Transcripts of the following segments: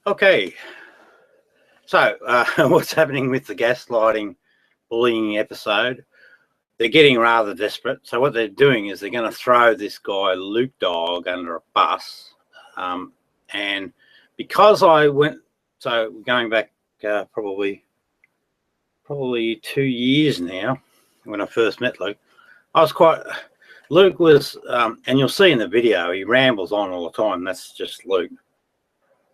Okay, so what's happening with the gaslighting bullying episode? They're getting rather desperate. So what they're doing is they're going to throw this guy Luke DAWG under a bus. And because I went, so going back probably 2 years now, when I first met Luke, Luke was, and you'll see in the video, he rambles on all the time. That's just Luke.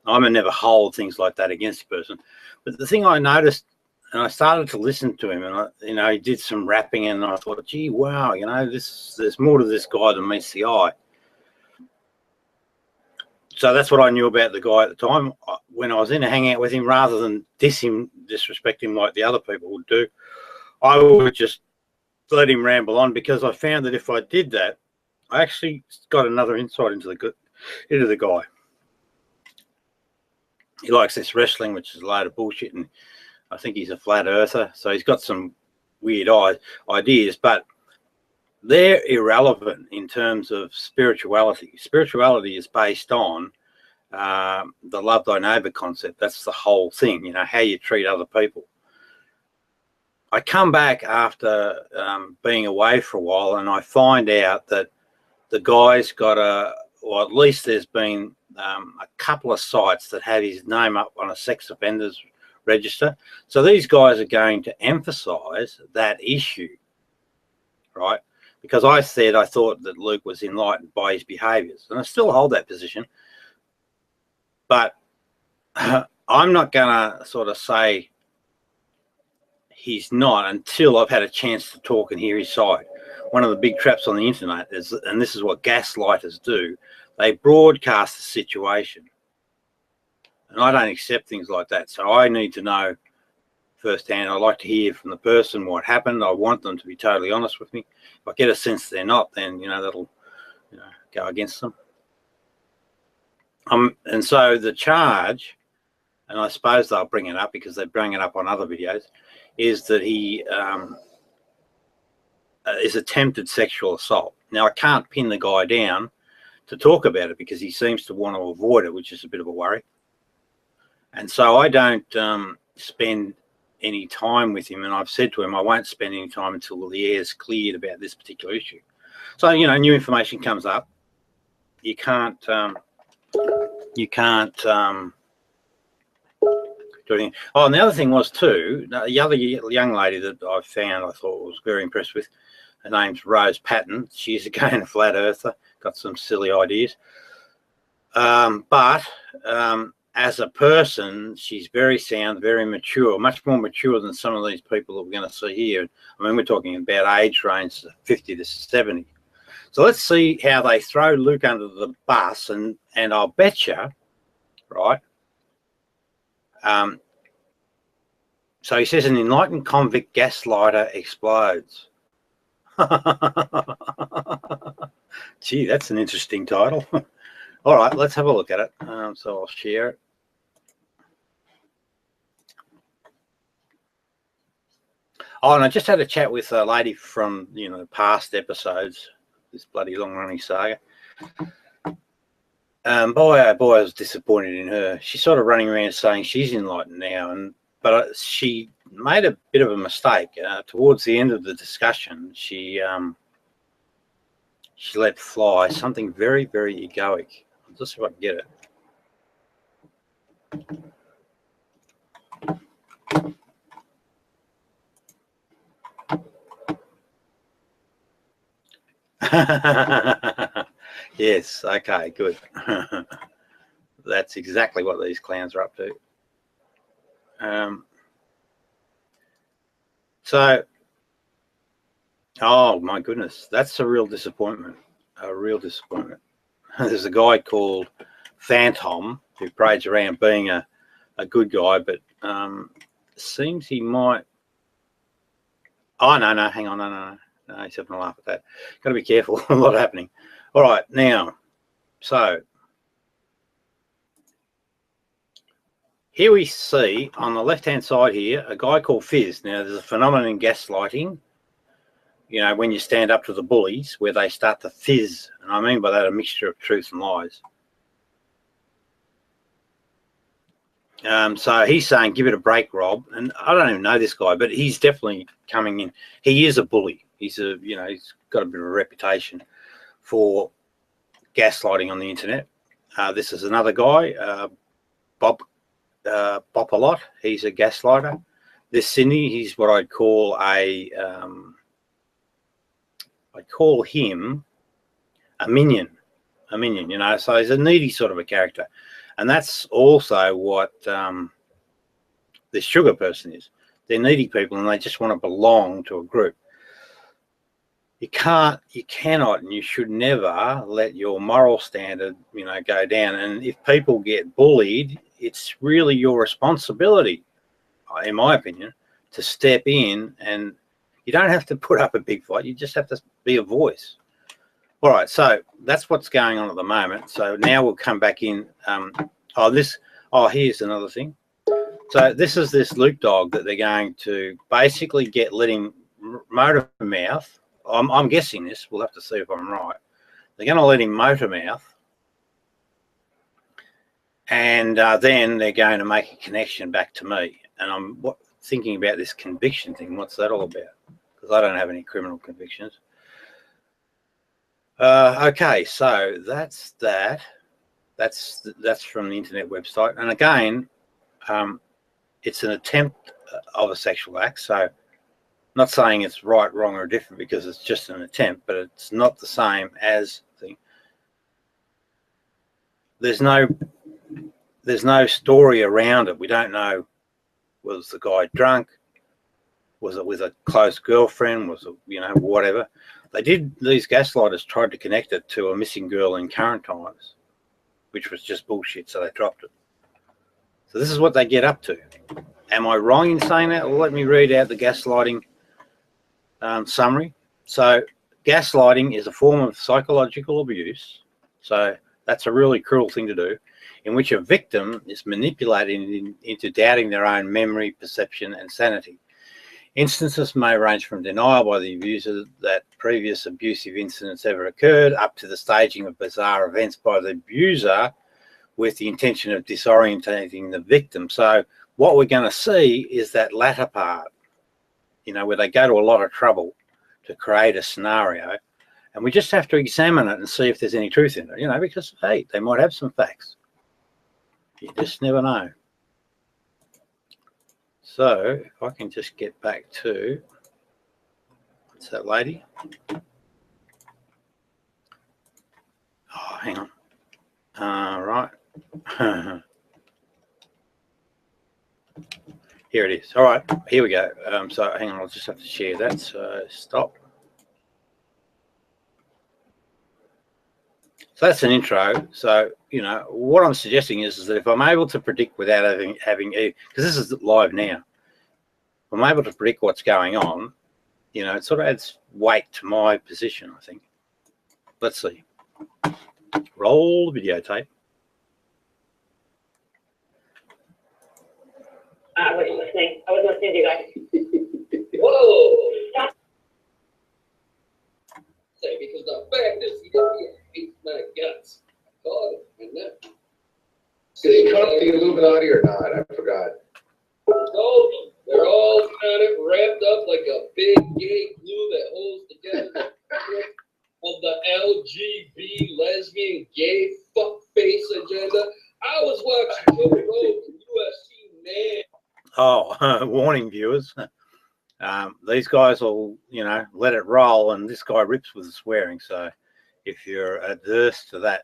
I'm gonna never hold things like that against a person. But the thing I noticed, and I started to listen to him, and he did some rapping, and I thought, gee, wow, there's more to this guy than meets the eye. So that's what I knew about the guy at the time. When I was in a hangout with him, rather than disrespect him like the other people would do, I would just let him ramble on, because I found that if I did that, I actually got another insight into the guy. He likes this wrestling, which is a load of bullshit, and I think he's a flat earther. So he's got some weird ideas, but they're irrelevant in terms of spirituality. Spirituality is based on the love thy neighbor concept. That's the whole thing, how you treat other people. I come back after being away for a while, and I find out that the guy's got or at least there's been a couple of sites that have his name up on a sex offenders register. So these guys are going to emphasize that issue, right? Because I thought that Luke was enlightened by his behaviors, and I still hold that position. But I'm not going to sort of say he's not until I've had a chance to talk and hear his side. One of the big traps on the internet is, and this is what gaslighters do, they broadcast the situation. And I don't accept things like that. So I need to know firsthand. I like to hear from the person what happened. I want them to be totally honest with me. If I get a sense they're not, then, that'll go against them. And so the charge, and I suppose they'll bring it up because they bring it up on other videos, is that he is attempted sexual assault. Now, I can't pin the guy down to talk about it because he seems to want to avoid it, which is a bit of a worry. And so I don't spend any time with him, and I've said to him I won't spend any time until the air's cleared about this particular issue. So, new information comes up. You can't do anything. Oh, and the other thing was too, the other young lady that I found I thought was very impressed with, her name's Rose Patton. She's again a flat earther, got some silly ideas. But as a person, she's very sound, very mature, much more mature than some of these people that we're going to see here. I mean, we're talking about age range 50 to 70. So let's see how they throw Luke under the bus, and I'll bet you, right? So he says, an enlightened convict gaslighter explodes. Gee, that's an interesting title. All right, let's have a look at it. So I'll share it. Oh, and I just had a chat with a lady from, past episodes, this bloody long-running saga. Boy, oh boy, I was disappointed in her. She's sort of running around saying she's enlightened now, but she made a bit of a mistake. Towards the end of the discussion, she let fly something very, very egoic. I'll just see if I can get it. Yes, okay, good. That's exactly what these clowns are up to. So, oh my goodness, that's a real disappointment. A real disappointment. There's a guy called Phantom who parades around being a good guy, but seems he might. Oh, no, hang on, no, he's having a laugh at that. Got to be careful, a lot happening. All right, now, so here we see on the left-hand side here a guy called Fizz. Now, there's a phenomenon in gaslighting, when you stand up to the bullies where they start to fizz. And I mean by that a mixture of truth and lies. So he's saying, give it a break, Rob. And I don't even know this guy, but he's definitely coming in. He is a bully. He's he's got a bit of a reputation for gaslighting on the internet. This is another guy, Bob a lot. He's a gaslighter. This Sydney, he's what I'd call I'd call him a minion, you know. So he's a needy sort of a character. And that's also what this sugar person is. They're needy people and they just want to belong to a group. You cannot, and you should never let your moral standard, you know, go down. And if people get bullied, it's really your responsibility, in my opinion, to step in. And you don't have to put up a big fight. You just have to be a voice. All right, so that's what's going on at the moment. So now we'll come back in. Here's another thing. So this is this Luke dog that they're going to basically let him motor mouth. I'm guessing this. We'll have to see if I'm right. They're going to let him motor mouth, and then they're going to make a connection back to me. And I'm thinking about this conviction thing. What's that all about? Because I don't have any criminal convictions. Okay, so that's that. That's from the internet website. And again, it's an attempt of a sexual act. So not saying it's right, wrong, or different, because it's just an attempt, but it's not the same as the. There's no story around it. We don't know, was the guy drunk? Was it with a close girlfriend? Was it, you know, whatever? These gaslighters tried to connect it to a missing girl in current times, which was just bullshit, so they dropped it. So this is what they get up to. Am I wrong in saying that? Well, let me read out the gaslighting summary. So gaslighting is a form of psychological abuse. So that's a really cruel thing to do, in which a victim is manipulated into doubting their own memory, perception, and sanity. Instances may range from denial by the abuser that previous abusive incidents ever occurred, up to the staging of bizarre events by the abuser with the intention of disorientating the victim. So what we're going to see is that latter part, you know, where they go to a lot of trouble to create a scenario, and we just have to examine it and see if there's any truth in it, you know, because, hey, they might have some facts. You just never know. So if I can just get back to, what's that lady? Oh, hang on. Right. Here it is. All right, here we go. So hang on, I'll just have to share that. So stop. So that's an intro. So, you know, what I'm suggesting is that if I'm able to predict without having, because this is live now, if I'm able to predict what's going on, you know, it sort of adds weight to my position, I think. Let's see. Roll the videotape. I wasn't listening. I wasn't listening to you guys. Whoa! Say, because the fact is, he didn't beat my guts. I caught him, and that. Is he caught the Illuminati or not? I forgot. No, they're all kind of wrapped up like a big gay glue that holds together the fabric of the LGBT lesbian gay fuckface agenda. I was watching Joe Rogan, UFC man. Oh, warning viewers. These guys will, you know, let it roll, and this guy rips with the swearing. So if you're adverse to that,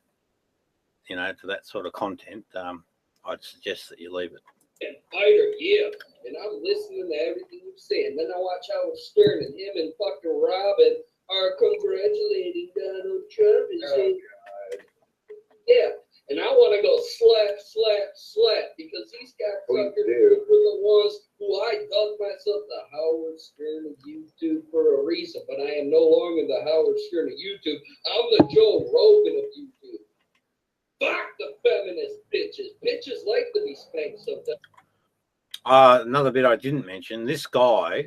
you know, to that sort of content, I'd suggest that you leave it. And fighter, yeah. And I'm listening to everything you're saying. Then I watch Howard Stern and him and fucking Robin are congratulating Donald Trump and saying, yeah. And I want to go slap, slap, slap, because these guys fuckers were the ones who I dug myself the Howard Stern of YouTube for a reason. But I am no longer the Howard Stern of YouTube. I'm the Joe Rogan of YouTube. Fuck the feminist bitches. Bitches like to be spanked sometimes. Another bit I didn't mention, this guy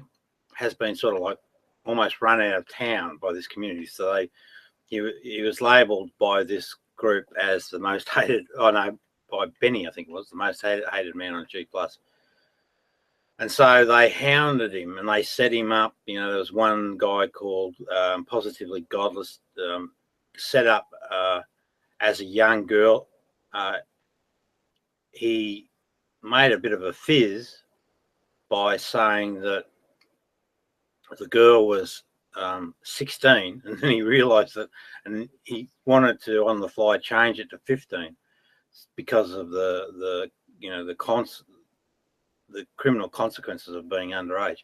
has been sort of like almost run out of town by this community. So he was labelled by this group as the most hated, by by Benny, I think it was, the most hated man on G+. And so they hounded him and they set him up. You know, there was one guy called Positively Godless, set up as a young girl. He made a bit of a fizz by saying that the girl was 16, and then he realized that, and he wanted to on the fly change it to 15 because of the criminal consequences of being underage.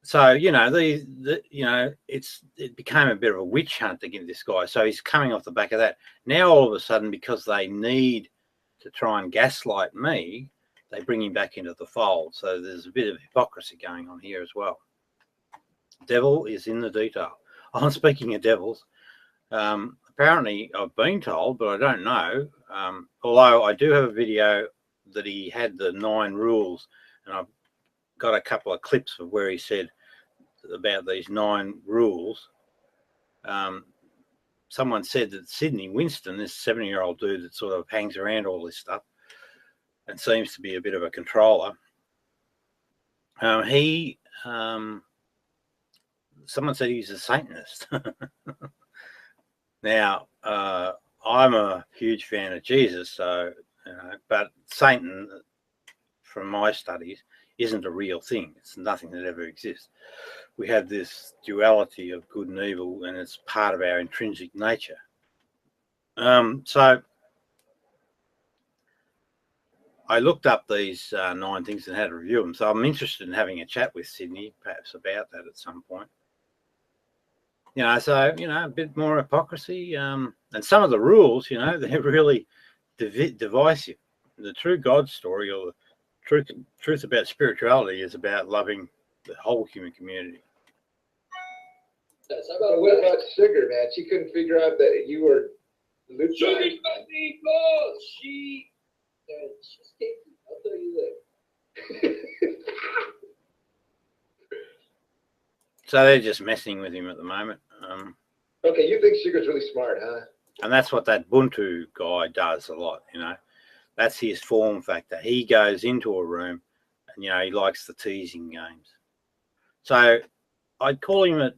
So it became a bit of a witch hunt against this guy. So he's coming off the back of that. Now all of a sudden, because they need to try and gaslight me, they bring him back into the fold. So there's a bit of hypocrisy going on here as well. Devil is in the detail. I'm speaking of devils. Apparently, I've been told, but I don't know. Although I do have a video that he had the 9 rules, and I've got a couple of clips of where he said about these 9 rules. Someone said that Sydney Winston, this 70-year-old dude that sort of hangs around all this stuff and seems to be a bit of a controller, someone said he's a Satanist. Now, I'm a huge fan of Jesus, so but Satan, from my studies, isn't a real thing. It's nothing that ever exists. We have this duality of good and evil, and it's part of our intrinsic nature. So I looked up these 9 things and had to review them. So I'm interested in having a chat with Sydney, perhaps about that at some point. So, a bit more hypocrisy. And some of the rules, they're really divisive. The true God story, or the truth about spirituality, is about loving the whole human community. What about Sugar, man? She couldn't figure out that you were Luke. Sugar's my meatballs. She's tasty. I'll tell you that. So they're just messing with him at the moment. Okay, you think Sugar's really smart, huh? And that's what that Buntu guy does a lot, That's his form factor. He goes into a room and, he likes the teasing games. So I'd call him at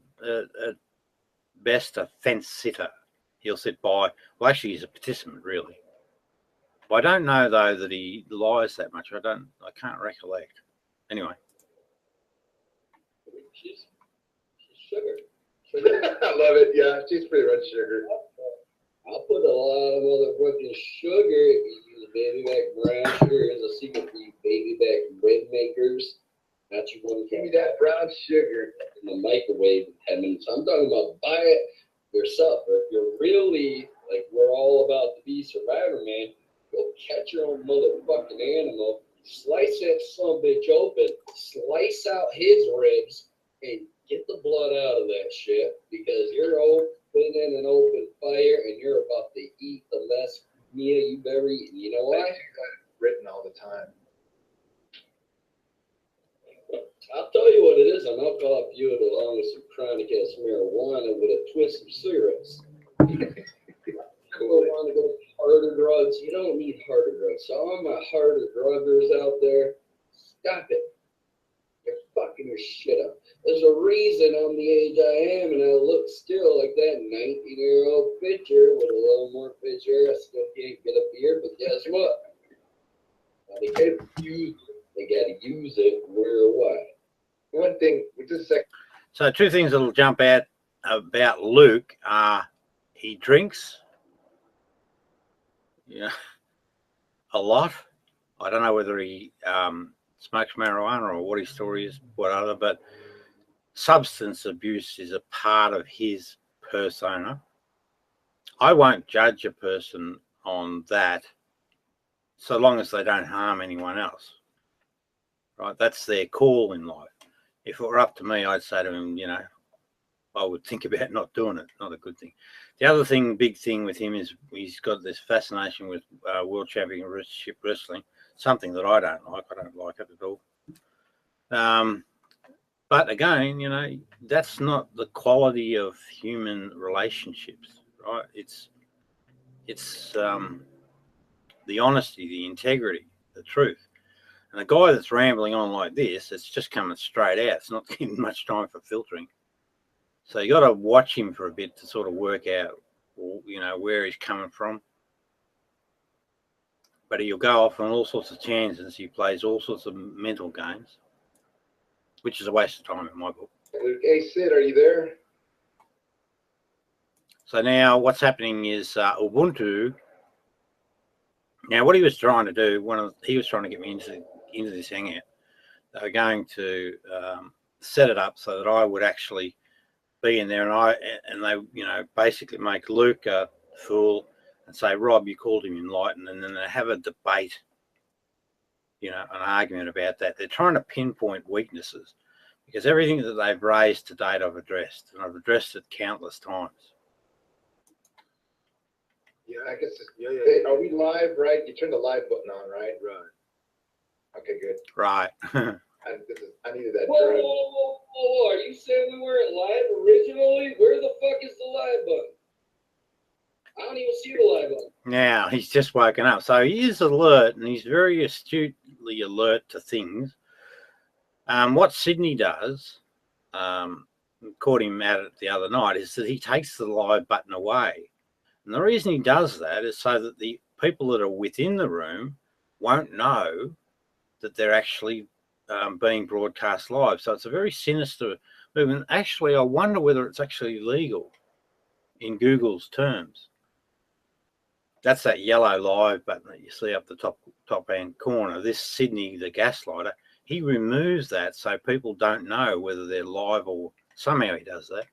best a fence sitter. He'll sit by. Well, actually, he's a participant, really. Well, I don't know, though, that he lies that much. I can't recollect. Anyway. She's Sugar. I love it. Yeah, she's pretty much Sugar. I'll put a lot of motherfucking sugar if you use baby back brown sugar as a secret for you baby back bread makers. Not you want to give me that brown sugar in the microwave in 10 minutes. I'm talking about buy it yourself. Or if you're really like we're all about to be Survivor, man, go catch your own motherfucking animal, slice that son bitch open, slice out his ribs, and get the blood out of that shit, because you're opening an open fire and you're about to eat the best meal you've ever eaten. You know why? Written all the time. I'll tell you what it is. An alcohol fluid along with some chronic ass marijuana with a twist of cigarettes. People want to go harder drugs. You don't need harder drugs. So all my harder druggers out there, stop it. You're fucking your shit up. There's a reason I'm the age I am, and I look still like that 19-year-old picture with a little more picture. I still can't get a beard, but guess what? They can't use it. They got to use it where or why. One thing, just a sec. So 2 things that'll jump out about Luke are he drinks, a lot. I don't know whether he smokes marijuana or what his story is, whatever, but substance abuse is a part of his persona. I won't judge a person on that so long as they don't harm anyone else. Right? That's their call in life. If it were up to me, I'd say to him, I would think about not doing it. Not a good thing. The other thing, big thing with him is he's got this fascination with world championship wrestling, something that I don't like. I don't like it at all. But again, that's not the quality of human relationships, right? It's It's the honesty, the integrity, the truth. And a guy that's rambling on like this, it's just coming straight out. It's not giving much time for filtering. So you got to watch him for a bit to sort of work out, where he's coming from. But he'll go off on all sorts of tangents. He plays all sorts of mental games, which is a waste of time in my book. Hey, Sid, are you there? So now what's happening is Ubuntu. Now what he was trying to do, he was trying to get me into this hangout. They were going to set it up so that I would actually be in there, and they basically make Luke a fool and say, Rob, you called him Enlightened, and then they have a debate, an argument about that. They're trying to pinpoint weaknesses because everything that they've raised to date I've addressed, and I've addressed it countless times. Yeah, I guess. Hey, are we live, right? You turned the live button on, right? Right. Okay, good. Right. I needed that. Whoa. Are you saying we weren't live originally? Where the fuck is the live button? I don't even see the live button. Now, he's just woken up. So he is alert, and he's very astutely alert to things. What Sydney does, caught him at it the other night, is that he takes the live button away. And the reason he does that is so that the people that are within the room won't know that they're actually being broadcast live. So it's a very sinister movement. Actually, I wonder whether it's actually legal in Google's terms. That's that yellow live button that you see up the top hand corner. This Sydney, the Gaslighter, he removes that so people don't know whether they're live or somehow he does that.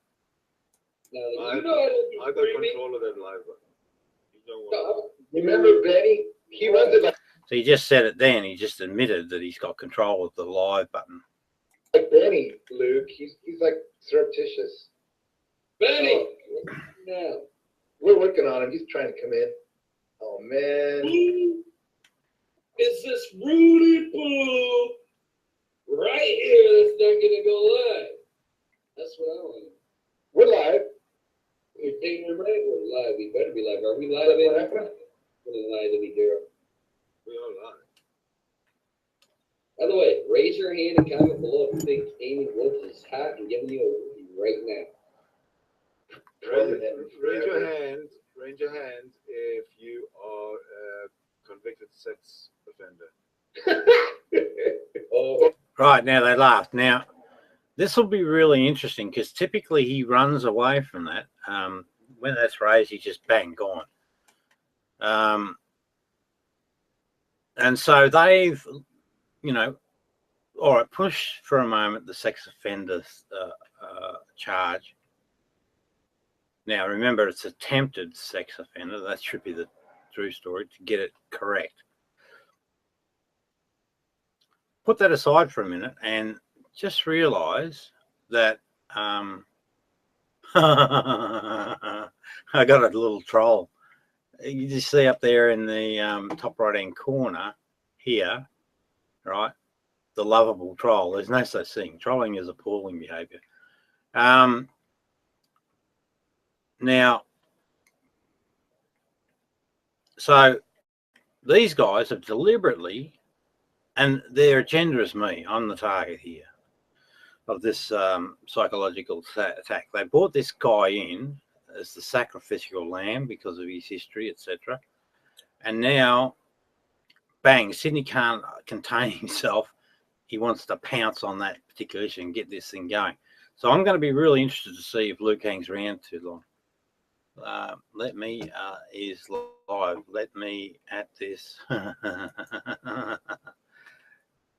Now, I got control of that live button. You don't want Remember Benny? He runs it So he just said it then. He just admitted that he's got control of the live button. like Benny, Luke. He's like surreptitious. Benny! No. We're working on him. He's trying to come in. Oh, man. Who is this Rudy Poo right here that's not going to go live? That's what I want. We're live. You're taking it right? We're live. We better be live. Are we live? We're live to be here. we are live. By the way, raise your hand and comment below if you think Amy Woods is hot and giving you a right now. Raise your hand if you are a convicted sex offender. Oh, Right, now they laughed. Now, this will be really interesting because typically he runs away from that. When that's raised, he's just bang, gone. And so they've, all right, push for a moment the sex offender charge. Now, remember, it's attempted sex offender. That should be the true story to get it correct. Put that aside for a minute and just realize that I got a little troll. You just see up there in the top right-hand corner here, right? The lovable troll. There's no such thing. Trolling is appalling behavior. Now, so these guys have deliberately, and their agenda is me. I'm the target here of this psychological attack. They brought this guy in as the sacrificial lamb because of his history, etc. And now, bang, Sydney can't contain himself. He wants to pounce on that particular issue and get this thing going. So I'm going to be really interested to see if Luke hangs around too long. Let me is live. Let me at this.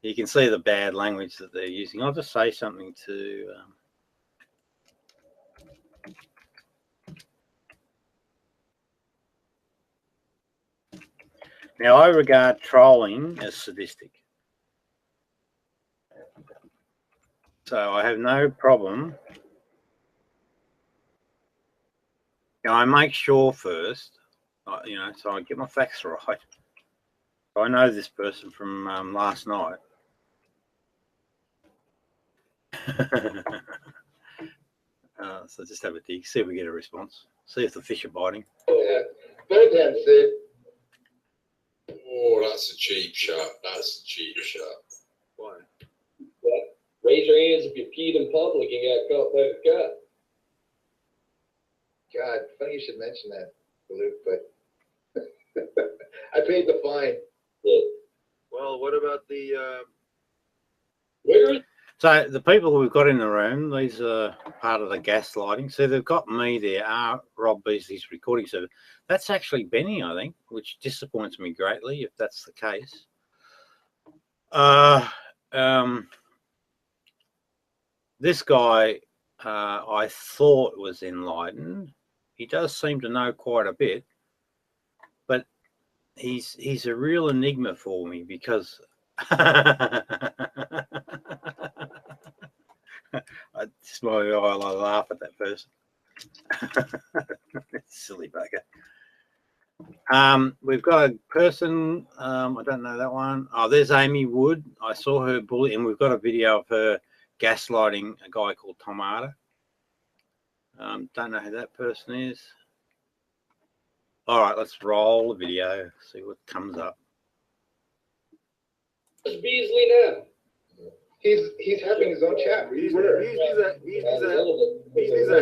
You can see the bad language that they're using. I'll just say something to. Now, I regard trolling as sadistic. So I have no problem. I make sure first, so I get my facts right. I know this person from last night. So just have a dig, see if we get a response, see if the fish are biting. Yeah. Bedtime, Sid. Oh, that's a cheap shot. That's a cheap shot. Why? What? Raise your hands if you peed in public and got caught by the cop. God, funny you should mention that, Luke, but I paid the fine. Look, Well, what about the? where is So the people we've got in the room, these are part of the gaslighting. So they've got me there, Rob Beasley's recording service. That's actually Benny, I think, which disappoints me greatly if that's the case. This guy, I thought was enlightened. He does seem to know quite a bit, but he's a real enigma for me because I smile, I laugh at that person. Silly bugger. We've got a person, I don't know that one. Oh, there's Amy Wood. I saw her bully, and we've got a video of her gaslighting a guy called Tom Arter. Don't know who that person is. All right, let's roll the video, see what comes up. Beasley now? He's having his own chat. Beasley's a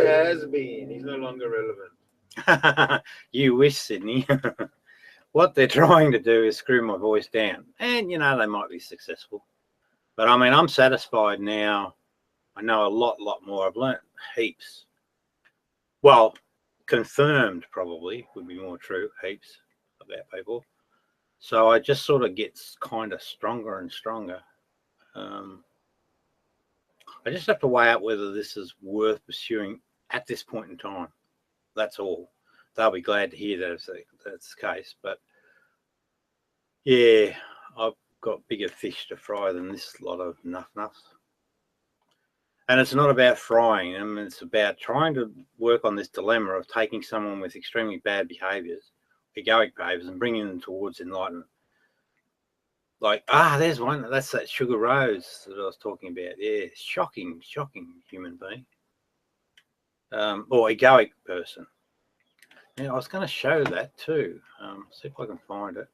has-been. He's no longer relevant. You wish, Sydney. What they're trying to do is screw my voice down. And, you know, they might be successful. But, I mean, I'm satisfied now. I know a lot more. I've learnt heaps. Well, confirmed probably would be more true, heaps about people. So I just sort of get kind of stronger and stronger. I just have to weigh out whether this is worth pursuing at this point in time. That's all. They'll be glad to hear that that's the case. But yeah, I've got bigger fish to fry than this lot of nuffs. And it's not about frying them. It's about trying to work on this dilemma of taking someone with extremely bad behaviours, egoic behaviours, and bringing them towards enlightenment. Like, there's one. That's that Sugar Rose that I was talking about. Yeah, shocking human being. Or egoic person. Yeah, I was going to show that too. See if I can find it.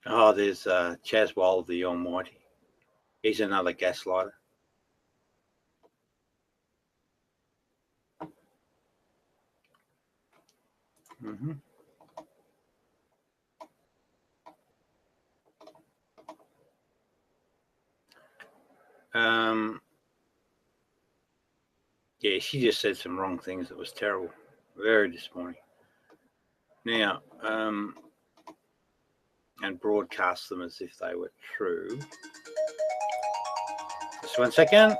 Oh, there's Chaz Wild the Almighty. He's another gaslighter. Mm-hmm. Yeah, she just said some wrong things that was terrible. Very disappointing. Now, and broadcast them as if they were true. Just 1 second.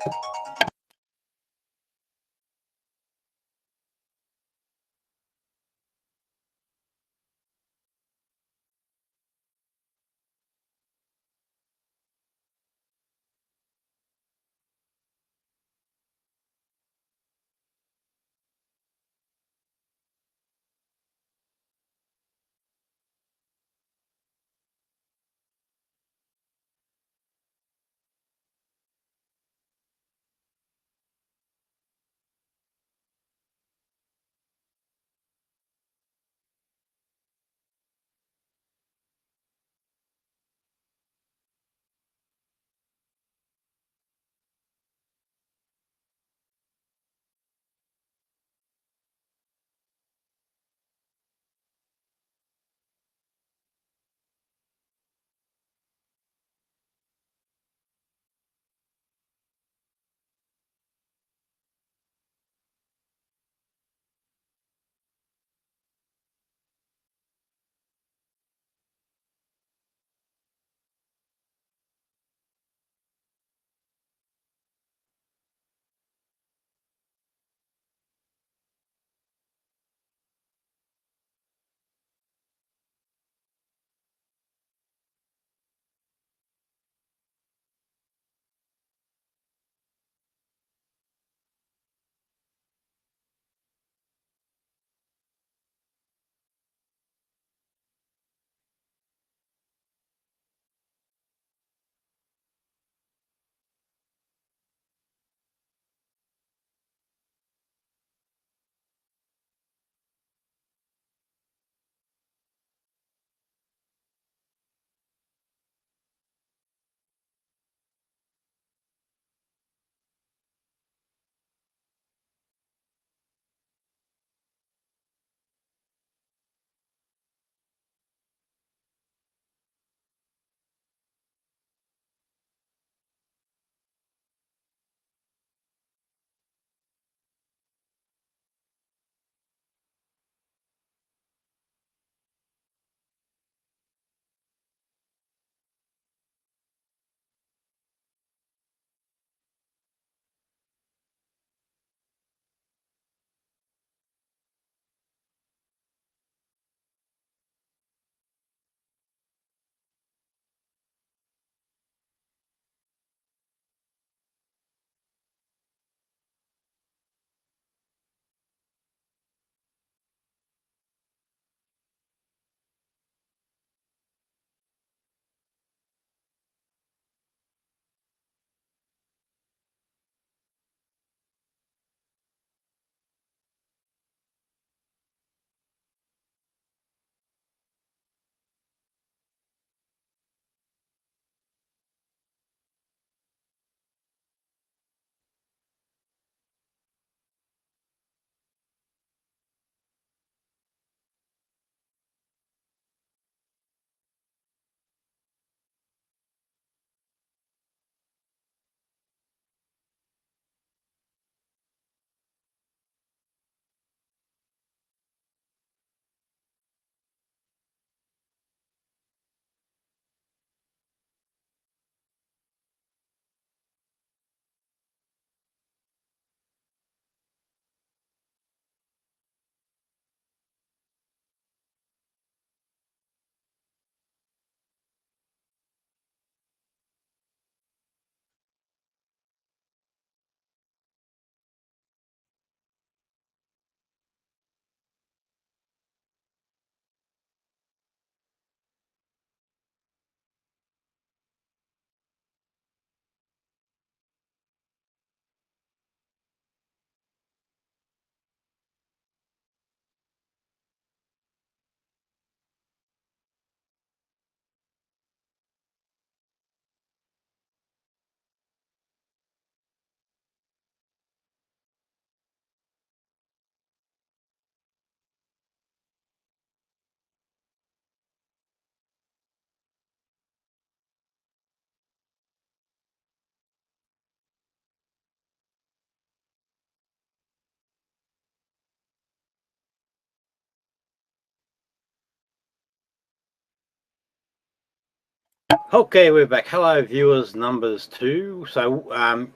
Okay, we're back. Hello, viewers numbers 2. So,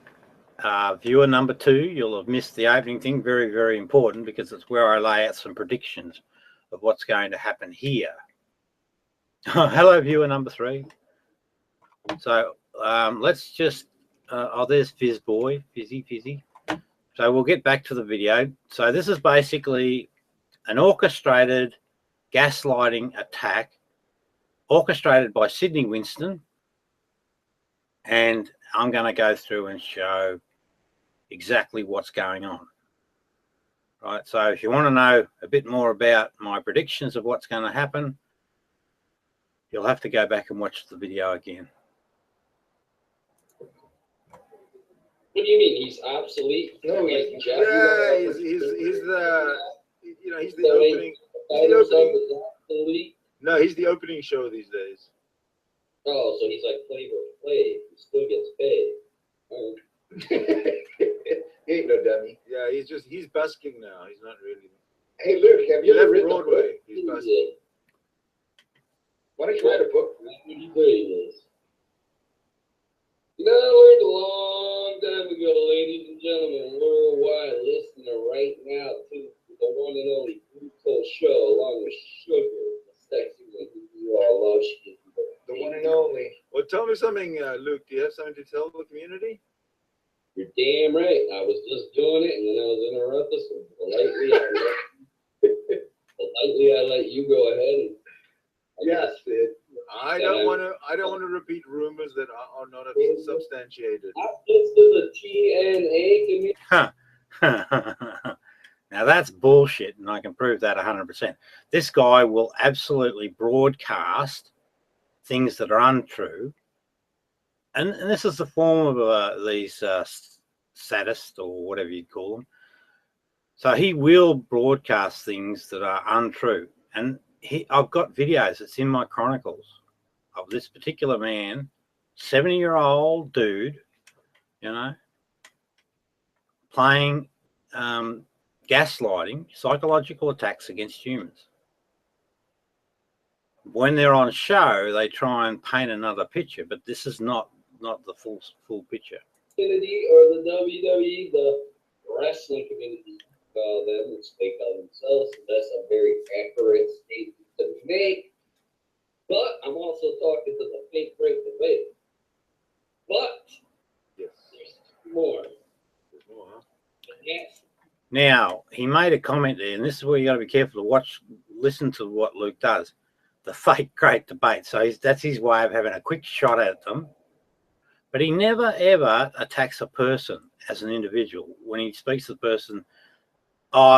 viewer number 2, you'll have missed the opening thing. Very, very important because it's where I lay out some predictions of what's going to happen here. Hello, viewer number 3. So, let's just, oh, there's Fizzboy, Fizzy. So we'll get back to the video. So this is basically an orchestrated gaslighting attack, orchestrated by Sydney Winston. And I'm going to go through and show exactly what's going on. Right, so if you want to know a bit more about my predictions of what's going to happen, you'll have to go back and watch the video again. What do you mean? He's obsolete? No, Like he's Jeff? Yeah, he's the he's the opening. Obsolete? No, he's the opening show these days. Oh, so he's like Flavor Flav. He still gets paid. Oh. He ain't no dummy. Yeah, he's busking now. He's not really. Hey, Luke, have you He ever left written a book? Broadway. He's busking. Why don't you write a book? What do you say this? You know, I learned a long time ago, ladies and gentlemen, worldwide listener right now to the one and only Glucose Show, along with Sugar, the sexy one who you all love. She gets The one and only. Well, tell me something, Luke. Do you have something to tell the community? You're damn right. I was just doing it, and then I was interrupted. So politely, I let you go ahead. And Yes, Sid. I don't want to repeat rumors that are not substantiated. This is a TNA community. Now that's bullshit, and I can prove that 100%. This guy will absolutely broadcast things that are untrue, and this is the form of these sadists or whatever you'd call them. So he will broadcast things that are untrue, and I've got videos. It's in my Chronicles of this particular man, 70-year-old dude, you know, playing gaslighting, psychological attacks against humans. When they're on show, they try and paint another picture, but this is not the full picture. Community or the WWE, the wrestling community, call them, which they call themselves. So that's a very accurate statement to make. But I'm also talking to the fake break debate. But Yes. there's more. There's more, huh? Yes. Now, he made a comment there, and this is where you got to be careful to listen to what Luke does. The fake great debate. So that's his way of having a quick shot at them. But he never, ever attacks a person as an individual. When he speaks to the person,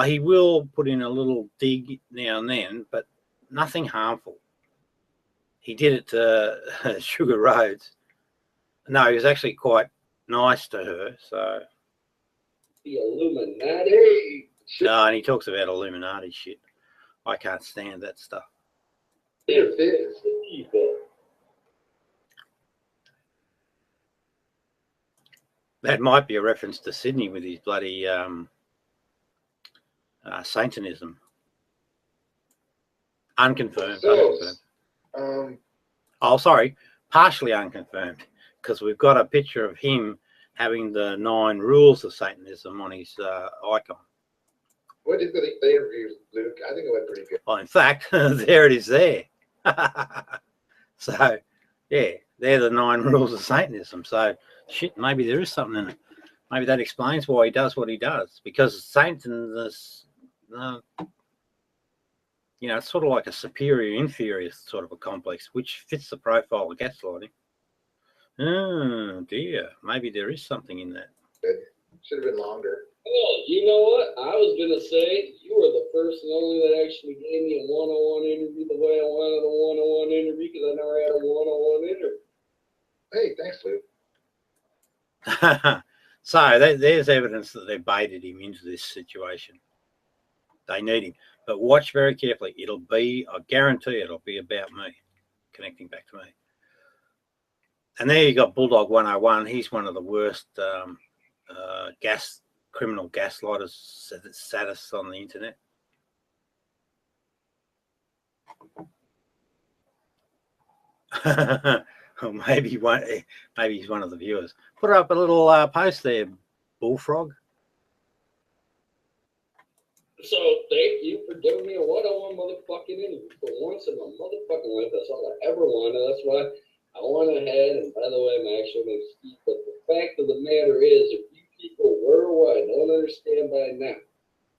he will put in a little dig now and then, but nothing harmful. He did it to Sugar Rhodes. No, he was actually quite nice to her. So, The Illuminati. no, and he talks about Illuminati shit. I can't stand that stuff. Peter Fizz. That might be a reference to Sydney with his bloody Satanism. Unconfirmed. So, Unconfirmed. Oh, sorry, partially unconfirmed, because we've got a picture of him having the 9 rules of Satanism on his icon. what did the interview, Luke? I think it went pretty good. Well, in fact, there it is there. So, yeah, they're the 9 rules of Satanism. So, shit, maybe there is something in it. Maybe that explains why he does what he does. Because Satan is, you know, it's sort of like a superior-inferior sort of a complex, which fits the profile of gaslighting. Oh, dear. Maybe there is something in that. Should have been longer. Oh, you know what? I was going to say, you were the first and only that actually gave me a one-on-one interview the way I wanted a one-on-one interview, because I never had a one-on-one interview. Hey, thanks, Luke. So there's evidence that they baited him into this situation. They need him. But watch very carefully. It'll be, I guarantee it'll be about me, connecting back to me. And there you got Bulldog 101. He's one of the worst criminal gaslighters, sadists on the internet. Or maybe he's one of the viewers. Put up a little post there, Bullfrog. So thank you for giving me a one-on-one motherfucking interview for once in my motherfucking life. That's all I ever wanted. That's why I went ahead. And by the way, my actual name's Steve. But the fact of the matter is, if you people worldwide don't understand by now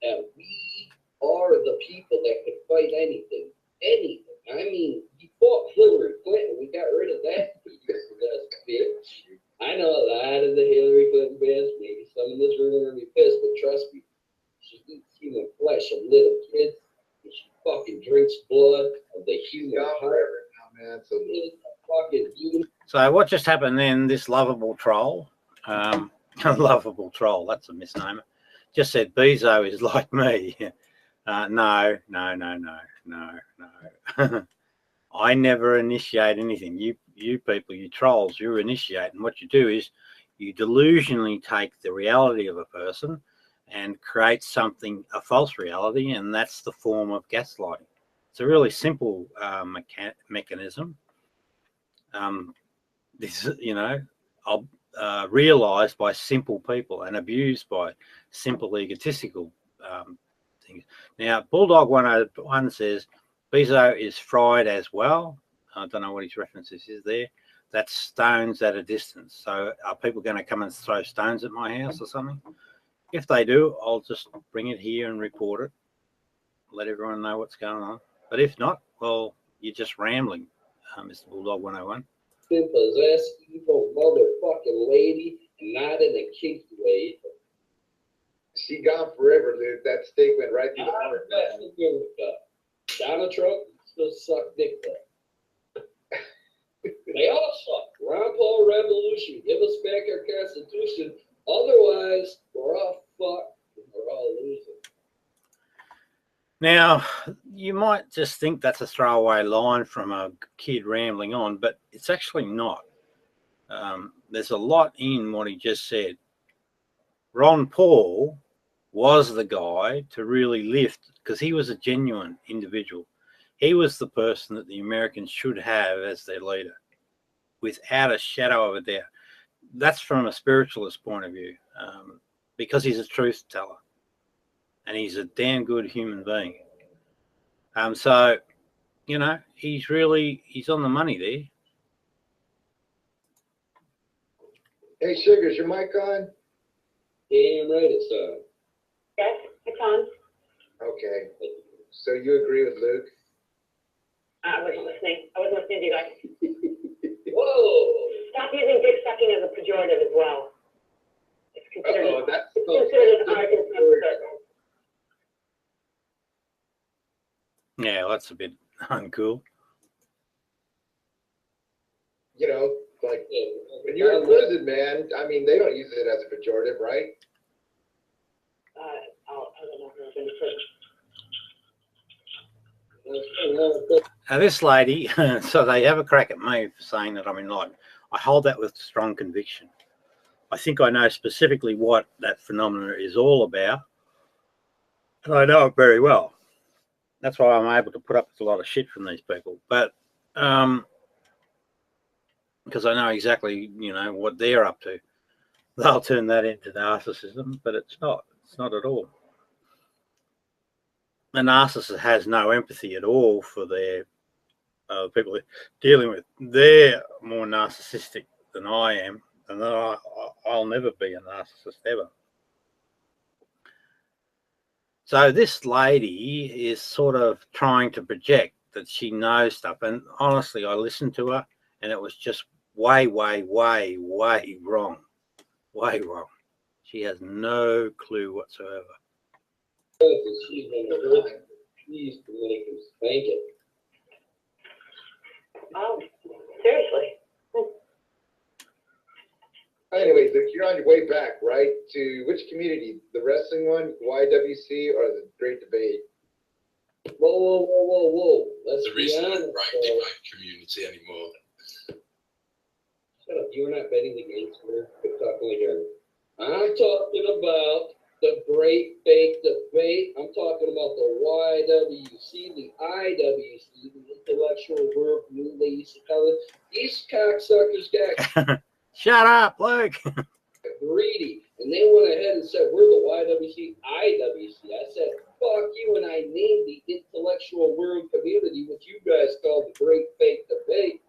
that we are the people that could fight anything. Anything. I mean, you fought Hillary Clinton. We got rid of that bitch. I know a lot of the Hillary Clinton fans, maybe some in this room are going to be pissed, but trust me, she eats human flesh of little kids, and she fucking drinks blood of the human heart. Man, so So what just happened then? This lovable troll, lovable troll, that's a misnomer, just said Bezo is like me. No. I never initiate anything. You people, you trolls, you initiate, and what you do is you delusionally take the reality of a person and create something, a false reality, and that's the form of gaslighting. It's a really simple mechanism. This, realized by simple people and abused by simple egotistical things. Now, Bulldog 101 says Bezo is fried as well. I don't know what his references is there. That's stones at a distance. So are people going to come and throw stones at my house or something? If they do, I'll just bring it here and report it. Let everyone know what's going on. But if not, well, you're just rambling, Mr. Bulldog 101. Possessed evil motherfucking lady, and not in a kinky way. She gone forever, dude. That steak went right through the heart. Donald Trump still suck dick though. They all suck. Ron Paul revolution. Give us back our Constitution. Otherwise, we're all fucked and we're all losing. Now, you might just think that's a throwaway line from a kid rambling on, but it's actually not. There's a lot in what he just said. Ron Paul was the guy to really lift, because he was a genuine individual. He was the person that the Americans should have as their leader, without a shadow of a doubt. That's from a spiritualist point of view, because he's a truth teller. And he's a damn good human being. So, he's on the money there. Hey, Sugars, your mic on? Damn right it's on. Yes, it's on. Okay. So you agree with Luke? I wasn't listening. I wasn't listening to you guys. Whoa! Stop using dick sucking as a pejorative as well. It's considered, that's an art in some circles. Yeah, well, that's a bit uncool. Like when you're in prison, man, I mean, they don't use it as a pejorative, right? I don't know if I've been to prison. Now, this lady, so they have a crack at me for saying that I'm enlightened. I hold that with strong conviction. I think I know specifically what that phenomenon is all about, and I know it very well. That's why I'm able to put up with a lot of shit from these people. But because I know exactly, what they're up to. They'll turn that into narcissism, but it's not. It's not at all. A narcissist has no empathy at all for their people they're dealing with. They're more narcissistic than I am, and I'll never be a narcissist ever. So this lady is sort of trying to project that she knows stuff, and honestly, I listened to her, and it was just way wrong. Way wrong. She has no clue whatsoever. She's been really pleased to make him spank it. Oh, seriously? Anyways, if you're on your way back, right, to which community? The wrestling one, YWC, or the Great Debate? Whoa. Let's The be reason honest. right divine community anymore. Shut up. You are not betting the games here. Quit talking like her. I'm talking about the Great Fake Debate. I'm talking about the YWC, the IWC, the intellectual world community, they used to call it. These cocksuckers got Shut up, Luke. greedy, and they went ahead and said, we're the YWC, IWC. I said, fuck you, and I named the intellectual world community, which you guys call the Great Fake Debate.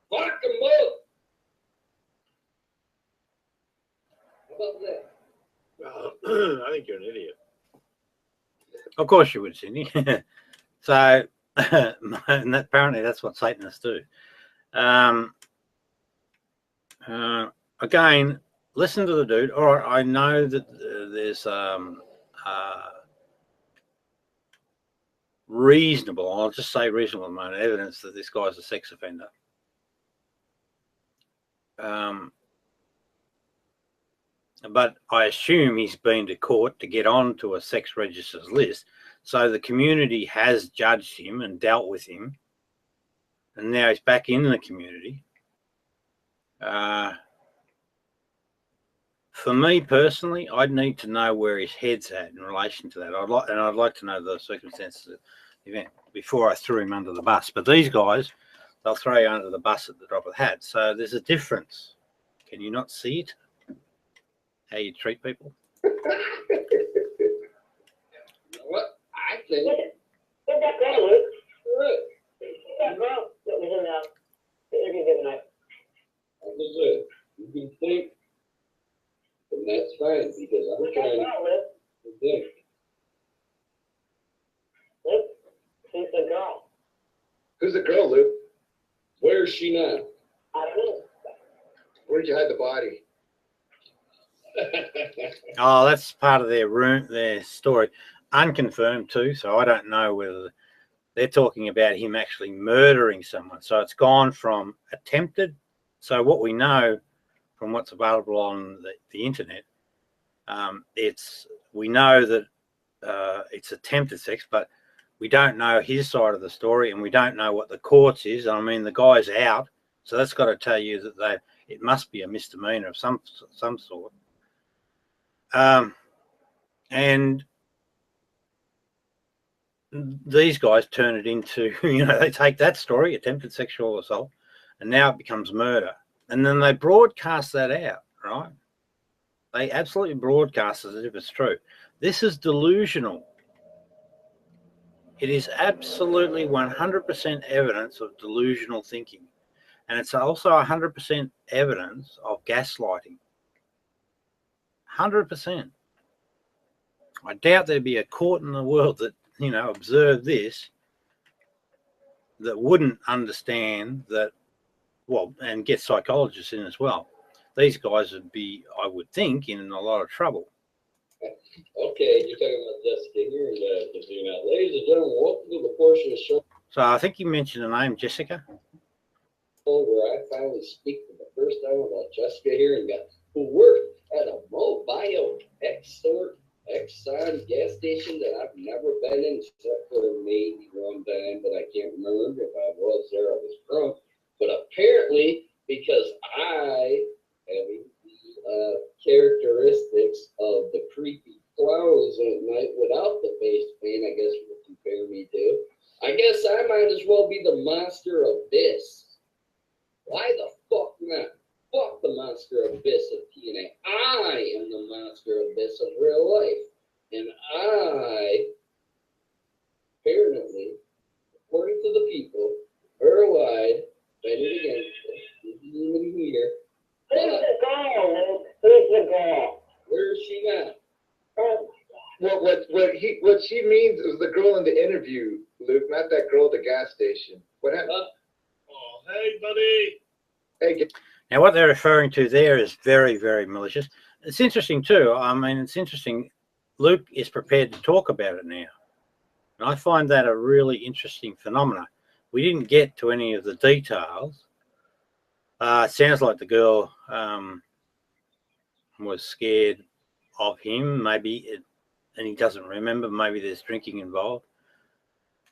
Fuck them up. How about that? Well, I think you're an idiot. Of course you would, Sydney. So, and apparently that's what Satanists do. Again, listen to the dude. All right, I know that there's reasonable, I'll just say reasonable amount of evidence that this guy's a sex offender. But I assume he's been to court to get onto a sex register's list. So the community has judged him and dealt with him. And now he's back in the community. For me personally, I'd need to know where his head's at in relation to that. I'd like to know the circumstances of the event before I threw him under the bus. But these guys, they'll throw you under the bus at the drop of the hat. So there's a difference. Can you not see it? How you treat people? You know what? I think. Where'd that go, Luke? Right. That girl that was in the interview the other night. That was it. You can think, and that's fine because I'm Where'd that trying go, Luke? to think. Luke, who's the girl? Who's the girl, Luke? Where is she now? I don't know. Where'd you hide the body? Oh, that's part of their story. Unconfirmed too, so I don't know whether they're talking about him actually murdering someone. So it's gone from attempted. So what we know from what's available on the internet, we know that it's attempted sex, but we don't know his side of the story, and we don't know what the courts is. I mean, the guy's out, so that's got to tell you that it must be a misdemeanor of some sort. And these guys turn it into, they take that story, attempted sexual assault, and now it becomes murder. And then they broadcast that out, right? They absolutely broadcast it as if it's true. This is delusional. It is absolutely 100% evidence of delusional thinking. And it's also 100% evidence of gaslighting. 100%. I doubt there'd be a court in the world that, observed this that wouldn't understand that, and get psychologists in as well. These guys would be, I would think, in a lot of trouble. Okay, you're talking about Jessica here and the female. Ladies and gentlemen, welcome to the portion of the show So I think you mentioned the name Jessica. where I finally speak for the first time about Jessica here and who worked at a mobile Exxon gas station that I've never been in except for maybe one time, but I can't remember. If I was there, I was drunk. But apparently, because I have characteristics of the creepy clowns at night without the face paint, I guess you would compare me to. I guess I might as well be the monster abyss. Why the fuck not? Fuck the monster abyss of TNA. I am the monster abyss of real life. And I, apparently, according to the people, worldwide, say it again, even here. Who's the girl, Luke? Who's the girl? Where is she now? Oh, What she means is the girl in the interview, Luke, not that girl at the gas station. What happened? Oh, hey, buddy. Hey, Now, what they're referring to there is very, very malicious. It's interesting too. I mean, it's interesting. Luke is prepared to talk about it now. And I find that a really interesting phenomenon. We didn't get to any of the details. It sounds like the girl was scared of him, and he doesn't remember. Maybe there's drinking involved.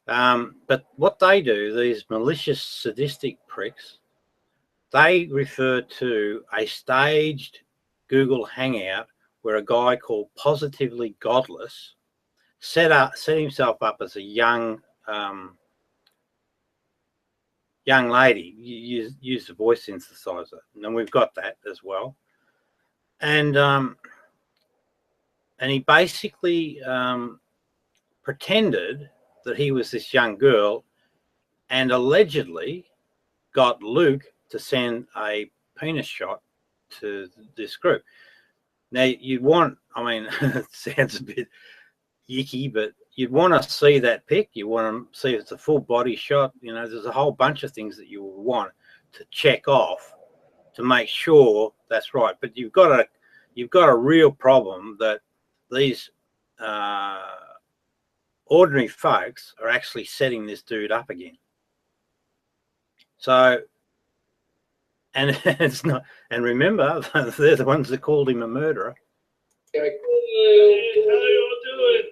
But what they do, these malicious, sadistic pricks, they refer to a staged Google Hangout where a guy called Positively Godless set himself up as a young young lady used a voice synthesizer, and we've got that as well. And he basically pretended that he was this young girl, and allegedly got Luke to send a penis shot to this group. Now you'd want, I mean, it sounds a bit yicky, but you'd want to see that pic. You want to see if it's a full body shot. You know, there's a whole bunch of things that you would want to check off to make sure that's right. But you've got a real problem that these ordinary folks are actually setting this dude up again. So, and it's not, and remember, they're the ones that called him a murderer. Hey, how you all doing?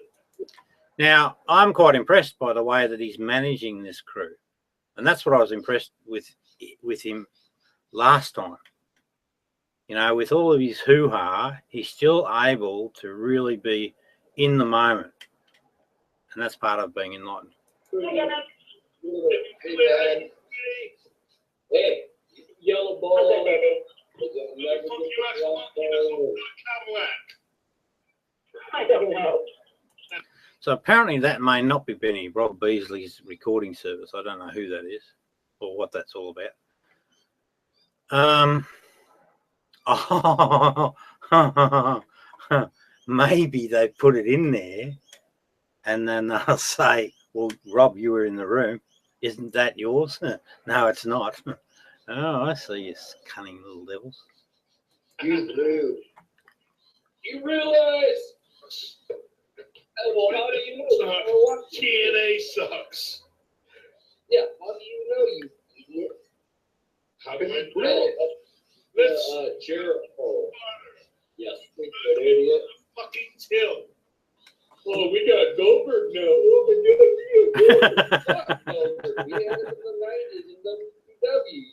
Now, I'm quite impressed by the way that he's managing this crew. And that's what I was impressed with him last time. You know, with all of his hoo-ha, he's still able to really be in the moment. And that's part of being enlightened. Hey, yellow ball. I don't know. So apparently that may not be Benny, Rob Beasley's recording service. I don't know who that is or what that's all about. Maybe they put it in there and then they'll say, well, Rob, you were in the room. Isn't that yours? No, it's not. Oh, I see you cunning little devils. You do. You realize? Well, how do you know? TNA sucks. Yeah, how do you know, you idiot? How do I know? Really? Let's Jericho. Yes, good idiot. fucking tell. Oh, we got Goldberg now. Oh my God, fuck Goldberg. We had him in the 90s in WCW.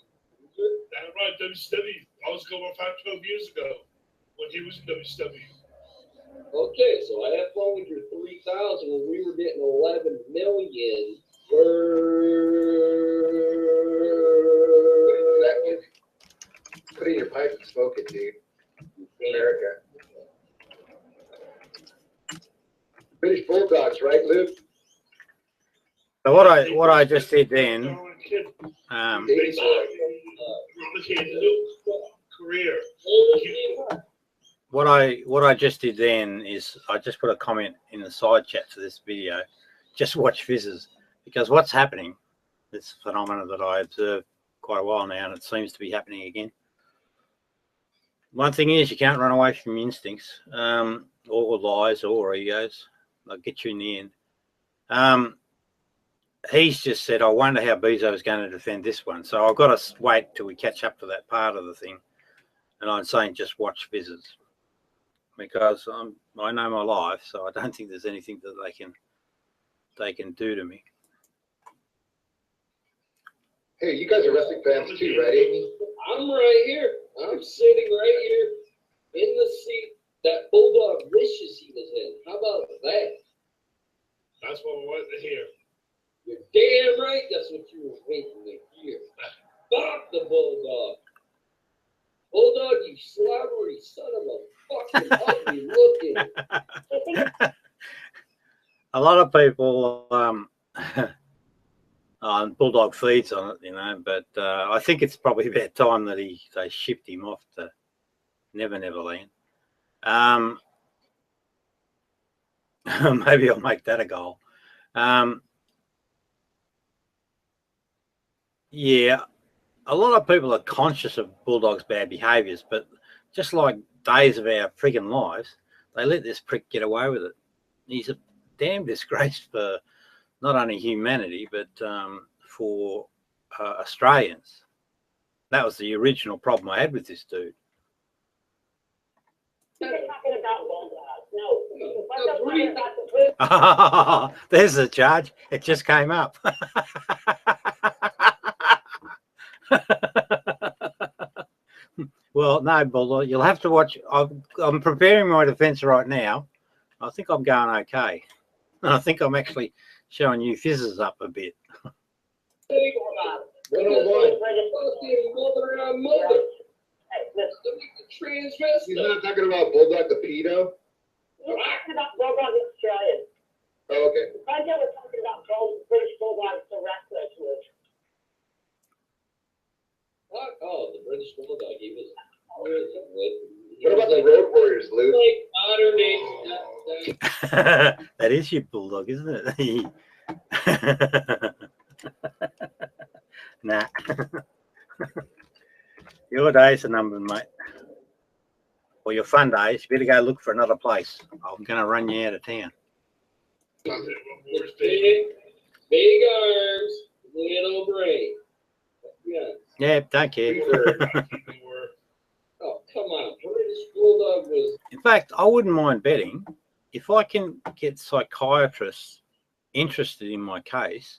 That's right, WCW. I was going 12 years ago when he was in WCW. Okay, so I have fun with your 3,000 when we were getting 11 million. Put it in your pipe and smoke it, dude. America. British Bulldogs, right, Luke? So what I just did then, Career. what I just did then is I just put a comment in the side chat to this video. Just watch fizzes, because what's happening, this phenomenon that I observed quite a while now, and it seems to be happening again. One thing is, you can't run away from your instincts, or lies, or egos. They'll get you in the end. He's just said, I wonder how Bezo is going to defend this one. So I've got to wait till we catch up to that part of the thing. And I'm saying just watch fizzes, because I know my life, so I don't think there's anything that they can do to me. Hey, you guys are wrestling fans too, right, Amy? I'm right here. I'm sitting right here in the seat that Bulldog wishes he was in. How about that? That's what we want to hear. You're damn right that's what you were waiting to hear. Fuck the Bulldog. Bulldog, you slobbery son of a fucking ugly looking. A lot of people Bulldog feeds on it, you know, but I think it's probably about time that they shipped him off to Never Land. Maybe I'll make that a goal. Yeah, a lot of people are conscious of Bulldog's bad behaviours, but just like days of our friggin' lives, they let this prick get away with it. He's a damn disgrace for not only humanity, but for Australians. That was the original problem I had with this dude. We're talking about Bulldogs. No. What's the point about the There's the charge. It just came up. Well, no, Bulldog, you'll have to watch. I'm preparing my defence right now. I think I'm going okay. I think I'm actually showing you fizzes up a bit. One on one. Fucking mother on mother. Hey, listen. Look at the transvestite. He's not talking about Bulldog the pedo. We're talking about Bulldog Australian. Oh, okay. Right now we're talking about British Bulldogs, the wrestler to it. What? Oh, the British Bulldog. He was. What about the Road Warriors, Luke? Like modern day. That is your bulldog, isn't it? Nah. Your days are numbered, mate. Or your fun days. You better go look for another place. I'm going to run you out of town. Big, big arms, little brain. Yeah. Yeah, don't care. Oh, come on. British Bulldog was. In fact, I wouldn't mind betting if I can get psychiatrists interested in my case,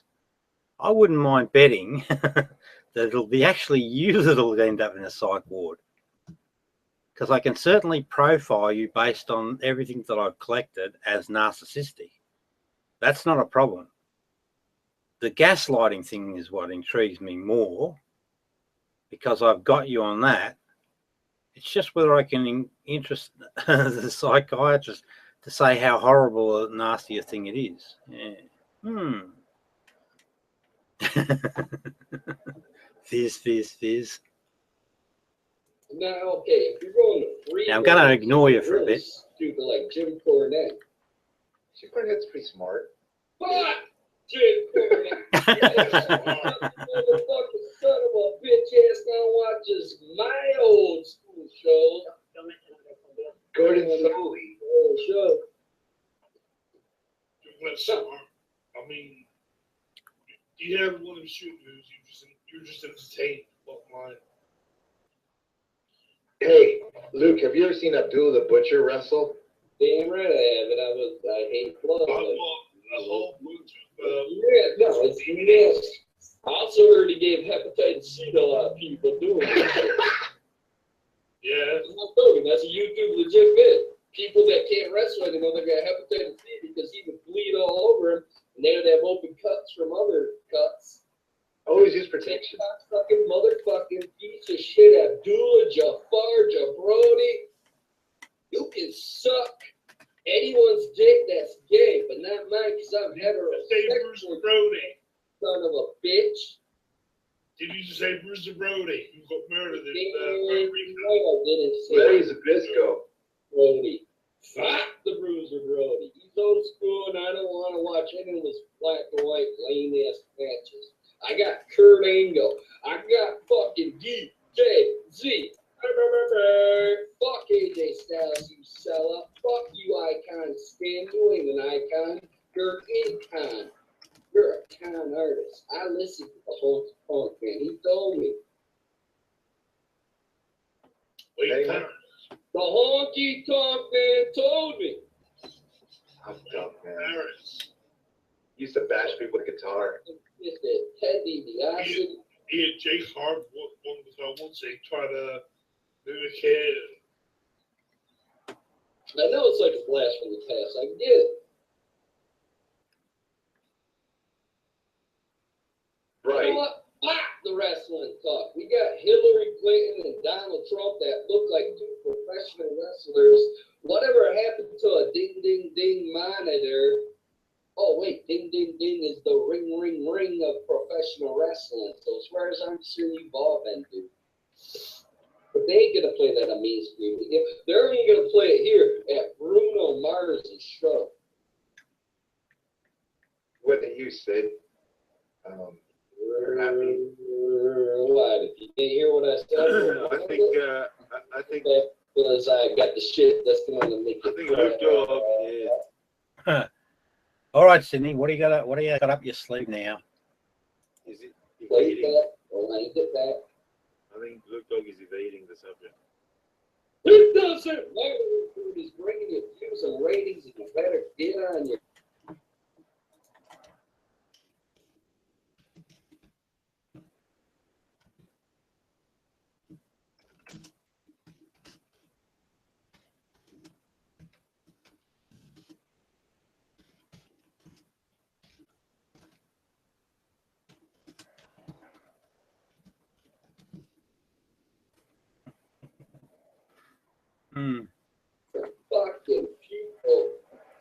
I wouldn't mind betting that it'll be actually you that'll end up in a psych ward. Because I can certainly profile you based on everything that I've collected as narcissistic. That's not a problem. The gaslighting thing is what intrigues me more, because I've got you on that. It's just whether I can interest the psychiatrist to say how horrible and nasty a thing it is. Yeah. Fizz. Now, okay, if you're going to free, Now, I'm going to ignore you for a bit. Stupid like Jim Cornette. Jim Cornette's pretty smart. Fuck Jim Cornette. Motherfucking son of a bitch ass now watches my old school shows. Gordon Soley. Oh, sure. I mean, you have one of the shoot moves. You're just entertained. Bottom line. Hey, Luke, have you ever seen Abdul the Butcher wrestle? Damn right I have it. I hate blood. A whole bunch of. Yeah, no, it's nasty. I also heard he gave hepatitis C to a lot of people doing it. Yeah. I'm not joking. That's a YouTube legit bit. People that can't wrestle anymore, they got hepatitis C because he would bleed all over him, and they would have open cuts from other cuts. Always use protection. Fucking motherfucking piece of shit, Abdullah Jafar Jabroni. You can suck anyone's dick that's gay, but not mine because I'm heterosexual. Brody. Son of a bitch. Did you just say Bruiser Brody? You got murdered in No, Puerto Rico. I didn't say Larry Zbyszko. Brody. Fuck the Bruiser Brody. He's old school, and I don't want to watch any of this black and white lame ass matches. I got Kurt Angle. I got fucking DJZ. Fuck AJ Styles, you sellout. Fuck you, Icon Stan. You ain't an icon. You're an icon. You're a con artist. I listened to the whole punk, man. He told me. Wait, Hey, The honky tonk man told me. I'm dumb, man. Paris. Used to bash people with guitar. It's that Teddy the acid. He and Jake Hart, I won't say, try to mimic it. I know it's like a blast from the past. I get it. Right. You know what? Fuck the wrestling talk. We got Hillary Clinton and Donald Trump that look like two professional wrestlers. Whatever happened to a ding ding ding monitor? Oh wait, ding ding ding is the ring ring ring of professional wrestling. So as far as I'm concerned, you've all been to. But they ain't gonna play that on mainstream. They're only gonna play it here at Bruno Mars' show. What did you say? We're happy. What? If you can't hear what I said, I think because I got the shit that's gonna make it. I think Luke Dog. Huh. All right, Sydney, what do you got? What do you got up your sleeve now? Is it Play evading? that, or I get that. I think Luke Dog is evading the subject. It doesn't matter if he's bringing you views and ratings, and you better get on your. Fucking people.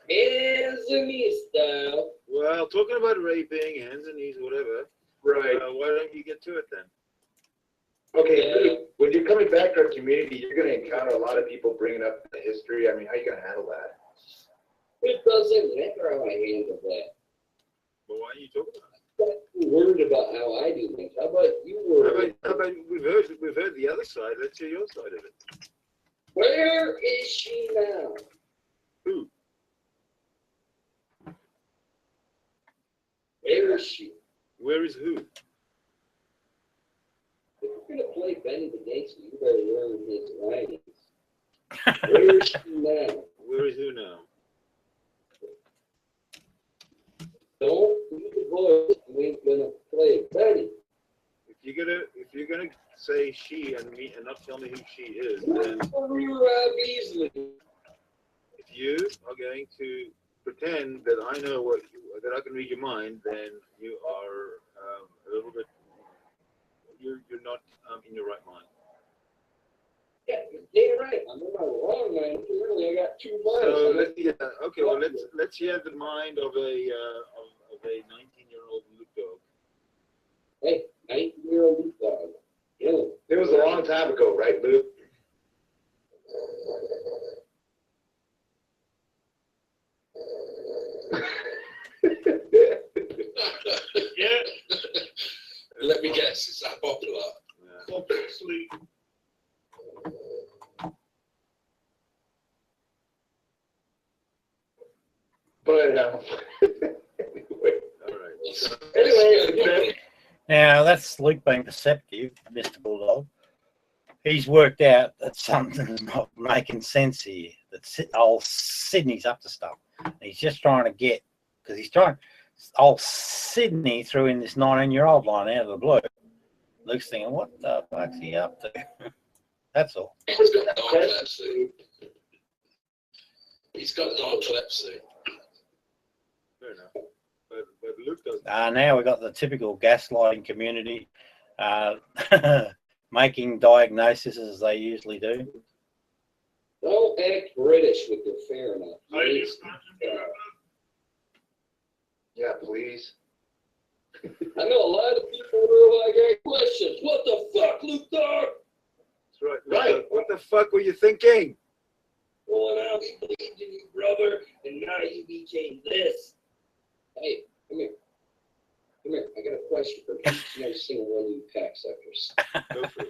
Hands and knees style. Well, talking about raping, hands and knees, whatever. Right. Why don't you get to it then? Okay, Luke, when you're coming back to our community, you're going to encounter a lot of people bringing up the history. I mean, how are you going to handle that? It doesn't matter how I handle that. But why are you talking about it? I'm worried about how I do things. How about you worry? How about we've heard the other side. Let's hear your side of it. Where is she now? Who? Where is she? Where is who? If you're going to play Benny the Gangster, you better learn his writings. Where is she now? Where is who now? Don't do the voice. We ain't going to play Benny. If you're gonna say she and me and not tell me who she is, then Rob Beasley. if you are going to pretend that I know that I can read your mind, then you are a little bit. You're not in your right mind. Yeah, you're damn right. I'm in my wrong mind. Clearly, I got 2 minds. So okay. Well, let's hear the mind of a 19-year-old Luke dog. Hey, 19-year-old Luke dog. It was a long time ago, right, Luke? Yeah. Let me guess, it's that popular. Yeah. Obviously. But anyway, Now, that's Luke being perceptive, Mr. Bulldog. He's worked out that something's not making sense here. That old Sydney's up to stuff. He's just trying to get, because he's trying, old Sydney threw in this 19-year-old line out of the blue. Luke's thinking, what the fuck's he up to? That's all. He's got narcolepsy. He's got narcolepsy. Fair enough. But Luke doesn't. Now we've got the typical gaslighting community making diagnoses as they usually do. Don't act British with your fair enough. yeah, please. I know a lot of people are like, hey, questions. What the fuck, Luke Dog? That's right. Right. What the fuck were you thinking? Going out, he believed in you, brother, and now you became this. Hey, come here. Come here. I got a question for each and every single one of you cocksuckers. Go for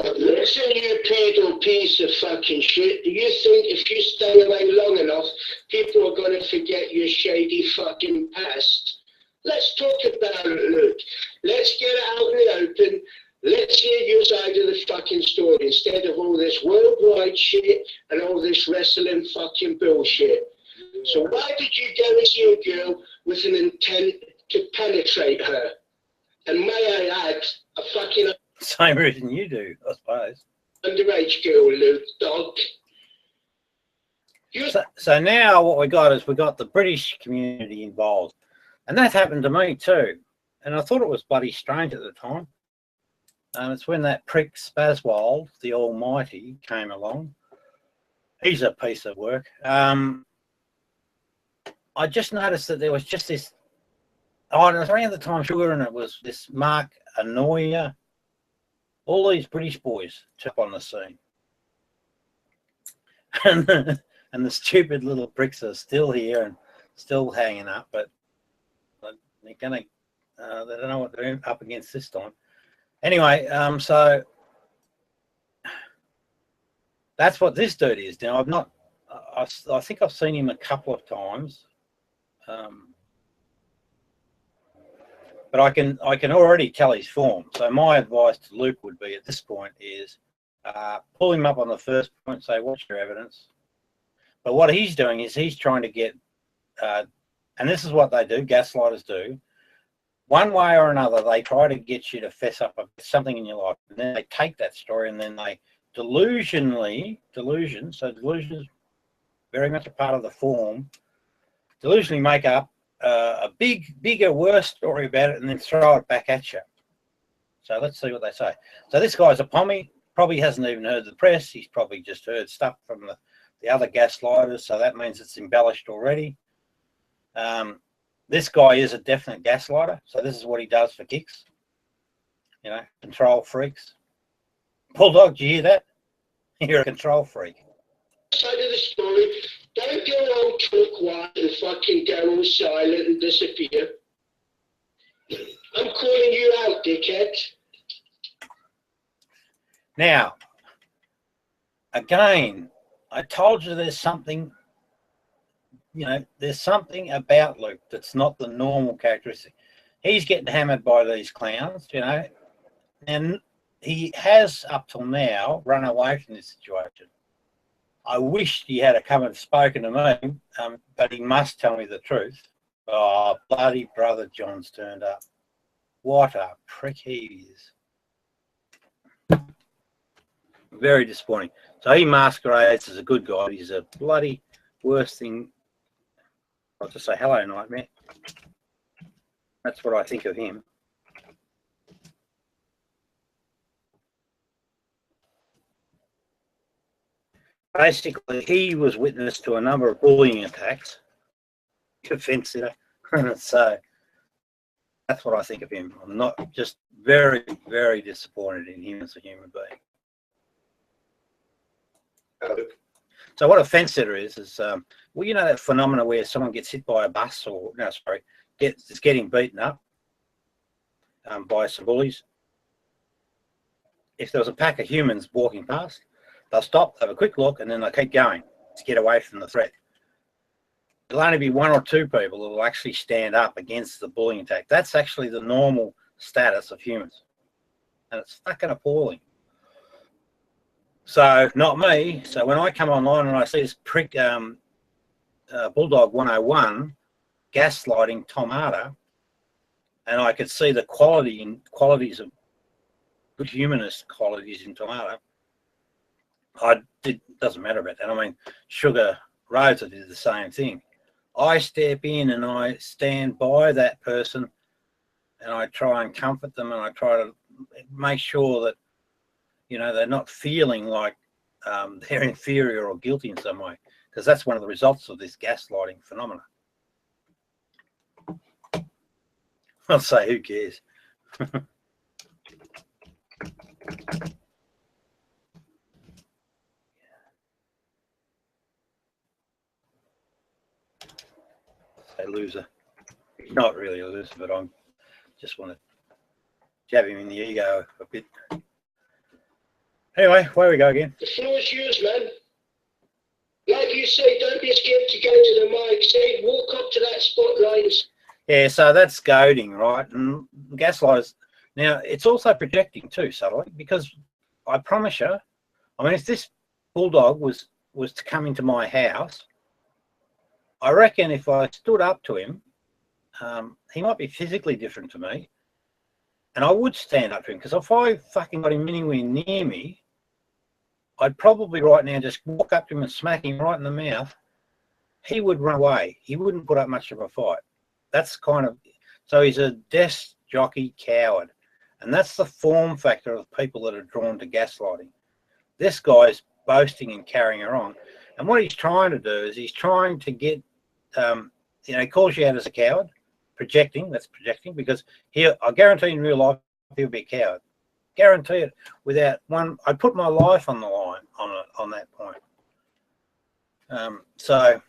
it. Listen, you pedo piece of fucking shit. Do you think if you stay away long enough, people are going to forget your shady fucking past? Let's talk about it, Luke. Let's get it out in the open. Let's hear your side of the fucking story instead of all this worldwide shit and all this wrestling fucking bullshit. So why did you go and see a girl with an intent to penetrate her? And may I add, a fucking Same reason you do, I suppose. underage girl, Luke Dog. So now what we got is we got the British community involved. And that happened to me too. And I thought it was bloody strange at the time. It's when that prick Spaswold, the Almighty, came along. He's a piece of work. I just noticed that there was just this, it was around the time Sugar, and it was this Mark Anoia, all these British boys took on the scene. And the stupid little pricks are still here and still hanging up, but they're going to, they don't know what they're up against this time. Anyway, so that's what this dude is. Now, I think I've seen him a couple of times. But I can already tell his form. So my advice to Luke would be at this point is pull him up on the first point, say, what's your evidence? But what he's doing is he's trying to get, and this is what they do, gaslighters do, one way or another, they try to get you to fess up something in your life. And then they take that story and then they delusion is very much a part of the form, delusionally make up a bigger, worse story about it and then throw it back at you. So let's see what they say. So this guy's a pommy. probably hasn't even heard the press. He's probably just heard stuff from the other gaslighters, so that means it's embellished already. This guy is a definite gaslighter, so this is what he does for kicks. You know, control freaks. Bulldog, do you hear that? You're a control freak. Side of the story, don't go all took white and fucking go all silent and disappear. I'm calling you out, dickhead. Now, again, I told you there's something, you know, there's something about Luke that's not the normal characteristic. He's getting hammered by these clowns, you know, and he has up till now run away from this situation. I wished he had come and spoken to me, but he must tell me the truth. Oh, bloody brother John's turned up. What a prick he is. Very disappointing. So he masquerades as a good guy. He's a bloody worst thing. I'll just say hello, Nightmare. That's what I think of him. Basically, he was witness to a number of bullying attacks. Offence, you know. So that's what I think of him. I'm not just very, very disappointed in him as a human being. So what a fence sitter is well, you know that phenomena where someone gets hit by a bus or, no, sorry, is getting beaten up by some bullies. If there was a pack of humans walking past, they'll stop, have a quick look, and then they'll keep going to get away from the threat. There'll only be one or two people that will actually stand up against the bullying attack. That's actually the normal status of humans. And it's fucking appalling. So, not me. So when I come online and I see this prick Bulldog 101 gaslighting Tom Arter, and I could see the qualities of good humanist qualities in Tom Arter, it doesn't matter about that. I mean, Sugar Rosa did the same thing. I step in and I stand by that person and I try and comfort them and I try to make sure that, you know, they're not feeling like they're inferior or guilty in some way, because that's one of the results of this gaslighting phenomena. I'll say, who cares? Say loser. Not really a loser, but I just want to jab him in the ego a bit. Anyway, where we go again? The floor is yours, man. Like you say, don't be scared to go to the mic. Say, walk up to that spotlight. Yeah, so that's goading, right? And gaslighters. Now, it's also projecting too, subtly, because I promise you, I mean, if this bulldog was to come into my house, I reckon if I stood up to him, he might be physically different to me, and I would stand up to him, because if I fucking got him anywhere near me, I'd probably right now just walk up to him and smack him right in the mouth. He would run away. He wouldn't put up much of a fight. That's kind of, so he's a desk jockey coward. And that's the form factor of people that are drawn to gaslighting. This guy's boasting and carrying her on. And what he's trying to do is he's trying to get, you know, he calls you out as a coward, projecting, that's projecting, because I guarantee in real life, he'll be a coward. Guarantee it without one. I put my life on the line on that point. So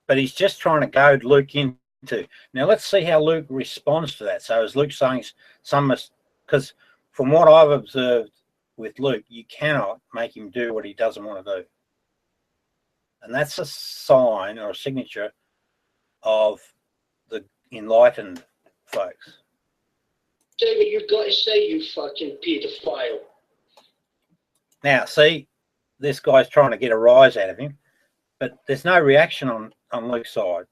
but he's just trying to goad Luke into. Now let's see how Luke responds to that. So is Luke saying because from what I've observed with Luke, you cannot make him do what he doesn't want to do, and that's a sign or a signature of the enlightened folks. Say what you've got to say, you fucking pedophile. Now, see, this guy's trying to get a rise out of him, but there's no reaction on Luke's side.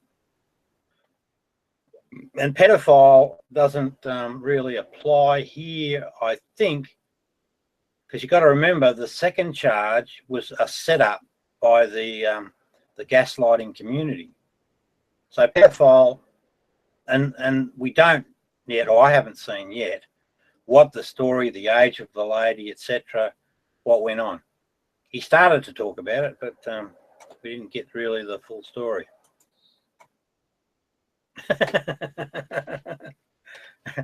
And pedophile doesn't really apply here, I think, because you've got to remember the second charge was a setup by the gaslighting community. So pedophile, and we don't yet, or I haven't seen yet, what the story, the age of the lady, etc., what went on. He started to talk about it, but we didn't get really the full story.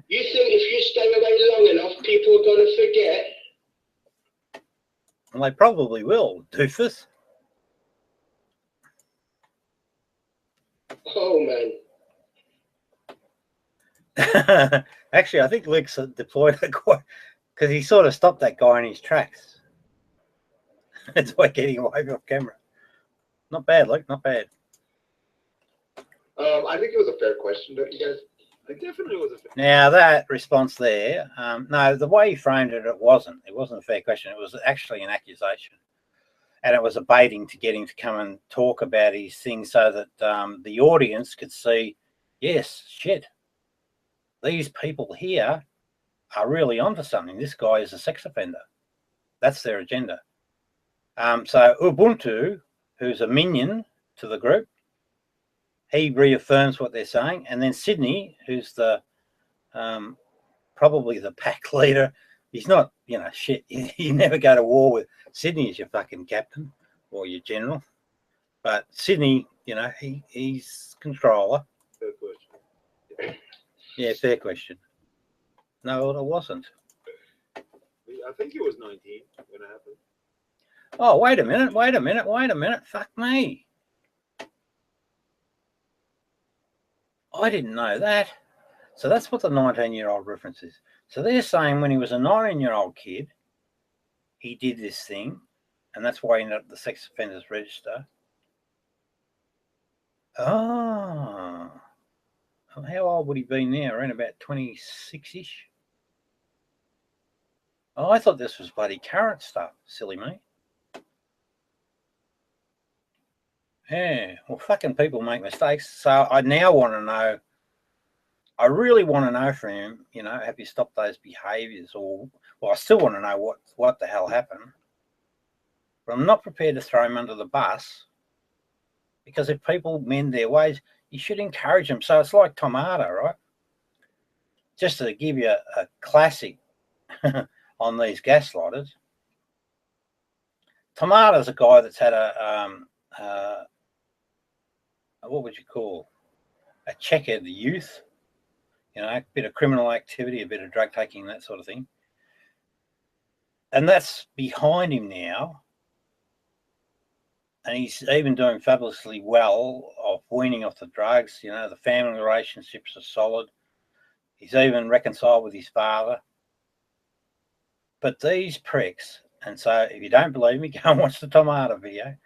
You think if you stay away long enough, people are going to forget? And they probably will, doofus. Oh, man. Actually, I think Luke's deployed it quite, because he sort of stopped that guy in his tracks. That's why getting away off camera. Not bad, Luke, not bad. I think it was a fair question, don't you guys? It definitely was a fair. Now that response there, no, the way he framed it, it wasn't a fair question. It was actually an accusation, and it was a baiting to get him to come and talk about his thing so that the audience could see, yes, shit, these people here are really onto something. This guy is a sex offender. That's their agenda. So Ubuntu, who's a minion to the group, he reaffirms what they're saying, and then Sydney, who's the probably the pack leader. He's not, you know, shit. You never go to war with Sydney as your fucking captain or your general, but Sydney, you know, he's controller. Fair question. Yeah, fair question. No, it wasn't. I think it was 19 when it happened. Oh, wait a minute. Fuck me. I didn't know that. So that's what the 19-year-old reference is. So they're saying when he was a 19-year-old kid, he did this thing, and that's why he ended up the sex offenders register. Oh. How old would he be now? Around about 26-ish? Oh, I thought this was bloody current stuff. Silly me. Yeah, well, fucking people make mistakes. So I now want to know, I really want to know from him, you know, have you stopped those behaviours? Or, well, I still want to know what the hell happened. But I'm not prepared to throw him under the bus, because if people mend their ways, you should encourage them. So it's like Tomato, right? Just to give you a classic on these gaslighters. Tomato's a guy that's had a what would you call, a checkered youth, you know, a bit of criminal activity, a bit of drug taking, that sort of thing. And that's behind him now. And he's even doing fabulously well of weaning off the drugs. You know, the family relationships are solid. He's even reconciled with his father. But these pricks, and so if you don't believe me, go and watch the Tomato video.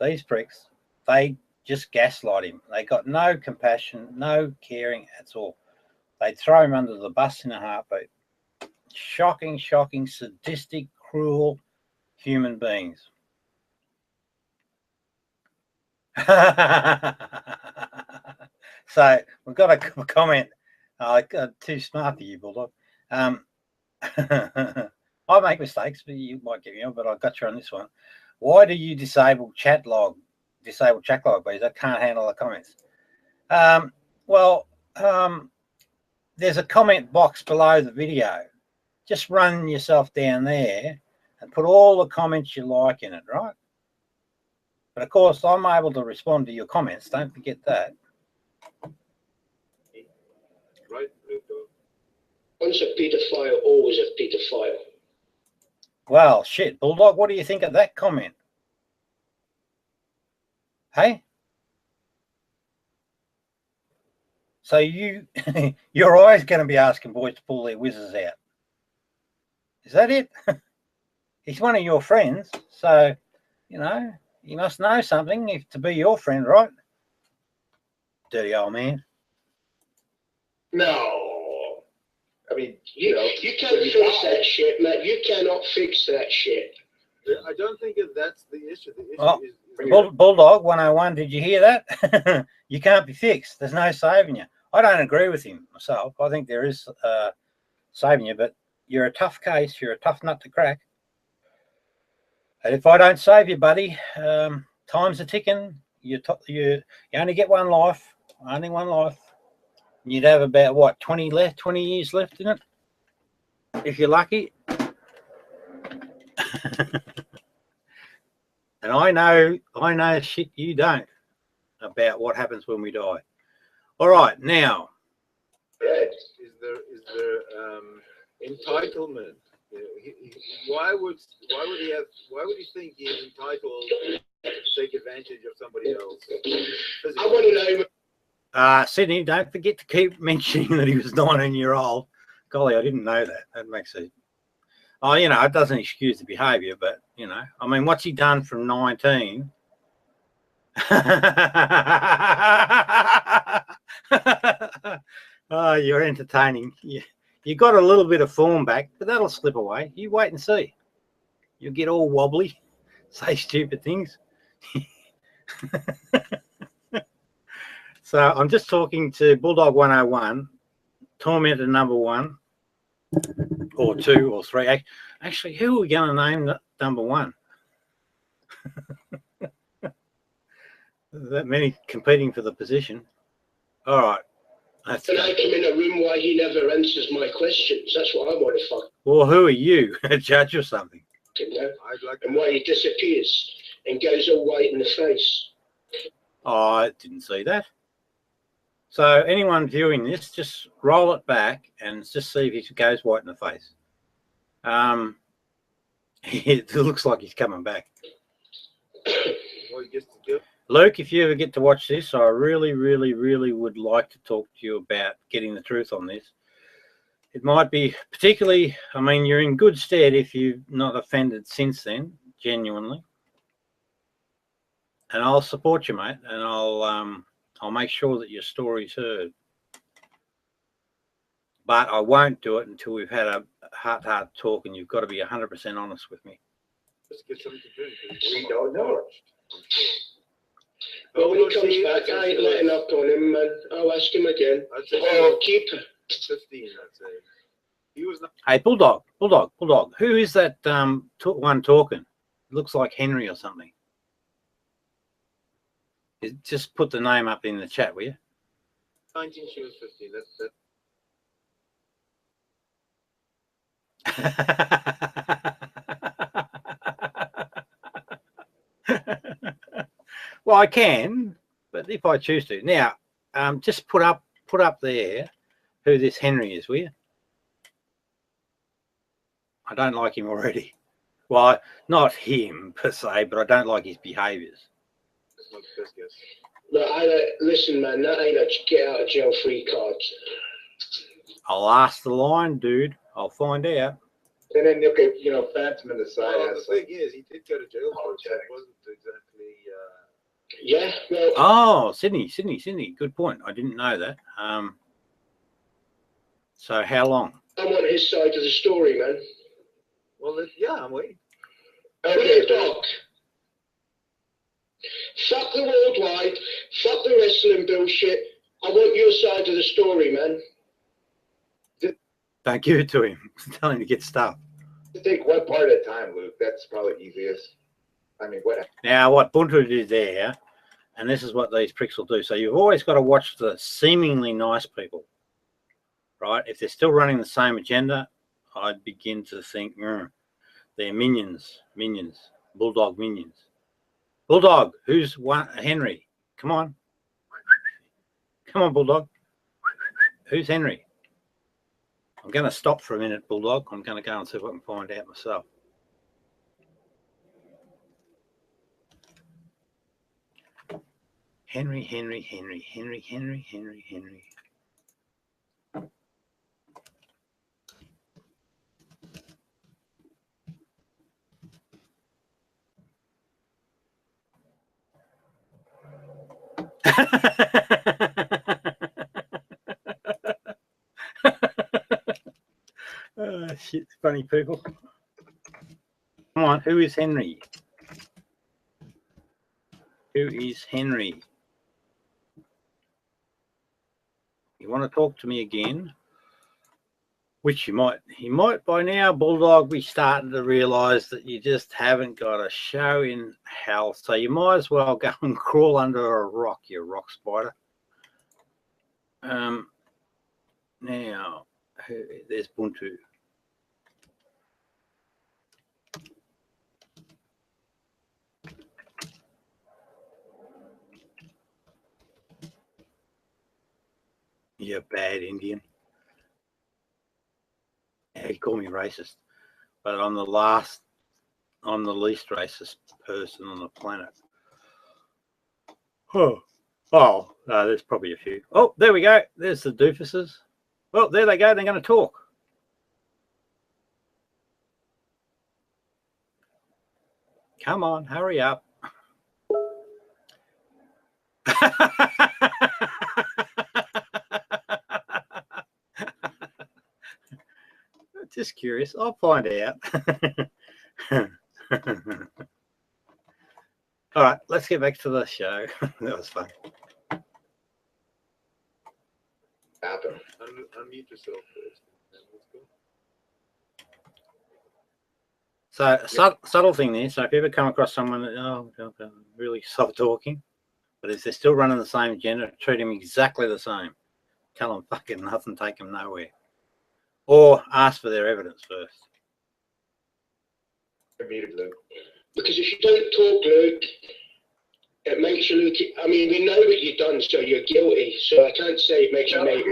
These pricks, they just gaslight him. They got no compassion, no caring at all. They'd throw him under the bus in a heartbeat. Shocking, sadistic, cruel human beings. So we've got a comment. Too smart for you, Bulldog. I make mistakes, but you might get me on, but I got you on this one. Why do you disable chat log, please? I can't handle the comments. There's a comment box below the video. Just run yourself down there and put all the comments you like in it, right? But of course, I'm able to respond to your comments. Don't forget that. Right, Once a paedophile, always a paedophile. Well, shit, Bulldog, what do you think of that comment? Hey? So you're always going to be asking boys to pull their whizzes out. Is that it? He's one of your friends, so, you know, you must know something if to be your friend, right? Dirty old man. No. I mean, you can't fix that shit, man. You cannot fix that shit. I don't think that's the issue. The issue is Bulldog 101, did you hear that? You can't be fixed. There's no saving you. I don't agree with him myself. I think there is saving you, but you're a tough case. You're a tough nut to crack. And if I don't save you, buddy, time's a ticking. You only get one life. Only one life. You'd have about what, 20 years left in it, if you're lucky. And I know shit you don't about what happens when we die. All right, now. Is there entitlement? Why would he think he is entitled to take advantage of somebody else? I want to know. Sydney, don't forget to keep mentioning that he was 19-year-old. Golly, I didn't know that. That makes it. Oh, you know, it doesn't excuse the behaviour, but you know, I mean, what's he done from 19? Oh, you're entertaining. You got a little bit of form back, but that'll slip away. You wait and see. You'll get all wobbly, say stupid things. So I'm just talking to Bulldog 101, Tormentor number 1, or 2, or 3. Actually, who are we going to name number 1? That many competing for the position. All right. That's Can I come in a room why he never answers my questions? That's what I want to fuck. Well, who are you, a judge or something? Know? And why he disappears and goes all white in the face. Oh, I didn't see that. So anyone viewing this, just roll it back and just see if he goes white in the face. It looks like he's coming back. Luke, if you ever get to watch this, I really, really, really would like to talk to you about getting the truth on this. It might be particularly, I mean, you're in good stead if you've not offended since then, genuinely. And I'll support you, mate, and I'll make sure that your story's heard. But I won't do it until we've had a heart-to-heart talk, and you've got to be 100% honest with me. Let's get something to drink. We don't know. Well, when he comes back, I ain't letting up on him, man. I'll ask him again. Oh, keep 15, I'd say. He was not. Hey, Bulldog, who is that one talking? It looks like Henry or something. Just put the name up in the chat, will you? 19, she was 15. Well, I can, but if I choose to. Now, just put up there who this Henry is, will you? I don't like him already. Well, not him per se, but I don't like his behaviours. Look, listen, man, that ain't a get out of jail free card. I'll ask the line, dude. I'll find out. And then, okay, you know, Phantom in the side. Well, the thing is, he did go to jail for it, so it wasn't exactly. Yeah. Well. Oh, Sydney. Good point. I didn't know that. So how long? I'm on his side of the story, man. Well, yeah, I'm waiting. Okay, Doc. Fuck the worldwide. Fuck the wrestling bullshit. I want your side of the story, man. Don't give it to him. Tell him to get stuff. Take one part at a time, Luke. That's probably easiest. I mean, what? Now, what Bunter did there, and this is what these pricks will do. So you've always got to watch the seemingly nice people, right? If they're still running the same agenda, I'd begin to think they're minions, Bulldog minions. Bulldog, who's one? Henry, come on, Bulldog. Who's Henry? I'm going to stop for a minute, Bulldog. I'm going to go and see if I can find out myself. Henry. Oh, shit, funny people. Come on, who is Henry? Who is Henry? You want to talk to me again? Which he might by now, Bulldog, be starting to realise that you just haven't got a show in hell. So you might as well go and crawl under a rock, you rock spider. Now, there's Buntu. You bad Indian. Yeah, he called me racist, but I'm the least racist person on the planet. There's probably a few. Oh, there we go. There's the doofuses. Well, there they go. They're going to talk. Come on, hurry up. Just curious. I'll find out. All right, let's get back to the show. That was fun. Unmute yourself first. So subtle thing there. So if you ever come across someone that really soft talking, but if they're still running the same agenda, treat them exactly the same. Tell them fucking nothing, take them nowhere, or ask for their evidence first. Because if you don't talk, Luke, it makes you look. I mean, we know what you've done, so you're guilty. So I can't say it makes you make.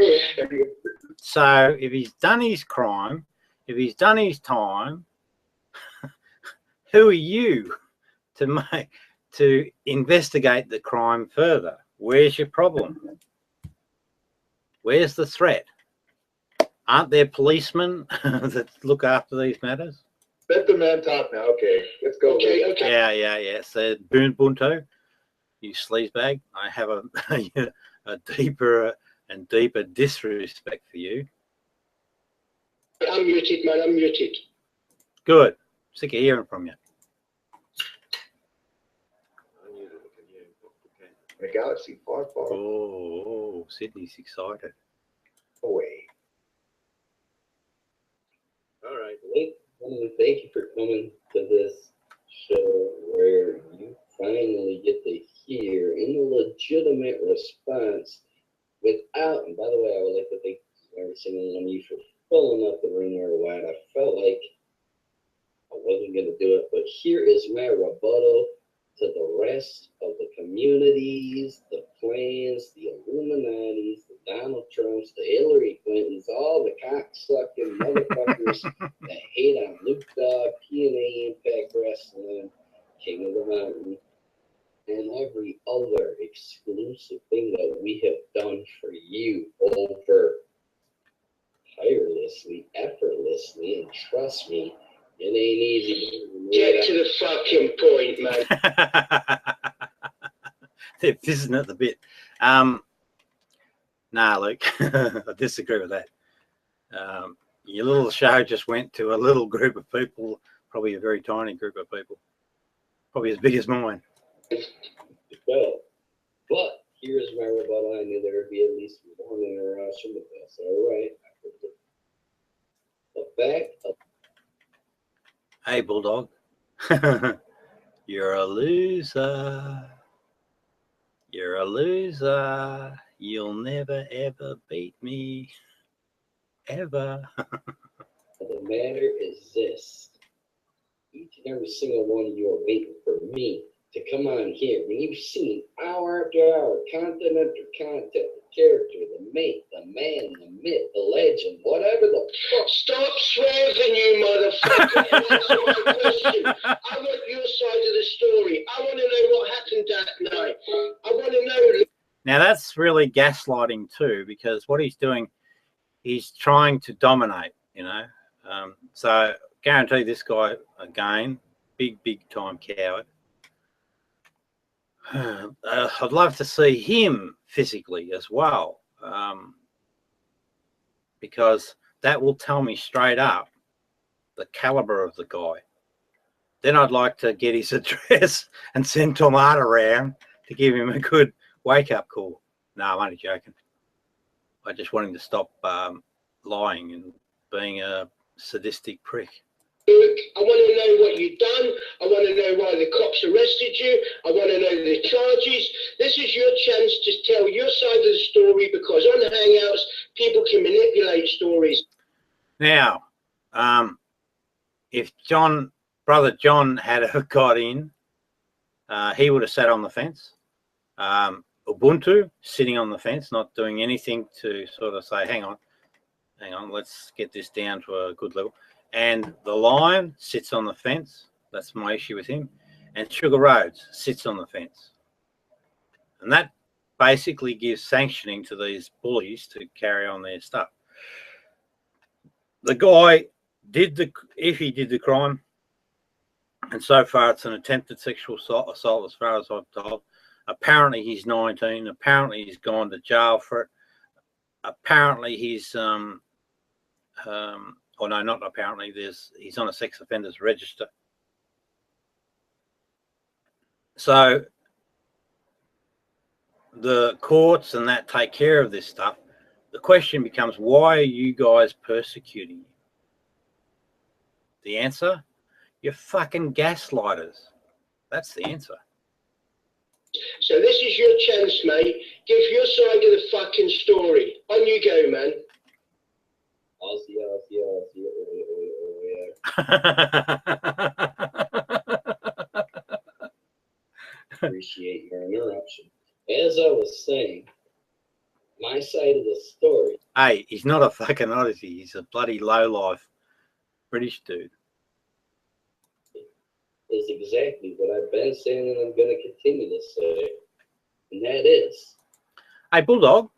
So if he's done his crime, if he's done his time, who are you to investigate the crime further? Where's your problem? Where's the threat? Aren't there policemen that look after these matters? Let the man talk now. Okay, let's go. Okay. Yeah. So Bunto, you sleazebag, I have a deeper and deeper disrespect for you. I'm muted, man. I'm muted. Good. Sick of hearing from you. The galaxy far, far Oh, Sydney's excited. away. All right. Thank you for coming to this show where you finally get to hear in a legitimate response without, and by the way, I would like to thank every single one of you for filling up the room where wide. I felt like I wasn't going to do it, but here is my rebuttal to the rest of the communities, the plans, the Illuminatis, the Donald Trumps, the Hillary Clintons, all the cocksucking motherfuckers that hate on Luke Dawg, PNA, Impact Wrestling, King of the Mountain, and every other exclusive thing that we have done for you over tirelessly, effortlessly, and trust me, it ain't easy. Get to the fucking point, man. They're fizzing at the bit. Nah, Luke, I disagree with that. Your little show just went to a little group of people, probably a very tiny group of people, probably as big as mine. Well, but here's my rebuttal. I knew there would be at least one interruption, but that's all right. The fact of Hey, Bulldog, you're a loser. You're a loser. You'll never, ever beat me. Ever. the matter is this. Each and every single one of you are waiting for me to come on here. When you've seen hour after hour, content after content, the character, the mate, the man, the myth, the legend, whatever the fuck. Stop swerving, you motherfucker. Answer my question. I want your side of the story. I want to know what happened that night. I want to know. Now, that's really gaslighting too, because what he's doing, he's trying to dominate, you know. So guarantee this guy, again, big time coward. I'd love to see him physically as well, because that will tell me straight up the caliber of the guy. Then I'd like to get his address and send Tom Hart around to give him a good wake-up call. No, I'm only joking. I just want him to stop lying and being a sadistic prick. I want to know what you've done. I want to know why the cops cops arrested you. I want to know the charges. This is your chance to tell your side of the story, because on Hangouts, people can manipulate stories. Now, if brother John had got in, he would have sat on the fence. Ubuntu sitting on the fence, not doing anything to sort of say, hang on, let's get this down to a good level. And the Lion sits on the fence. That's my issue with him. And Sugar Rhodes sits on the fence. And that basically gives sanctioning to these bullies to carry on their stuff. The guy if he did the crime, and so far it's an attempted sexual assault as far as I've told. Apparently he's 19. Apparently he's gone to jail for it. Apparently he's or no, not apparently. He's on a sex offenders register. So the courts and that take care of this stuff. The question becomes, why are you guys persecuting him? The answer, you're fucking gaslighters. That's the answer. So this is your chance, mate. Give your side of the fucking story. On you go, man. Aussie, oh yeah. Appreciate your interruption. As I was saying, my side of the story. Hey, he's not a fucking oddity. He's a bloody low-life British dude. Is exactly what I've been saying, and I'm going to continue to say, and that is. Hey, Bulldog,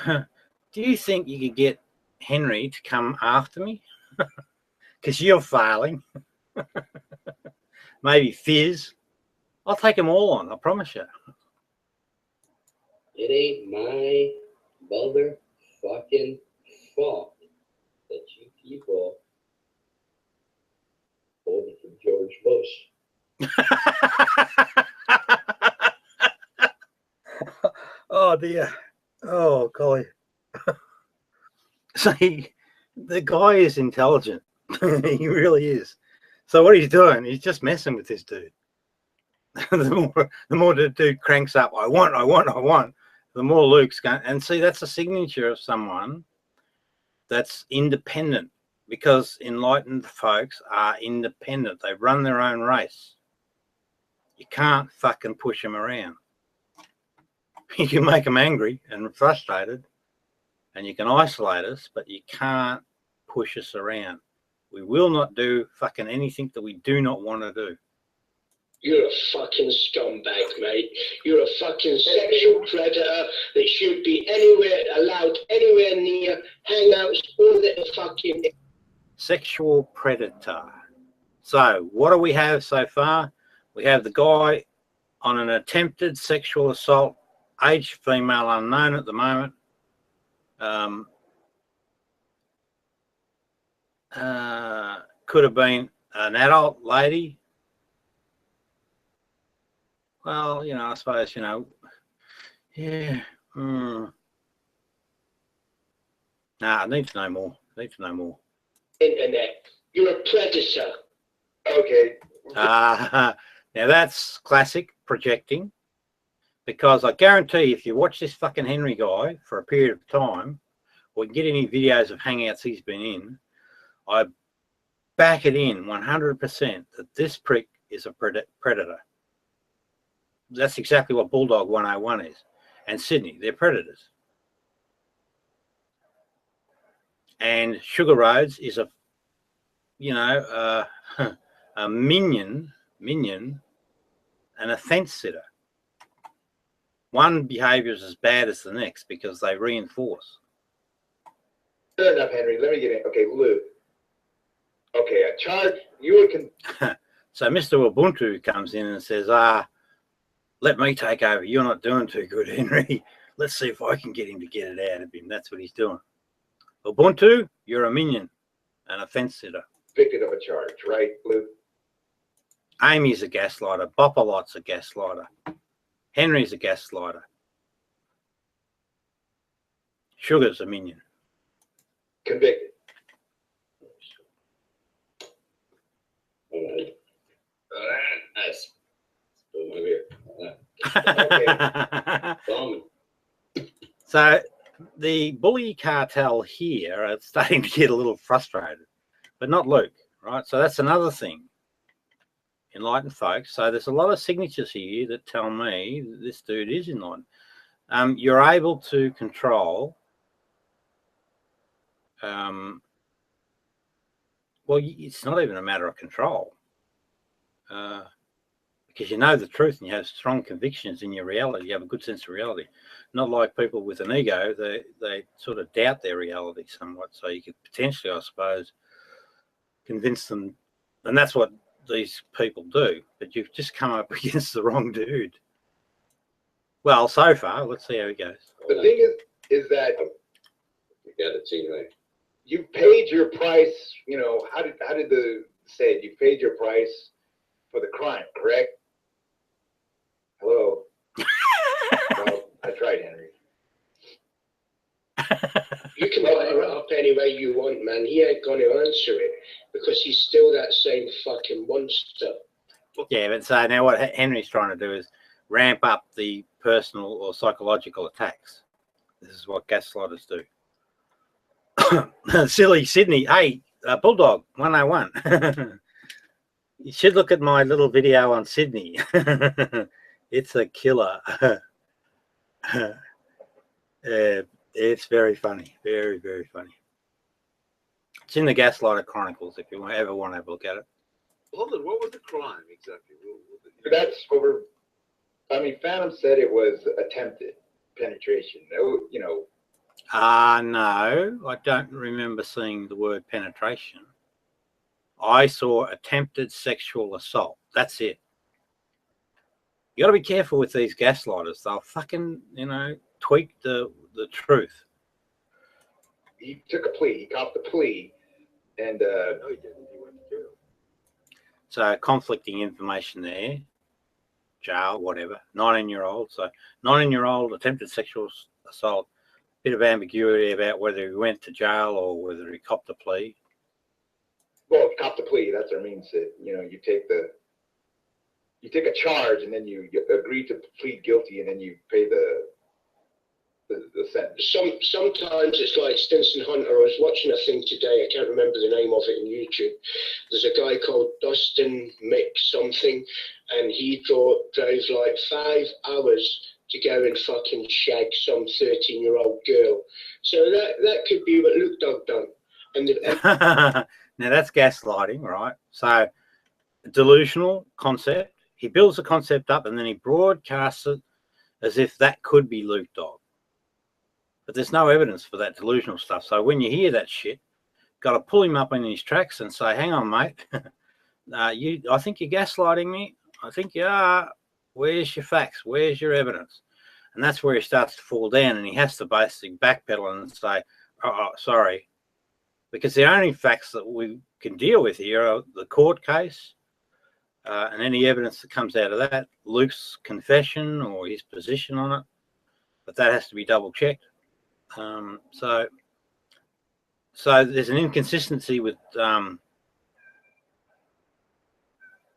do you think you could get Henry to come after me? Because you're failing. Maybe Fizz. I'll take them all on, I promise you. It ain't my motherfucking fault that you people voted for George Bush. Oh dear. Oh golly. See, the guy is intelligent. He really is. So what he's doing, he's just messing with this dude. the more the dude cranks up, I want, the more Luke's going. And see, that's a signature of someone that's independent, because enlightened folks are independent. They run their own race. You can't fucking push them around. You can make them angry and frustrated, and you can isolate us, but you can't push us around. We will not do fucking anything that we do not want to do. You're a fucking scumbag, mate. You're a fucking sexual predator that should be allowed anywhere near Hangouts or the fucking... Sexual predator. So what do we have so far? We have the guy on an attempted sexual assault, age female unknown at the moment. Could have been an adult lady. Well, you know, I suppose, you know, yeah. Nah, I need to know more. Internet. You're a predator. Okay. Now that's classic projecting, because I guarantee if you watch this fucking Henry guy for a period of time, or get any videos of hangouts he's been in, I back it in 100% that this prick is a predator. That's exactly what Bulldog 101 is. And Sydney, they're predators. And Sugar Rhodes is a, you know, a minion, and a fence sitter. One behavior is as bad as the next because they reinforce. Fair enough, Henry. Let me get in. Okay, Luke. Okay, a charge. You were So Mr. Ubuntu comes in and says, let me take over. You're not doing too good, Henry. Let's see if I can get him to get it out of him. That's what he's doing. Ubuntu, you're a minion and a fence sitter. convicted of a charge, right, Luke? Amy's a gaslighter. Bopalot's a gaslighter. Henry's a gaslighter. Sugar's a minion. Convicted. That's Okay. So the bully cartel here are starting to get a little frustrated, but not Luke, right? So that's another thing. Enlightened folks. So there's a lot of signatures here that tell me that this dude is enlightened. You're able to control. Well, it's not even a matter of control, because you know the truth and you have strong convictions in your reality. You have a good sense of reality. Not like people with an ego, they sort of doubt their reality somewhat. So you could potentially, I suppose, convince them, and that's what these people do. But you've just come up against the wrong dude. Well, so far, let's see how he goes. The thing is that You got it, anyway. you paid your price. You know, how did the say it? You paid your price for the crime, correct? Hello. Well, I tried, Henry. You can butter it up any way you want, man. He ain't going to answer it because he's still that same fucking monster. Yeah, but so now what Henry's trying to do is ramp up the personal or psychological attacks. This is what gaslighters do. Silly Sydney. Hey, Bulldog 101. You should look at my little video on Sydney. It's a killer. It's very funny. Very, very funny. It's in the Gaslighter Chronicles if you ever want to have a look at it. Hold on, what was the crime exactly? That's over. I mean, Phantom said it was attempted penetration. You know. No, I don't remember seeing the word penetration. I saw attempted sexual assault. That's it. You got to be careful with these gaslighters. They'll fucking, tweak the truth. He took a plea. He copped the plea, and No, he didn't. He went to jail. So conflicting information there. Jail, whatever. 19-year-old. So 19-year-old attempted sexual assault. Bit of ambiguity about whether he went to jail or whether he copped a plea. well, copped the plea. That's what it means. That, you know, you take a charge and then you agree to plead guilty and then you pay the sentence. Sometimes it's like Stinson Hunter. I was watching a thing today. I can't remember the name of it in YouTube. There's a guy called Dustin Mick something, and he drove like 5 hours to go and fucking shag some 13-year-old girl. So that could be what Luke Dog done. And now that's gaslighting, right? So delusional concept. He builds the concept up and then he broadcasts it as if that could be Luke Dog. But there's no evidence for that delusional stuff. So when you hear that shit, got to pull him up in his tracks and say, hang on, mate. I think you're gaslighting me. I think you are. Where's your facts? Where's your evidence? And that's where he starts to fall down, and he has to basically backpedal and say, oh, sorry. Because the only facts that we can deal with here are the court case and any evidence that comes out of that, Luke's confession or his position on it. But that has to be double checked. So there's an inconsistency with, well,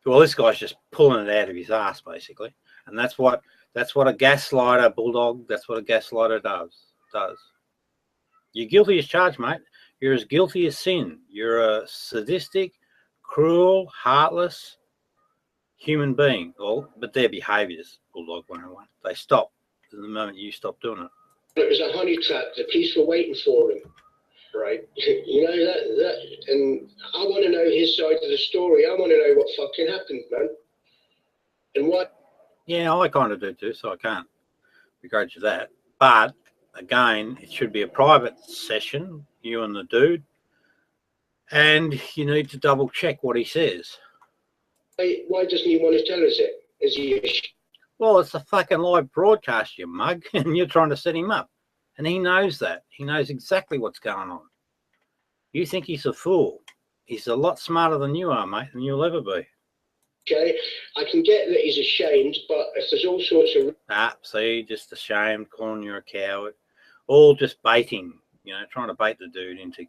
this guy's just pulling it out of his ass, basically. And that's what a gaslighter, Bulldog, that's what a gaslighter does. You're guilty as charged, mate. You're as guilty as sin. You're a sadistic, cruel, heartless human being. Well, but their behaviours, Bulldog 101, they stop the moment you stop doing it. it was a honey trap. The police were waiting for him. Right. You know, that, and I want to know his side of the story. I want to know what fucking happened, man. And what? Yeah, I kind of do too, so I can't begrudge you that. But again, it should be a private session, you and the dude, and you need to double check what he says. Why doesn't he want to tell us it? Is he? Well, it's a fucking live broadcast, you mug, and you're trying to set him up. And he knows that. He knows exactly what's going on. You think he's a fool. He's a lot smarter than you are, mate, than you'll ever be. Okay, I can get that he's ashamed, but if there's all sorts of... See, just ashamed, calling you a coward. All just baiting, trying to bait the dude into,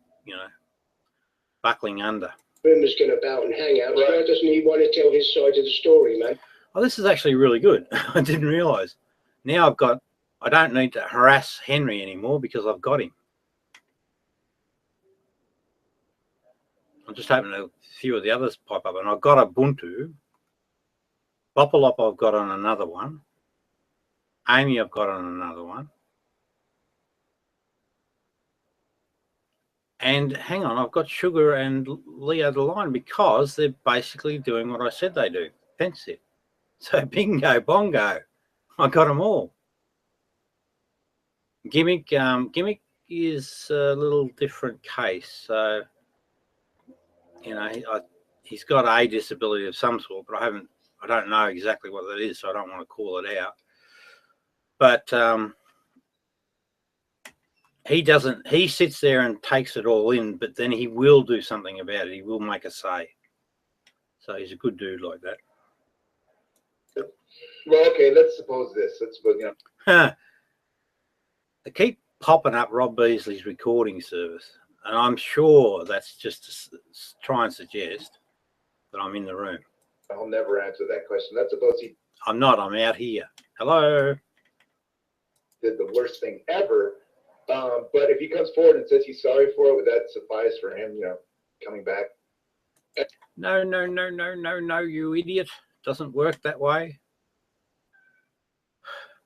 buckling under. Rumours going about and hang out. Right. Why doesn't he want to tell his side of the story, man? Oh, this is actually really good. I didn't realise. Now I don't need to harass Henry anymore because I've got him. I'm just hoping a few of the others pop up. And I've got Ubuntu. Bopalop I've got on another one. Amy I've got on another one. And hang on, I've got Sugar and Leo the Lion because they're basically doing what I said they do. Fence it. So bingo, bongo. I got them all. Gimmick is a little different case. So, you know, he's got a disability of some sort, but I don't know exactly what that is, so I don't want to call it out. But he sits there and takes it all in, but then he will do something about it. He will make a say. So he's a good dude like that. Well, okay, let's suppose this. Let's suppose, you know. They keep popping up Rob Beasley's recording service, and I'm sure that's just to try and suggest that I'm in the room. I'll never answer that question. Let's suppose he I'm not. I'm out here. Hello. did the worst thing ever. But if he comes forward and says he's sorry for it, would that suffice for him, you know, coming back? No, you idiot. Doesn't work that way.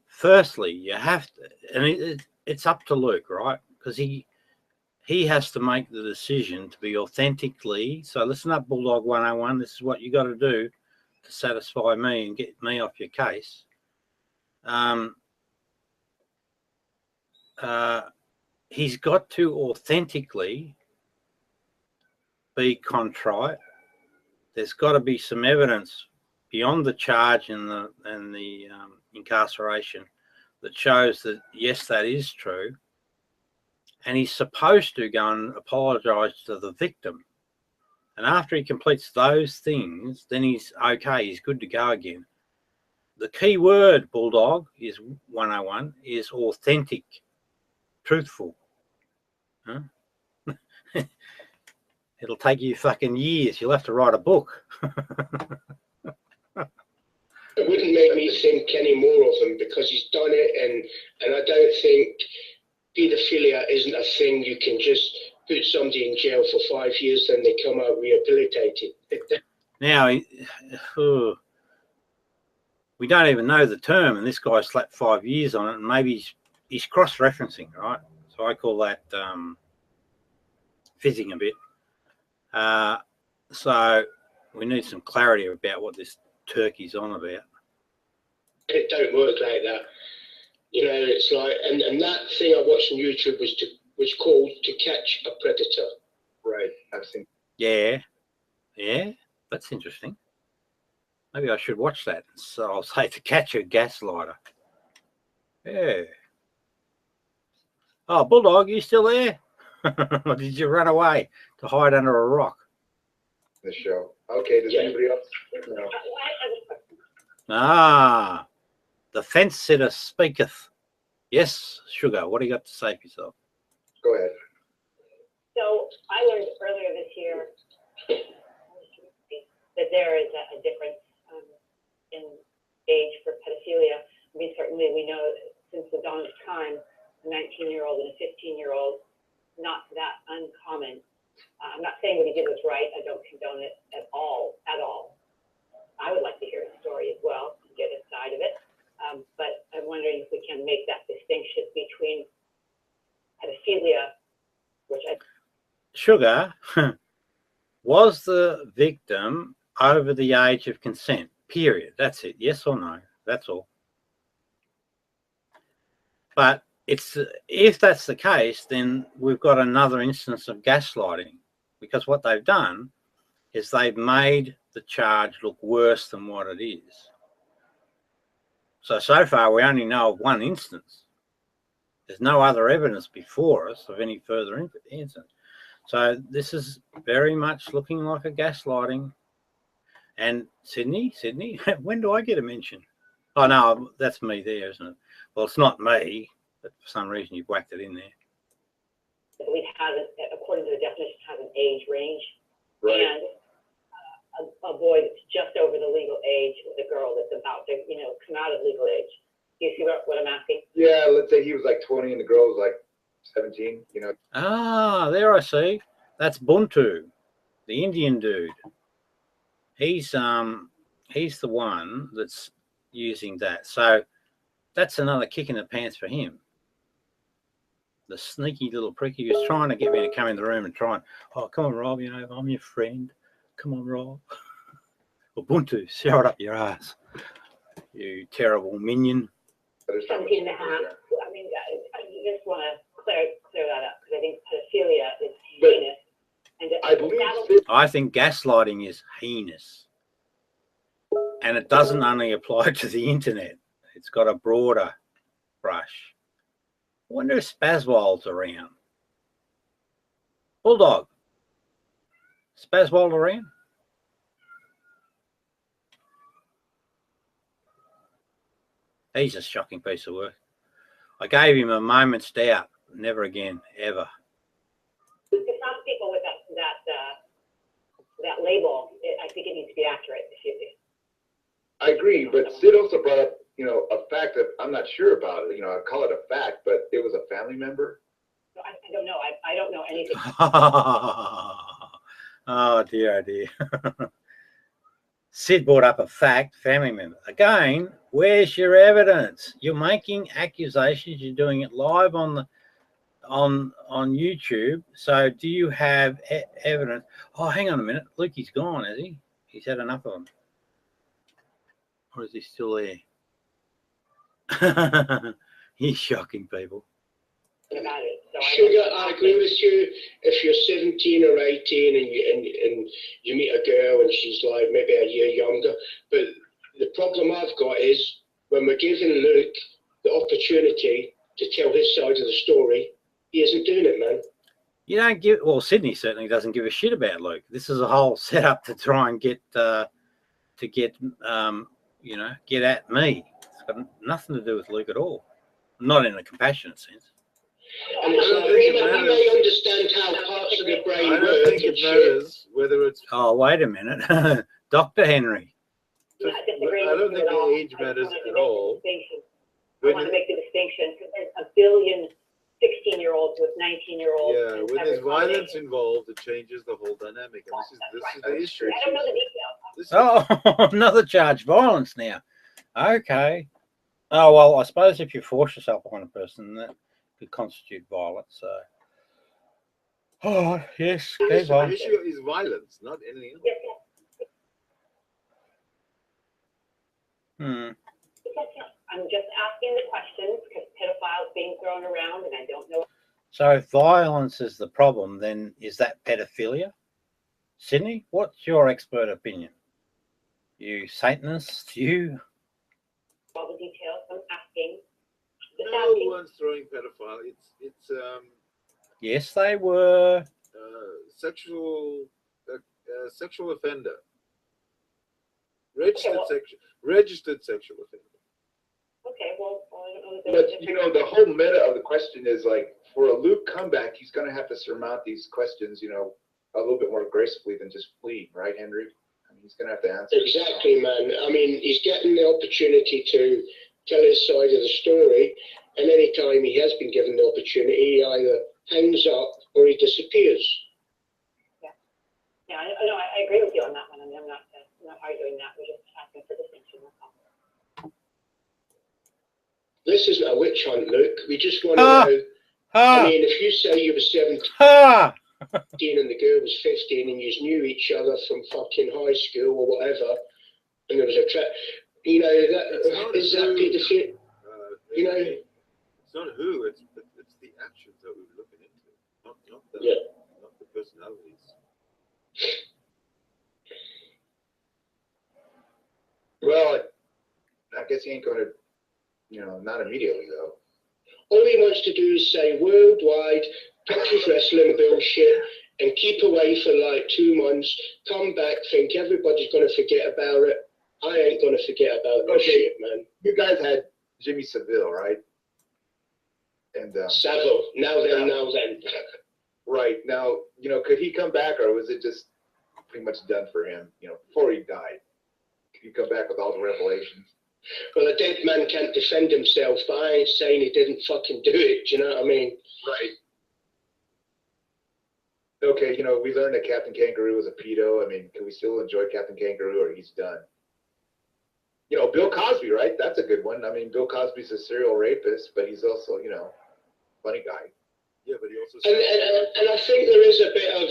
Firstly, you have to, and it's up to Luke, right? Because he has to make the decision to be authentically. So listen up, Bulldog 101. This is what you got to do to satisfy me and get me off your case. He's got to authentically be contrite. There's got to be some evidence beyond the charge and the incarceration that shows that yes, that is true. And he's supposed to go and apologise to the victim. And after he completes those things, then he's okay. He's good to go again. The key word, Bulldog, is 101, is authentic, truthful. Huh? It'll take you fucking years. You'll have to write a book. It wouldn't make me think any more of him because he's done it, and I don't think paedophilia isn't a thing you can just put somebody in jail for 5 years and they come out rehabilitated. Now, we don't even know the term, and this guy slapped 5 years on it, and maybe he's cross-referencing, right? So I call that fizzing a bit. So we need some clarity about what this turkey's on about. It don't work like that. You know, it's like, and that thing I watched on YouTube was called To Catch a Predator. Right, I've seen. Yeah, that's interesting. Maybe I should watch that. So I'll say To Catch a Gaslighter. Yeah. Oh, Bulldog, you still there? Or did you run away to hide under a rock? The show. Okay, does anybody else? No. Ah, the fence sitter speaketh. Yes, Sugar, what do you got to say for yourself? Go ahead. So I learned earlier this year that there is a difference in age for pedophilia. I mean, certainly we know since the dawn of time, a 19-year-old and a 15-year-old, not that uncommon. I'm not saying what he did was right. I don't condone it at all. I would like to hear his story as well, to get his side of it. But I'm wondering if we can make that distinction between pedophilia, which Sugar, was the victim over the age of consent? Period. That's it. Yes or no? That's all. But if that's the case, then we've got another instance of gaslighting, because what they've done is they've made the charge look worse than what it is. So far, we only know of one instance. There's no other evidence before us of any further incident. So this is very much looking like a gaslighting. And Sydney, when do I get a mention? Oh, no, that's me there, isn't it? Well, it's not me, but for some reason you've whacked it in there. I believe hasn't, according to the definition, has an age range. Right. And a boy that's just over the legal age with a girl that's to, come out of legal age. Do you see what I'm asking? Yeah, let's say he was like 20 and the girl was like 17, Ah, there I see. That's Buntu, the Indian dude. He's the one that's using that. So that's another kick in the pants for him. The sneaky little prick. He was trying to get me to come in the room and try and, oh, come on, Rob, I'm your friend. Come on, Rob. Ubuntu, show it up your ass, you terrible minion. 17 and a half. I mean, I just want to clear that up because I think pedophilia is heinous. And I think gaslighting is heinous. And it doesn't only apply to the internet. It's got a broader brush. I wonder if Spazwold's around. Bulldog. Spazwold around? He's a shocking piece of work. I gave him a moment's doubt. Never again, ever. To some people with that label, I think it needs to be accurate. I agree, but Sid also brought up, a fact that I'm not sure about. I call it a fact, but it was a family member. I don't know. I don't know anything. Oh dear, oh dear. Sid brought up a fact, family member. Again, where's your evidence? You're making accusations. You're doing it live on YouTube. So do you have evidence? Oh, hang on a minute. Lukey's gone, is he? He's had enough of them. Or is he still there? He's shocking people. Sugar, I agree with you. If you're 17 or 18 and you meet a girl and she's like maybe a year younger, but the problem I've got is when we're giving Luke the opportunity to tell his side of the story, he isn't doing it, man. You don't give. Well, Sydney certainly doesn't give a shit about Luke. This is a whole setup to try and get get at me. It's got nothing to do with Luke at all. Not in a compassionate sense. And it's like, we may understand how parts of the brain I work. don't think it matters whether it's. Oh, wait a minute. Dr. Henry. I don't think the age matters at all. I want to make the distinction because there's a billion 16-year-olds with 19-year-olds. Yeah, when there's violence involved, it changes the whole dynamic. And this is the issue. I don't know the details. Oh, another charge, violence now. Okay. Oh, well, I suppose if you force yourself on a person, that could constitute violence. So, oh, yes. The issue is violence, not anything else. Yes. I'm just asking the questions because pedophiles being thrown around and I don't know. So if violence is the problem, then is that pedophilia? Sydney, what's your expert opinion? You Satanist, you? All the details. I'm asking. No one's throwing pedophile. It's Yes, they were. Sexual offender. Registered sexual offender. Okay, well, I don't know. But the whole meta of the question is like, for a Luke comeback, he's going to have to surmount these questions, a little bit more gracefully than just fleeing, right, Henry? I mean, he's going to have to answer. Exactly, man. I mean, he's getting the opportunity to tell his side of the story, and any time he has been given the opportunity, he either hangs up or he disappears. Yeah, I agree with you on that one. I mean, I'm not arguing that. We're just asking for distinction. This isn't a witch hunt, Luke. We just want to know. I mean, if you say you were 17 and the girl was 15 and you knew each other from fucking high school or whatever, and there was a is that pedophilia? It's not who, it's the actions that we're looking into, not the personalities. Well, I guess he ain't going to, not immediately, though. All he wants to do is say worldwide, pack his wrestling bullshit, and keep away for like 2 months, come back, think everybody's going to forget about it. I ain't going to forget about this shit, man. You guys had Jimmy Savile, right? And Savile, now then. Right. Now, could he come back, or was it just pretty much done for him, before he died? Could he come back with all the revelations? Well, a dead man can't defend himself, but I ain't saying he didn't fucking do it. Do you know what I mean? Right. Okay, you know, we learned that Captain Kangaroo was a pedo. I mean, can we still enjoy Captain Kangaroo, or he's done? You know, Bill Cosby, right? That's a good one. I mean, Bill Cosby's a serial rapist, but he's also, you know, funny guy. Yeah, but he also And I think there is a bit of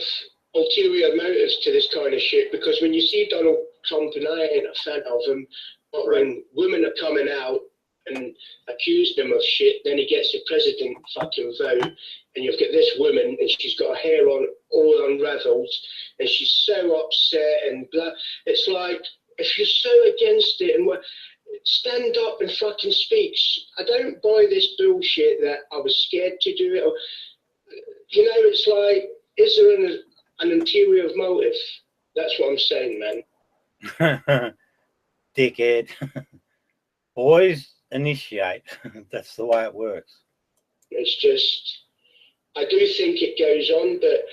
ulterior motives to this kind of shit, because when you see Donald Trump, and I ain't a fan of him, but when women are coming out and accuse him of shit, then he gets a president fucking vote, and you've got this woman, and she's got her hair on all unraveled, and she's so upset and blah. It's like, if you're so against it, and stand up and fucking speak. I don't buy this bullshit that I was scared to do it. Or, you know, it's like, is there an interior motive? That's what I'm saying, man. Dickhead. Boys initiate. That's the way it works. It's just, I do think it goes on, but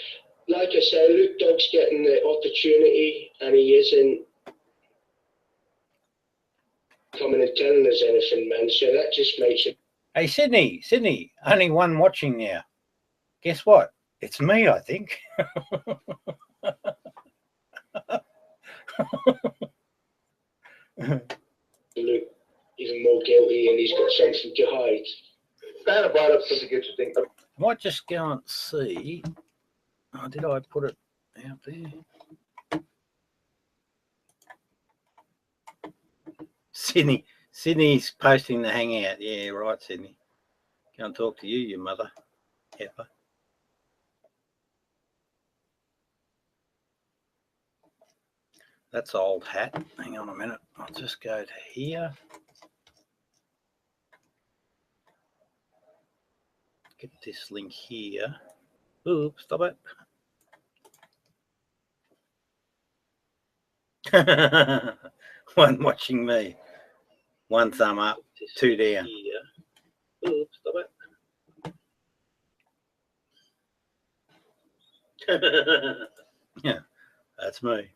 like I say, Luke Dogg's getting the opportunity, and he isn't coming and telling us anything, man. So that just makes it. Hey, Sydney, only one watching now. Guess what? It's me, I think. Luke even more guilty, and he's got something to hide. Santa brought up something interesting. I might just go and see. Oh, did I put it out there? Sydney's posting the hangout. Yeah, right, Sydney. Go and talk to you, your mother. Heifer. That's old hat. Hang on a minute. I'll just go to here. Get this link here. Oops, stop it. One watching me. One thumb up, two down. Oops, stop it. Yeah, that's me.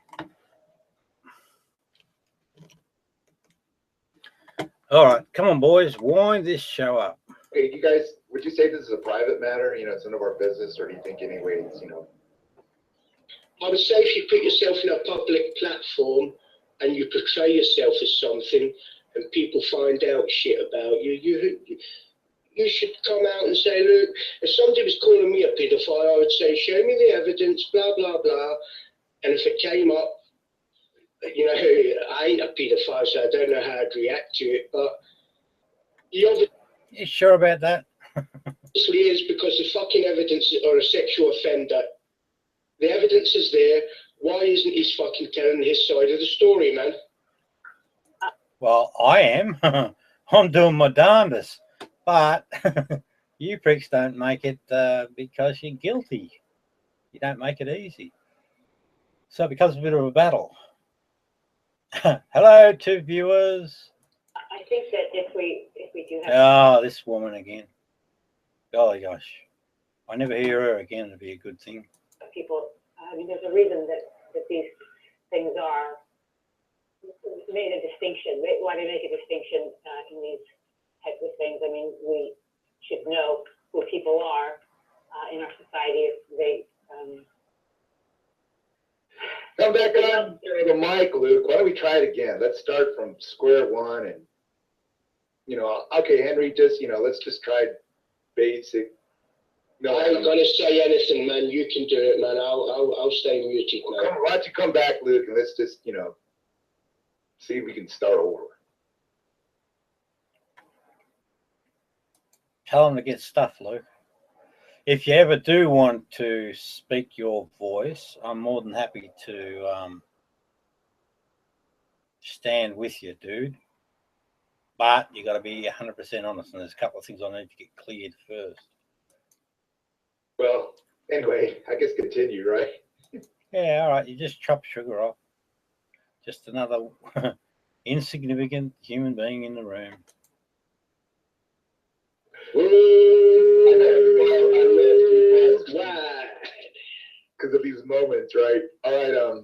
All right, come on, boys. Wind this show up. Hey, you guys, would you say this is a private matter? You know, it's none of our business, or do you think anyway it's, you know? I would say if you put yourself in a public platform and you portray yourself as something, and people find out shit about you, you should come out and say, look, if somebody was calling me a paedophile, I would say, show me the evidence, blah, blah, blah. And if it came up, you know, I ain't a paedophile, so I don't know how I'd react to it, but you sure about that? obviously is, because the fucking evidence or a sexual offender, the evidence is there. Why isn't he fucking telling his side of the story, man? Well, I am. I'm doing my darndest. But you pricks don't make it because you're guilty. You don't make it easy. So it becomes a bit of a battle. Hello to viewers. I think that if we do have Oh, this woman again. Golly gosh. I never hear her again. It'd be a good thing. people, I mean, there's a reason that these things are made a distinction. Why they make a distinction in these types of things? I mean, we should know who people are in our society if they. Come back on the mic, Luke. Why don't we try it again? Let's start from square one, and you know, okay, Henry, just let's just try basic. No, I ain't gonna say anything, man. You can do it, man. I'll stay muted, man. Why don't you come back, Luke, and let's just see if we can start over. Tell them to get stuff, Luke. If you ever do want to speak your voice, I'm more than happy to stand with you, dude. But you got to be 100% honest, and there's a couple of things I need to get cleared first. Well, anyway, I guess continue, right? Yeah, all right. You just chop sugar off. Just another insignificant human being in the room. Because of these moments, right? All right.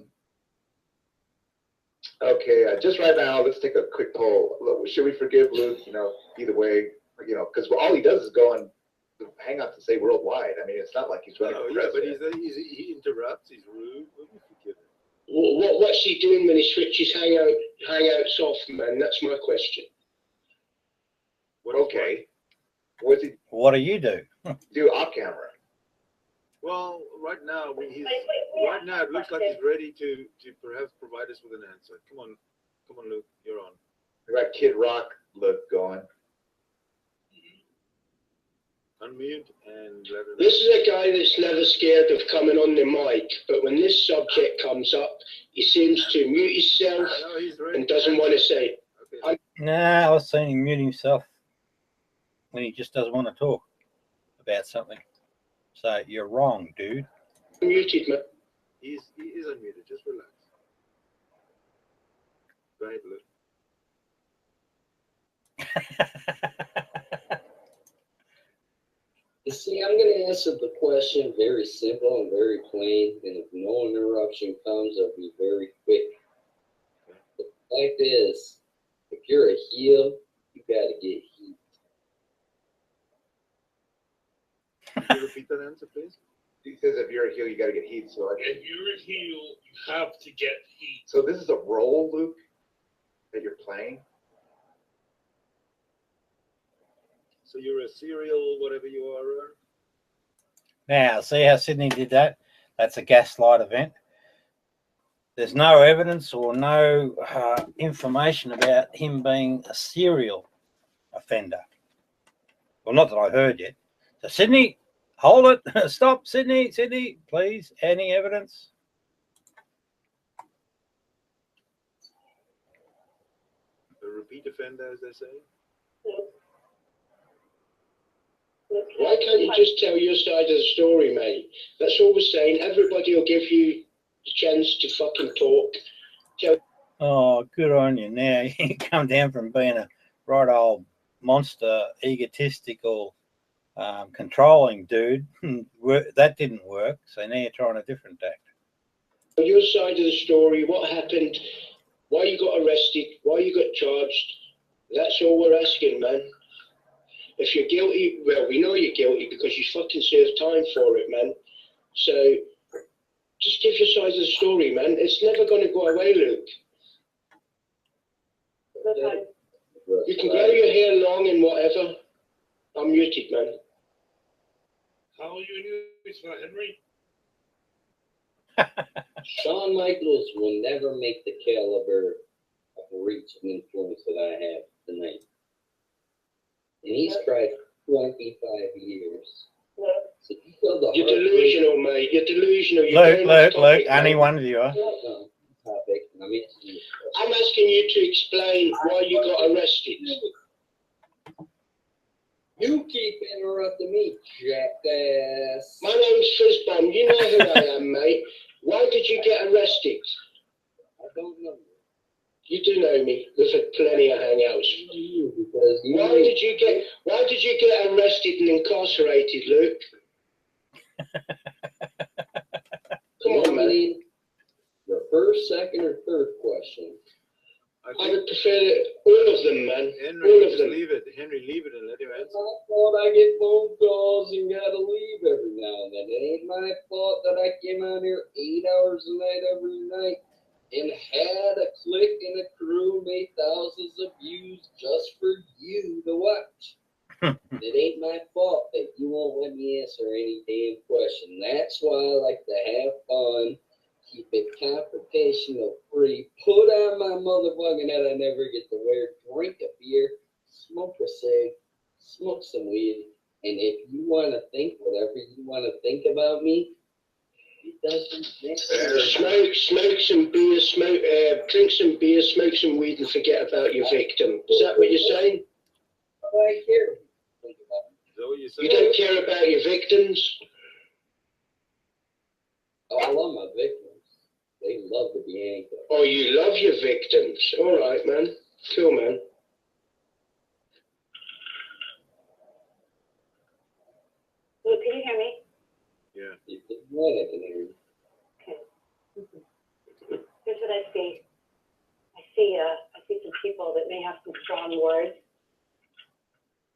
Okay, just right now, let's take a quick poll. Look, should we forgive Luke? You know, either way, you know, because all he does is go on Hangouts and say worldwide. I mean, it's not like he's running for yeah, but president. he interrupts. He's rude. What do you forgive him? What's he doing when he switches hangouts off, man? That's my question. Okay. What's he What do you do? do off camera? Well, right now, right now it looks like he's ready to perhaps provide us with an answer. Come on, Luke, you're on. We got Kid Rock look going. Unmute and let it. This is a guy that's never scared of coming on the mic, but when this subject comes up, he seems to mute himself and doesn't want to say. Okay. Nah, I was saying he mute himself when he just doesn't want to talk about something. So you're wrong, dude. Muted, man. He is unmuted. Just relax. Go ahead, Luke. You see, I'm going to answer the question very simple and very plain, and if no interruption comes, I'll be very quick. The fact is, if you're a heel, you got to get heat. Can you repeat that answer, please? He says if you're a heel, you got to get heat. So If you're a heel, you have to get heat. So this is a role, Luke, that you're playing. So you're a serial, whatever you are. Now, see how Sydney did that? That's a gaslight event. There's no evidence or no information about him being a serial offender. Well, not that I heard yet. So, Sydney, hold it. Stop, Sydney, please. Any evidence? A repeat offender, as they say. Why can't you just tell your side of the story, mate? That's all we're saying. Everybody will give you the chance to fucking talk. Oh, good on you. Now you come down from being a right old monster, egotistical, controlling dude. That didn't work. So now you're trying a different tact. Your side of the story, what happened, why you got arrested, why you got charged. That's all we're asking, man. If you're guilty, well, we know you're guilty because you fucking served time for it, man. So just give your side of the story, man. It's never going to go away, Luke. You can grow your hair long and whatever. I'm muted, man. How are you anyway? It's not Henry. Shawn Michaels will never make the caliber of reach and influence that I have tonight. And he's tried 25 years. So you feel the You're delusional, mate. You're delusional. Luke, only one viewer. Topic. I'm asking you to explain why you got arrested. You keep interrupting me, jackass. My name's Fizzbomb. You know who I am, mate. Why did you get arrested? I don't know. You do know me. We've had plenty of hangouts. Because Why did you get arrested and incarcerated, Luke? Come on, man. The first, second, or third question. I would prefer all of them, man. Henry, All of just them. leave it. Henry, leave it and let him It's answer. my fault I get phone calls and gotta leave every now and then. It ain't my fault that I came out here 8 hours a night every night and had a clique and a crew made thousands of views just for you to watch. It ain't my fault that you won't let me answer any damn question. That's why I like to have fun, keep it confrontational free, put on my motherfucking head I never get to wear, drink a beer, smoke a cig, smoke some weed, and if you want to think whatever you want to think about me, it doesn't matter. Smoke some beer, drink some beer, smoke some weed, and forget about your victim. Is that what you're saying? I care. Think about me. Is that what you said? You don't care about your victims? I love my victims. They love to be handcuffed. Oh, you love your victims. All right, man. Cool, man. Luke, can you hear me? Yeah. You can I can hear you. Okay. Here's what I see. I may have some strong words,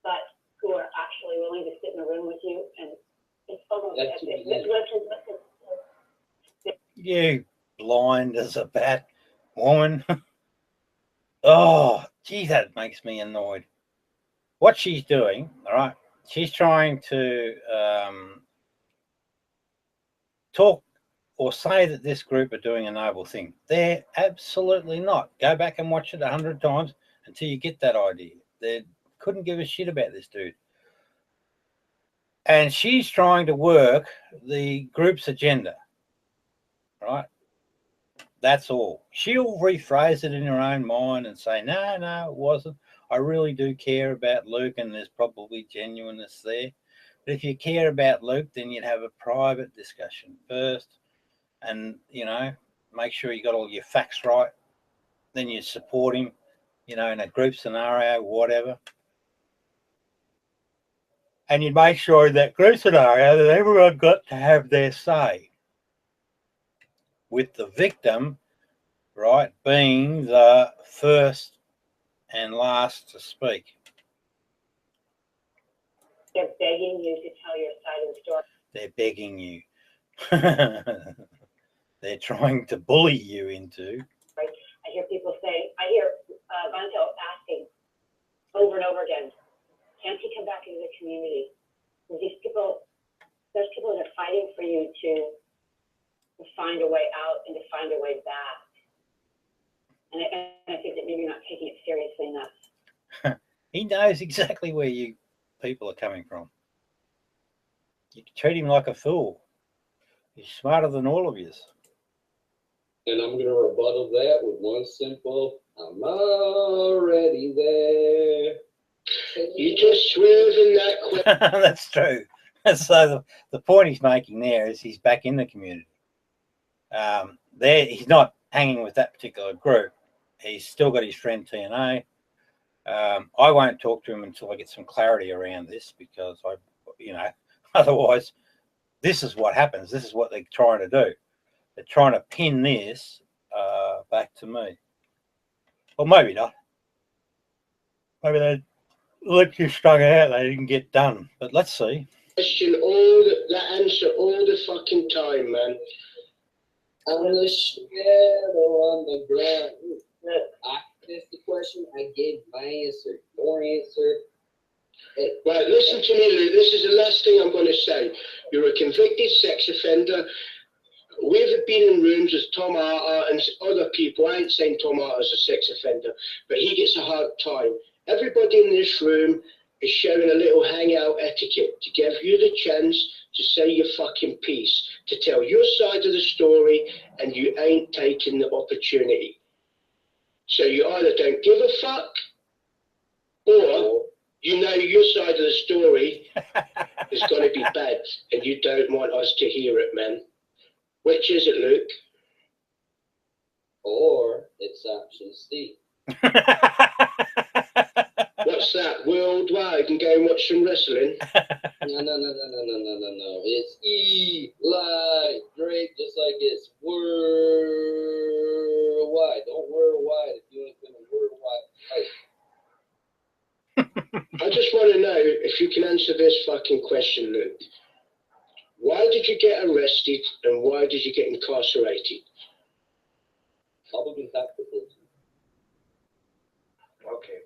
but who are actually willing to sit in a room with you, and it's almost That's as if, listen. You blind as a bat, woman. Oh, gee, that makes me annoyed. What she's doing, all right, she's trying to talk or say that this group are doing a noble thing. They're absolutely not. Go back and watch it 100 times until you get that idea. They couldn't give a shit about this dude. And she's trying to work the group's agenda, right? That's all. She'll rephrase it in her own mind and say, no, it wasn't. I really do care about Luke, and there's probably genuineness there. But if you care about Luke, then you'd have a private discussion first and, you know, make sure you got all your facts right. Then you support him, you know, in a group scenario, whatever. And you make sure in that group scenario that everyone got to have their say, with the victim, right, being the first and last to speak. They're begging you to tell your side of the story. They're begging you. They're trying to bully you into. Right? I hear people say, I hear Vanto asking over and over again, can't he come back into the community? These people, there's people that are fighting for you to find a way out and to find a way back. And I think that maybe you're not taking it seriously enough. He knows exactly where you people are coming from. You treat him like a fool. He's smarter than all of you. And I'm going to rebuttal that with one simple, I'm already there. You just swerving that quick. That's true. So the point he's making there is he's back in the community. He's not hanging with that particular group. He's still got his friend TNA. I won't talk to him until I get some clarity around this, because otherwise this is what happens. This is what they're trying to do. They're trying to pin this back to me. Well, maybe not. Maybe they let you strung out. They didn't get done. But let's see. Question that answer all the fucking time, man. On the shadow on the ground. I asked the question. I gave my answer. Your answer. Right, listen to me, Lou. This is the last thing I'm going to say. You're a convicted sex offender. We've been in rooms with Tom Arter and other people. I ain't saying Tom Arter's a sex offender, but he gets a hard time. Everybody in this room is sharing a little hangout etiquette to give you the chance to say your fucking piece, to tell your side of the story, and you ain't taking the opportunity. So you either don't give a fuck, or you know your side of the story is going to be bad, and you don't want us to hear it, man. Which is it, Luke? Or it's option C. What's that? Worldwide and go and watch some wrestling? No. It's Eli Drake, just like it's worldwide. Don't worldwide if you ain't gonna worldwide. I just want to know if you can answer this fucking question, Luke. Why did you get arrested and why did you get incarcerated? Public intoxication. Okay.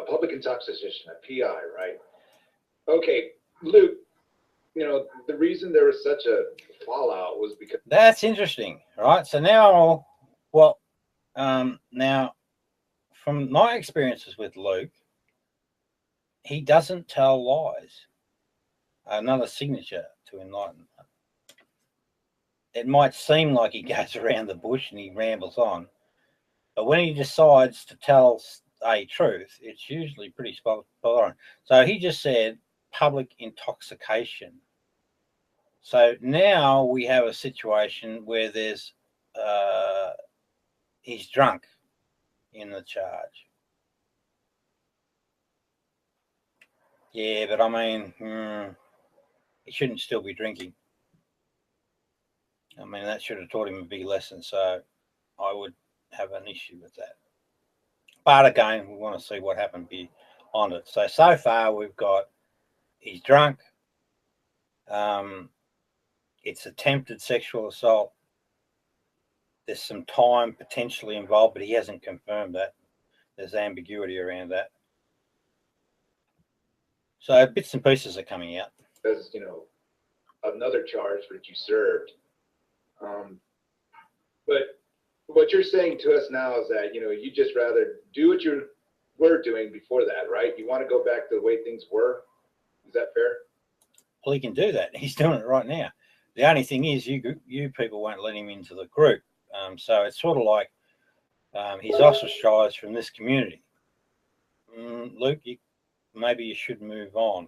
Public intoxication, a PI, right? Okay, Luke, the reason there was such a fallout was because... That's interesting, right? So now, now, from my experiences with Luke, he doesn't tell lies. Another signature to Enlightenment. It might seem like he goes around the bush and he rambles on, but when he decides to tell a truth, it's usually pretty spot on. So he just said public intoxication. So now we have a situation where there's he's drunk in the charge. Yeah, but I mean, he shouldn't still be drinking. I mean, that should have taught him a big lesson. So I would have an issue with that. But again, we want to see what happened beyond it. So far we've got he's drunk. It's attempted sexual assault. There's some time potentially involved, but he hasn't confirmed that. There's ambiguity around that. So bits and pieces are coming out. There's, another charge that you served. But what you're saying to us now is that, you just rather do what you were doing before that, right? You want to go back to the way things were. Is that fair? Well, he can do that. He's doing it right now. The only thing is you people won't let him into the group. So it's sort of like he's ostracized from this community. Luke, maybe you should move on.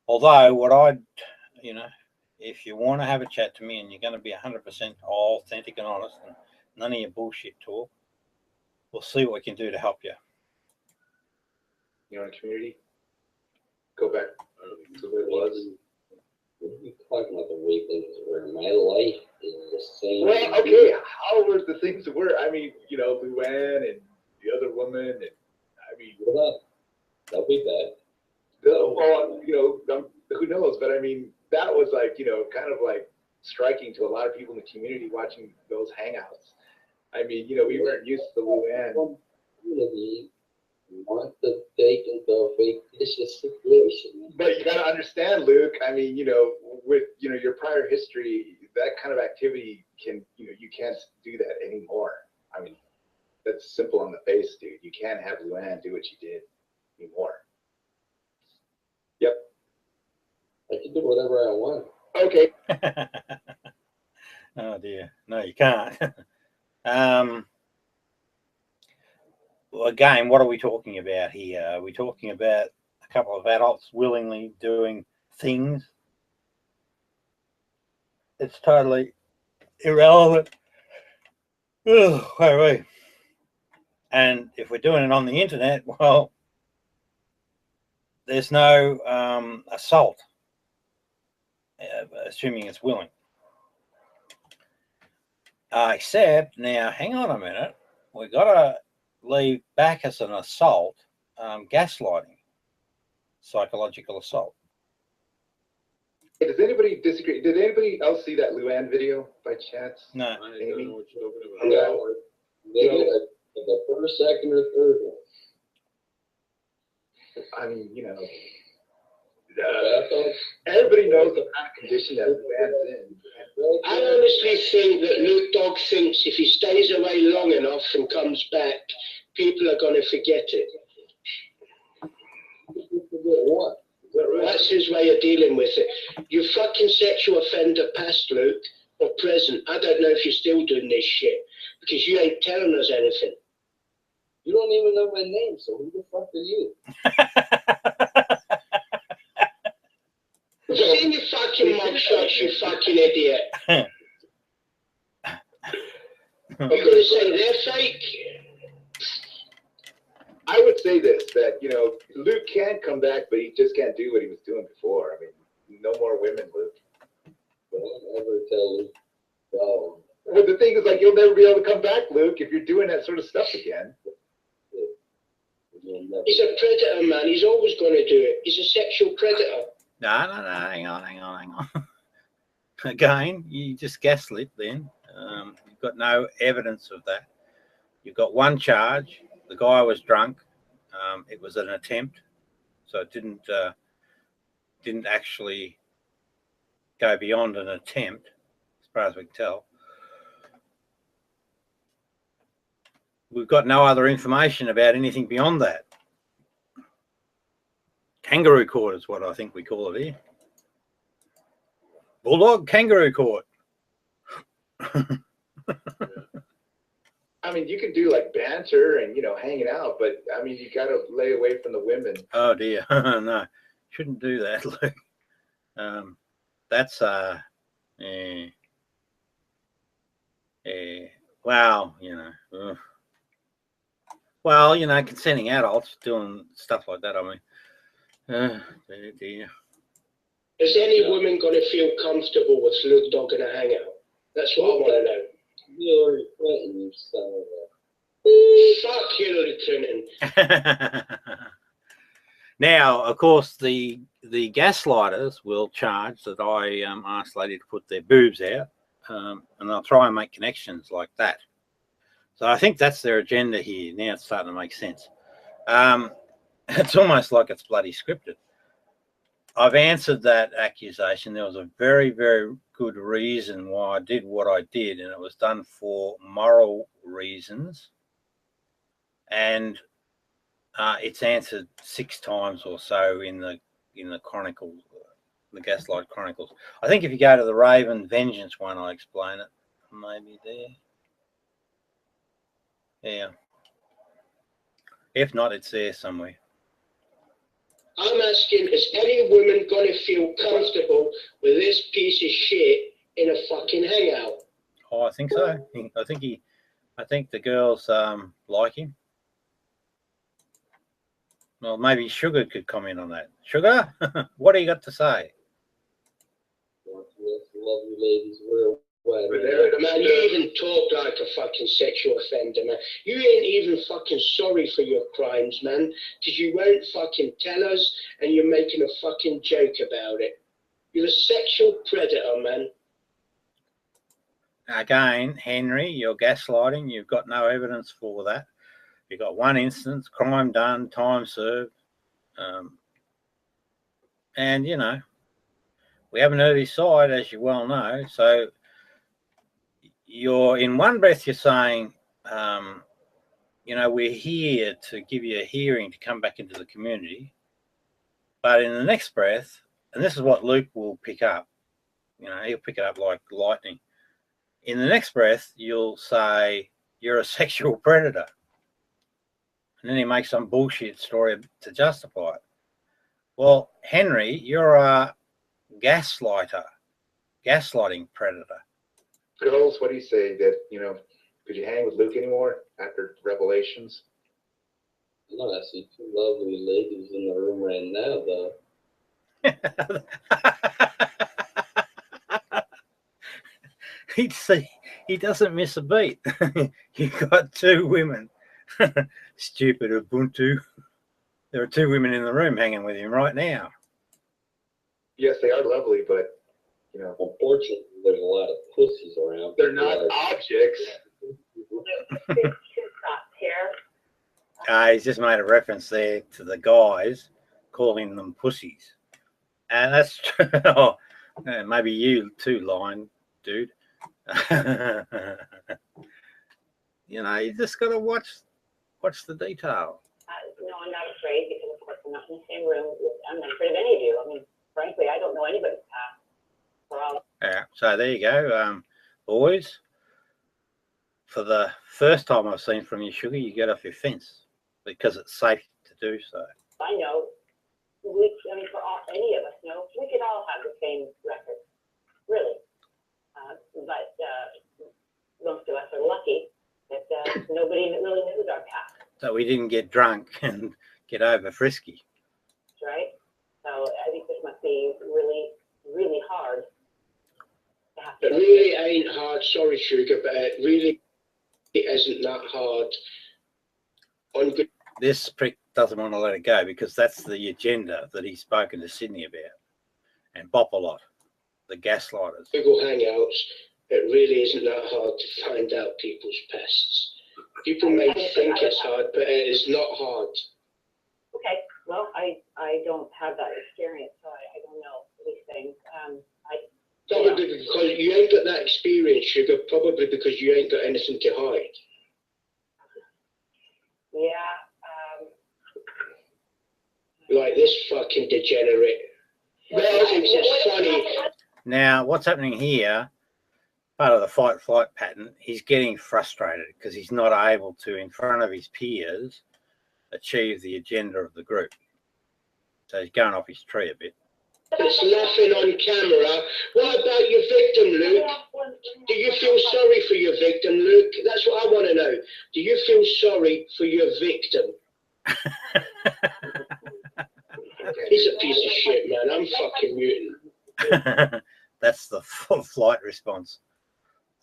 Although what if you want to have a chat to me and you're going to be 100% authentic and honest and none of your bullshit talk, we'll see what we can do to help you. In the community? Go back to the way it was. What are you talking about the way things were? My life is the same. Well, okay, how were the things that were? I mean, Luann and the other woman, and What up? Don't be bad. Well, who knows? But I mean, that was like, kind of like striking to a lot of people in the community watching those hangouts. I mean, we weren't used to Luann. You want to take into a fictitious situation. But you got to understand, Luke. I mean, with your prior history, that kind of activity you can't do that anymore. I mean, that's simple on the face, dude. You can't have Luann do what you did anymore. Yep. I can do whatever I want. Okay. Oh dear, no, you can't. Well, again, what are we talking about here? Are we talking about a couple of adults willingly doing things? It's totally irrelevant. Ugh, where are we? And if we're doing it on the internet, well, there's no assault, assuming it's willing. Except, now, hang on a minute. We've got to leave back as an assault, gaslighting, psychological assault. Hey, does anybody disagree? Did anybody else see that Luann video by chance? No. I don't know what you're talking about. No. Maybe the first, second, or third one. I mean, everybody knows the kind of condition that Luann's in. I honestly think that Luke Dog thinks if he stays away long enough and comes back, people are going to forget it. Forget what? That's his way of dealing with it. You fucking sexual offender past, Luke, or present. I don't know if you're still doing this shit, because you ain't telling us anything. You don't even know my name, so who the fuck are you? I've seen your fucking mugshots, you fucking idiot. You're going to say they're fake? I would say this, that, Luke can come back, but he just can't do what he was doing before. I mean, no more women, Luke. Don't ever tell Luke. No. Well, the thing is, like, you'll never be able to come back, Luke, if you're doing that sort of stuff again. He's a predator, man. He's always going to do it. He's a sexual predator. No, hang on. Again, you just gaslit then. You've got no evidence of that. You've got one charge. The guy was drunk. It was an attempt, so it didn't actually go beyond an attempt, as far as we can tell. We've got no other information about anything beyond that. Kangaroo court is what I think we call it here. Bulldog kangaroo court. I mean, you can do like banter and, hanging out, but I mean, you got to lay away from the women. Oh dear. No, shouldn't do that, Luke. That's wow, well, consenting adults doing stuff like that. I mean, dear. Is any woman going to feel comfortable with Luke Dog in a hangout? That's what I want to know. Hillary Clinton, you son of a... Fuck Hillary Clinton. Now, of course, the gaslighters will charge that I asked lady to put their boobs out, and they'll try and make connections like that. So I think that's their agenda here. Now it's starting to make sense. It's almost like it's bloody scripted. I've answered that accusation. There was a very, very good reason why I did what I did, and it was done for moral reasons. And it's answered 6 times or so in the Chronicles, the Gaslight Chronicles. I think if you go to the Raven Vengeance one, I explain it. Maybe there. Yeah. If not, it's there somewhere. I'm asking, is any woman going to feel comfortable with this piece of shit in a fucking hangout? Oh, I think so. I think the girls like him. Well, maybe Sugar could comment on that. Sugar, what do you got to say? Lovely ladies, real well. Man, you even talk like a fucking sexual offender, man. You ain't even fucking sorry for your crimes, man, because you won't fucking tell us, and you're making a fucking joke about it. You're a sexual predator, man. Again, Henry, you're gaslighting. You've got no evidence for that. You've got one instance, crime done, time served. And, you know, we haven't heard his side, as you well know. So you're in one breath, you're saying, you know, we're here to give you a hearing to come back into the community. But in the next breath, and this is what Luke will pick up, you know, he'll pick it up like lightning. In the next breath, you'll say you're a sexual predator. And then he makes some bullshit story to justify it. Well, Henry, you're a gaslighter, gaslighting predator. Girls, what do you say? That, you know, could you hang with Luke anymore after Revelations? No, I see 2 lovely ladies in the room right now, though. He doesn't miss a beat. You've got 2 women. Stupid Ubuntu. There are 2 women in the room hanging with him right now. Yes, they are lovely, but, you know. Unfortunately, there's a lot of pussies around. They're not objects. He's just made a reference there to the guys calling them pussies. And that's true. Oh, maybe you too, Lion, dude. You know, you just got to watch the detail. No, I'm not afraid because, of course, I'm not in the same room. I'm not afraid of any of you. I mean, frankly, I don't know anybody's past. Yeah, so there you go, boys. For the first time I've seen from you, Sugar, you get off your fence because it's safe to do so. I know. For any of us, we could all have the same record, really. But most of us are lucky that nobody really knows our past. So we didn't get drunk and get over frisky. That's right. So I think this must be really, really hard. It really ain't hard, sorry, Sugar, but it really isn't that hard. This prick doesn't want to let it go because that's the agenda that he's spoken to Sydney about. And Bop a lot, the gaslighters. Google Hangouts, it really isn't that hard to find out people's pasts. People may think it's hard, but it is not hard. Okay, well, I don't have that experience, so I don't know these things. Probably because you ain't got that experience, Sugar. Probably because you ain't got anything to hide. Yeah. Like this fucking degenerate. Well, it's funny. Now, what's happening here, part of the fight-flight pattern, he's getting frustrated because he's not able to, in front of his peers, achieve the agenda of the group. So he's going off his tree a bit. It's laughing on camera. What about your victim, Luke? Do you feel sorry for your victim, Luke? That's what I want to know. Do you feel sorry for your victim? He's a piece of shit, man. I'm fucking muting. That's the flight response.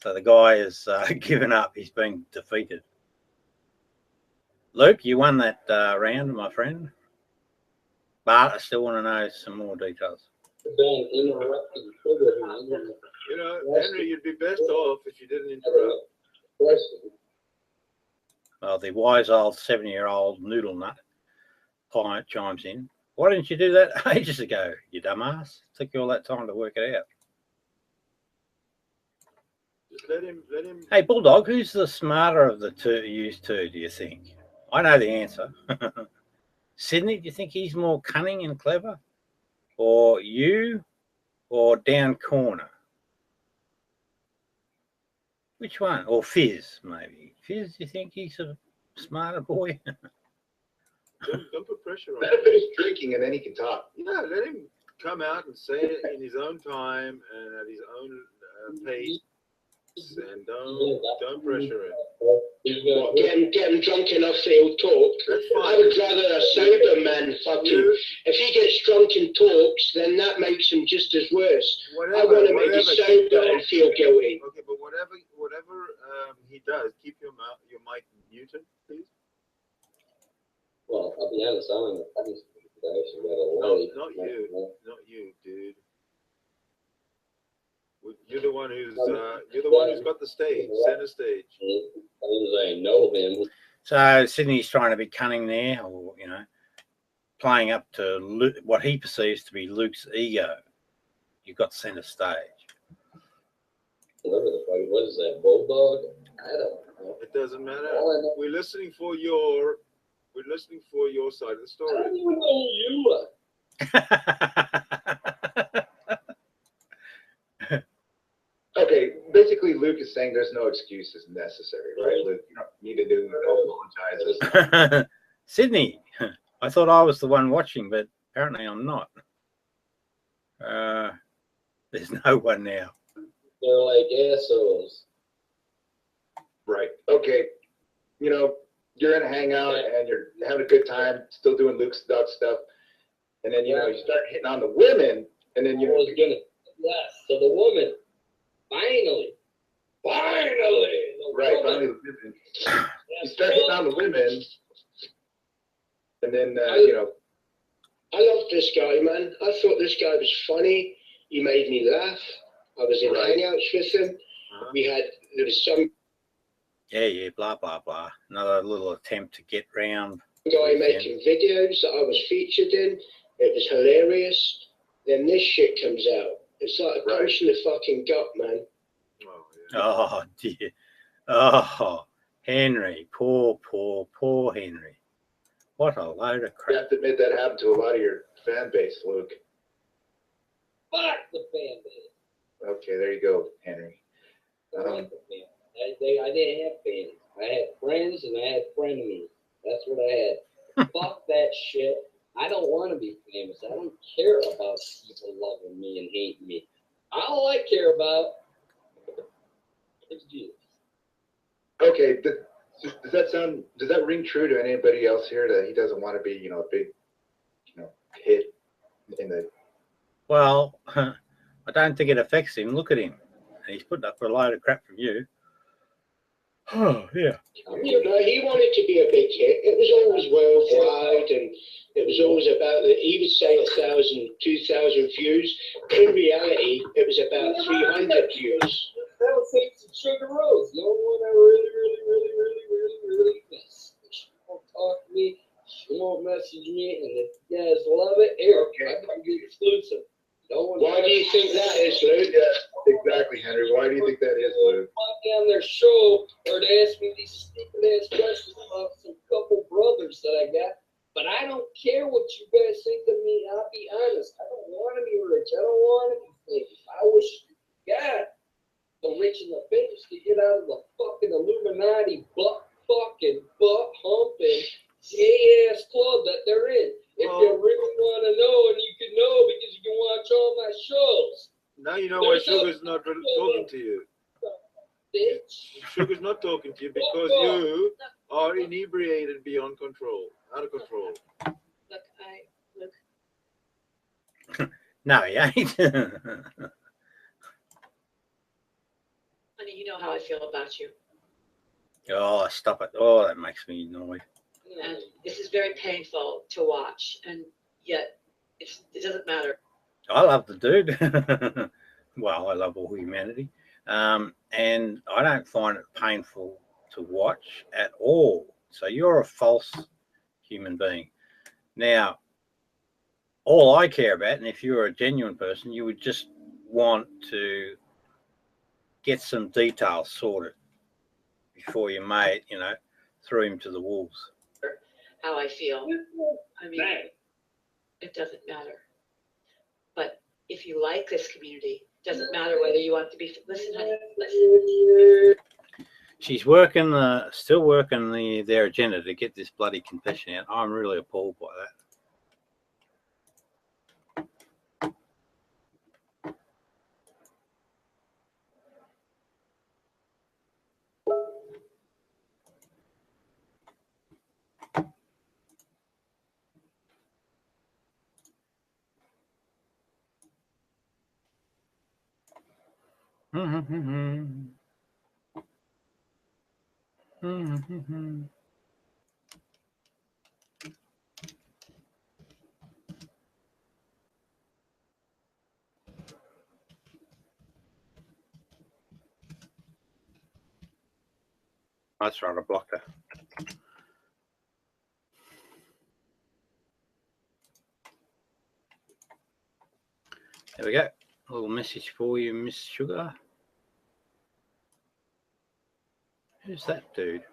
So the guy has given up. He's been defeated. Luke, you won that round, my friend. But I still want to know some more details. You know, Henry, you'd be best off if you didn't interrupt. Well, the wise old 7-year-old noodle nut client chimes in. Why didn't you do that ages ago, you dumbass? It took you all that time to work it out. Just let him. Hey, Bulldog, who's the smarter of the two, you two, do you think? I know the answer. Sydney, do you think he's more cunning and clever? Or you? Or down corner? Which one? Or Fizz, maybe. Fizz, do you think he's a smarter boy? Don't put pressure on Let him. him finish drinking and then he can talk. Yeah, let him come out and say it in his own time and at his own pace, and don't pressure him. Get him drunk enough so he'll talk. That's I fine. would rather a sober man fucking. If he gets drunk and talks, then that makes him just as worse. I want him to be sober and feel guilty. Okay, but whatever he does, keep your mic muted, please. Well, I'll be honest, I'm Not you, dude. You're the one who's got the stage, center stage. I know him. So Sydney's trying to be cunning there, or, you know, playing up to Luke, what he perceives to be Luke's ego. You've got center stage. Whatever the fuck, what is that, Bulldog? I don't know. It doesn't matter. All I know- We're listening for your side of the I story. don't even know who you are. Okay, basically Luke is saying there's no excuses necessary, right, Luke? You don't need to do no apologizes. Sydney, I thought I was the one watching, but apparently I'm not. There's no one now. They're like assholes. Right. Okay. You know, you're in a hangout and you're having a good time, still doing Luke's dog stuff, and then you start hitting on the women, and then I was gonna so the woman finally the right, woman, finally the women. You start hitting on the women, and then I love this guy, man. I thought this guy was funny. He made me laugh. I was in hangouts with him. There was some Yeah, blah, blah, blah. Another little attempt to get round. guy making videos that I was featured in. It was hilarious. Then this shit comes out. It's like a punch in the fucking gut, man. Oh, yeah. Oh, dear. Oh, Henry. Poor Henry. What a load of you crap. have to admit that happened to a lot of your fan base, Luke. fuck the fan base. Okay, there you go, Henry. I like the fan. I didn't have fans. I had friends and I had frenemies. That's what I had. Fuck that shit. I don't want to be famous. I don't care about people loving me and hating me. All I care about is Jesus. Okay, does that ring true to anybody else here that he doesn't want to be, a big, hit in the? Well, I don't think it affects him. Look at him. He's putting up a load of crap from you. Oh, yeah. You know, he wanted to be a big hit. It was always worldwide, and it was always about he would say 1,000, 2,000 views. In reality, it was about 300 views. That was thanks to Sugar Rose. The only one I really miss. She won't talk to me. She won't message me, and if you guys love it, Eric, I can get exclusive. Why do you think that is, Luke? Yeah, exactly, Henry. Why do you think that is, Luke? On their show, or to ask me these stupid ass questions about some couple brothers that I got. But I don't care what you guys think of me. I'll be honest. I don't want to be rich. I don't want to be famous. I wish God the rich and the famous could get out of the fucking Illuminati butt humping gay ass club that they're in. If you really want to know, and you can know because you can watch all my shows. Now you know why Sugar's not talking to you. Bitch. Sugar's not talking to you because you are inebriated beyond control, out of control. Look. No, he ain't. Honey, you know how I feel about you. Oh, stop it. Oh, that makes me annoyed. And this is very painful to watch, and yet it doesn't matter. I love the dude. Well, I love all humanity. And I don't find it painful to watch at all. So you're a false human being. Now, all I care about, and if you're a genuine person, you would just want to get some details sorted before you threw him to the wolves. How I feel. I mean, it doesn't matter. But if you like this community, it doesn't matter whether you want to be. Listen, honey. Listen. She's still working their agenda to get this bloody confession out. I'm really appalled by that. That's right, I blocked her. There we go. A little message for you, Miss Sugar. Who's that dude?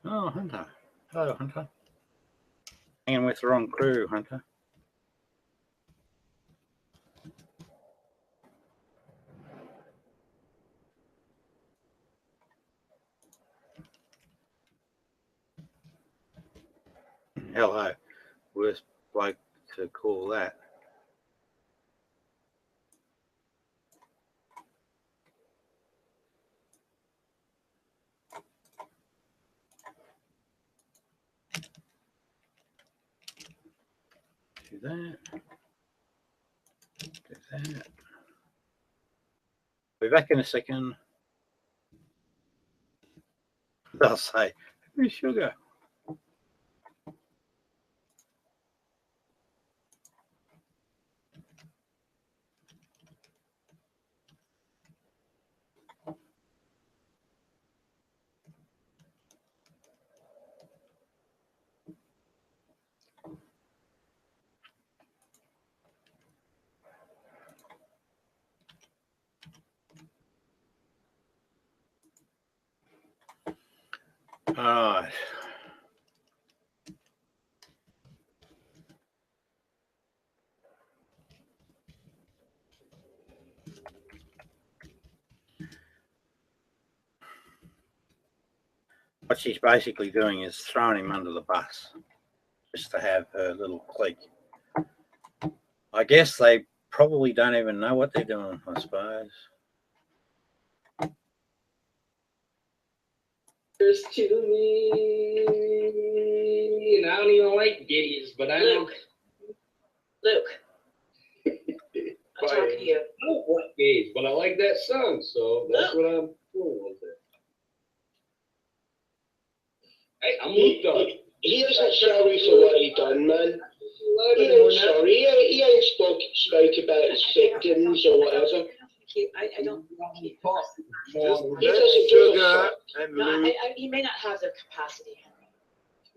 Oh, Hunter. Hello, Hunter. Hanging with the wrong crew, Hunter. Hello. Worst bloke to call that. Do that. Do that. Be back in a second. They'll say, who's Sugar? All right. What she's basically doing is throwing him under the bus just to have her little clique. I guess they probably don't even know what they're doing, I suppose. There's to me, and I don't even like gays, but I don't. Luke. I'm talking to you. I don't like gays, but I like that song, so that's what I'm doing with it. Hey, I'm Luke Dog. He isn't sorry for what he done, man. He ain't sorry. He ain't spoke about his victims or whatever. I don't. He doesn't give a fuck. And No, Luke. he may not have the capacity.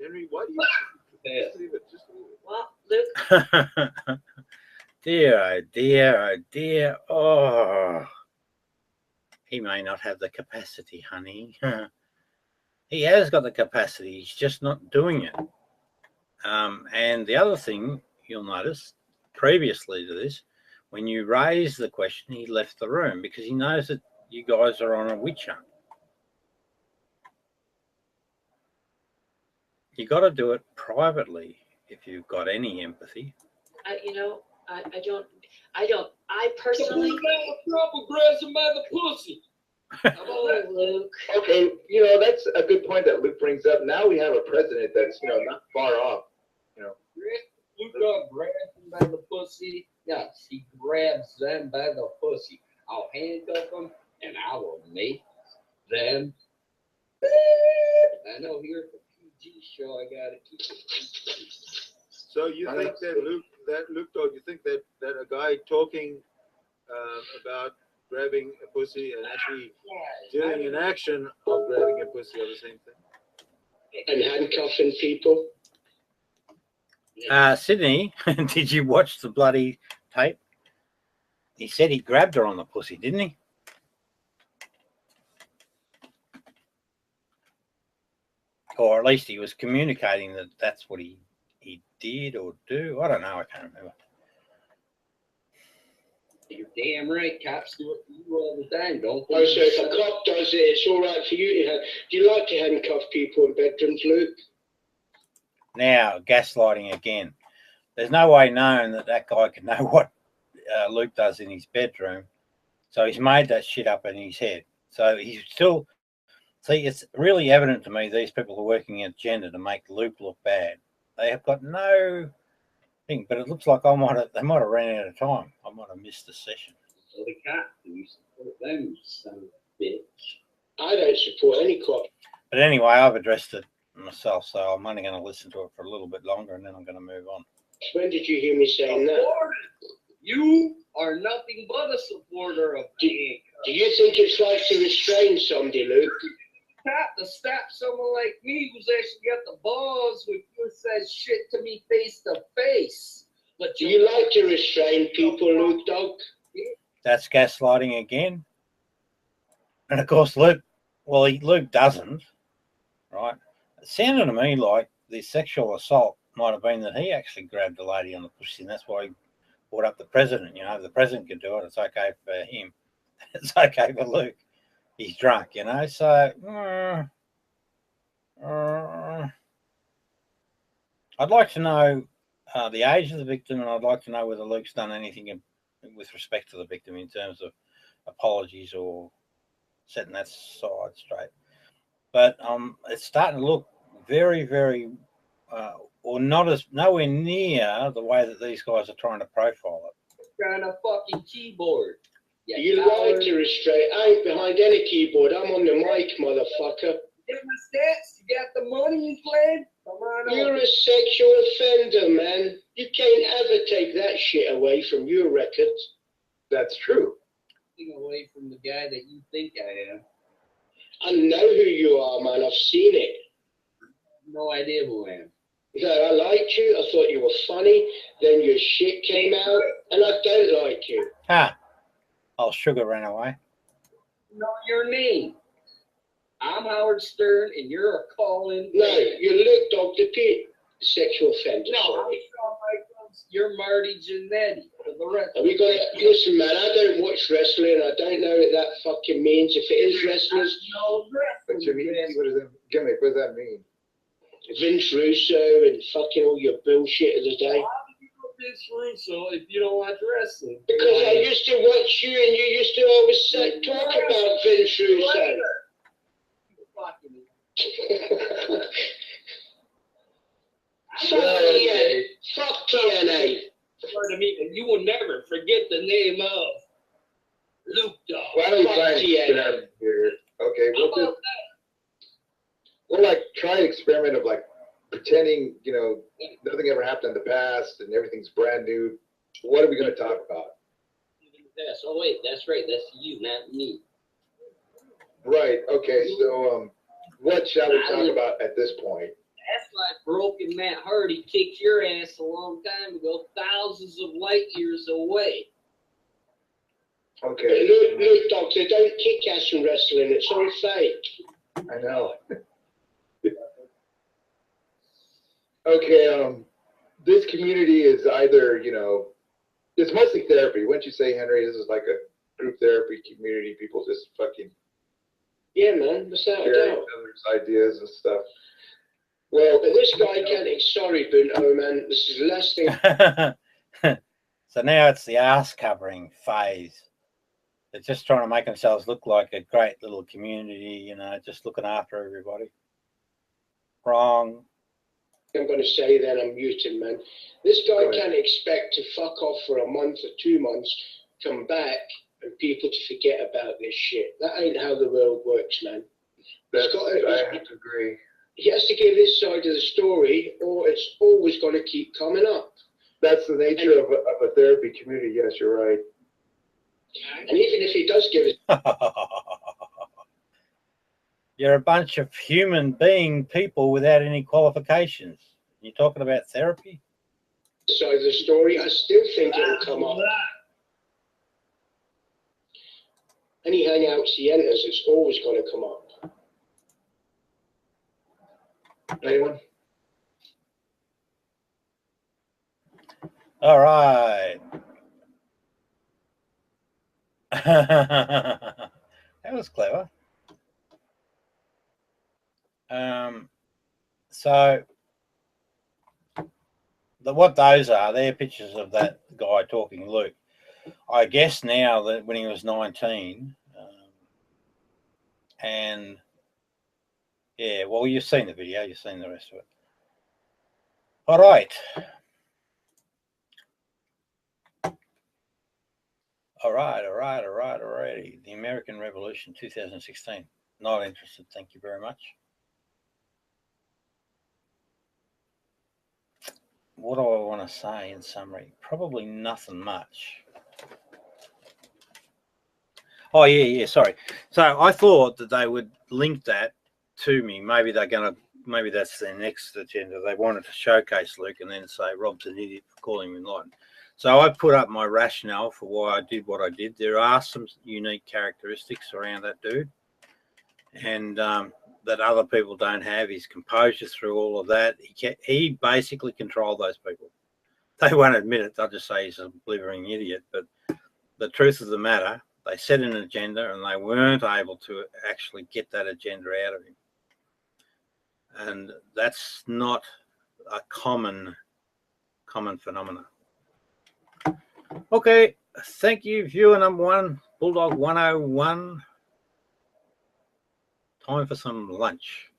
Henry, why do you just leave it? Just leave it. Well, Luke. Dear, oh dear, oh dear. Oh, he may not have the capacity, honey. He has got the capacity. He's just not doing it. And the other thing you'll notice previously to this, when you raise the question, he left the room because he knows that you guys are on a witch hunt. You got to do it privately if you've got any empathy. I personally. Trouble grabbing by the pussy. Oh, Luke. Okay, that's a good point that Luke brings up. Now we have a president that's, not far off. Luke Dog grabs him by the pussy. Yes, he grabs them by the pussy. I'll handcuff them and I will make them. I know here at the PG show, I gotta keep it. So you think that Luke, dog? You think that a guy talking about grabbing a pussy and actually doing an action of grabbing a pussy are the same thing? And handcuffing people. Sydney, did you watch the bloody tape? He said he grabbed her on the pussy, didn't he? Or at least he was communicating that that's what he did or do. I don't know. I can't remember. You're damn right. Cops do it for you all the time, don't they? Oh, so if a cop does it, it's all right for you to have. Do you like to handcuff people in bedrooms, Luke? Now, gaslighting again. There's no way known that guy can know what Luke does in his bedroom. So he's made that shit up in his head. So he's still... See, it's really evident to me these people are working at gender to make Luke look bad. They have got no thing, but it looks like they might have ran out of time. I might have missed the session. So the cops do support them, son of a bitch. I don't support any cop. But anyway, I've addressed it myself, so I'm only going to listen to it for a little bit longer, and then I'm going to move on. When did you hear me saying that? You are nothing but a supporter of Do you think it's right to restrain somebody, Luke? To stop someone like me who's actually got the balls when you says shit to me face to face. But Do you like to restrain people, Luke Dog? That's gaslighting again. And of course, Luke doesn't, right? It sounded to me like the sexual assault might have been that he actually grabbed a lady on the pussy, and that's why he brought up the president. You know, if the president can do it, it's okay for him. It's okay for Luke. He's drunk, you know, so I'd like to know the age of the victim, and I'd like to know whether Luke's done anything with respect to the victim in terms of apologies or setting that side straight. But it's starting to look very, very, or nowhere near the way that these guys are trying to profile it. Trying a fucking keyboard. You like to restrain. I ain't behind any keyboard. I'm on the mic, motherfucker. Get my stats. You got the money, Glenn? Come on. You're a sexual offender, man. You can't ever take that shit away from your records. That's true. Away from the guy that you think I am. I know who you are, man. I've seen it. No idea who I am. No, I liked you. I thought you were funny. Then your shit came out, and I don't like you. Oh, Sugar ran away. Know your name. I'm Howard Stern, and you're a call-in. No, you Luke Dog the Pit. Sexual offender. No, you're Marty Jannetty. For the rest. Are we gonna listen, man? I don't watch wrestling. I don't know what that fucking means. If it is wrestlers, No But Jimmy, what does that mean? Vince Russo and fucking all your bullshit of the day. Vince Russo if you don't watch wrestling. Because I used to watch you, and you used to always talk about Vince Russo. Fuck TNA. Pardon me, and you will never forget the name of Luke Dog. Why don't we try and experiment here? Okay, we'll like try an experiment of like pretending, you know, nothing ever happened in the past and everything's brand new. What are we going to talk about? Oh wait, that's right. That's you, not me. Right. Okay. So, what shall we talk about at this point? That's like broken Matt Hardy kicked your ass a long time ago, thousands of light years away. Okay. Look, Doc, they don't kick ass in wrestling. It's all fake. I know. Okay. This community is either, you know, it's mostly therapy. Wouldn't you say, Henry? This is like a group therapy community. People just fucking Yeah, man. What's that share about? each other's ideas and stuff. Well, this guy can't. Sorry, Bunto, man. This is the last thing. So now it's the ass covering phase. They're just trying to make themselves look like a great little community, you know, just looking after everybody. Wrong. I'm going to say then I'm muting, man. This guy can't expect to fuck off for a month or 2 months, come back, and people to forget about this shit. That ain't how the world works, man. I have to agree. He has to give his side of the story, or it's always going to keep coming up. That's the nature of a therapy community. Yes, you're right. And even if he does give his You're a bunch of human being people without any qualifications. You're talking about therapy? side of the story, I still think it'll come up. Any hangouts he enters, it's always going to come up. Anyone? All right. That was clever. So what those are, they're pictures of that guy talking Luke. I guess now that when he was 19, and yeah, well, you've seen the video, you've seen the rest of it. All right. Alrighty. The American Revolution 2016. Not interested, thank you very much. What do I want to say in summary? Probably nothing much. Oh, yeah, sorry. So I thought that they would link that to me. Maybe that's their next agenda. They wanted to showcase Luke and then say Rob's an idiot for calling him enlightened. So I put up my rationale for why I did what I did. There are some unique characteristics around that dude, and that other people don't have. His composure through all of that. He basically controlled those people. They won't admit it. They'll just say he's a blithering idiot. But the truth of the matter, they set an agenda and they weren't able to actually get that agenda out of him. And that's not a common phenomenon. Okay, thank you, viewer number one, Bulldog 101. Time for some lunch.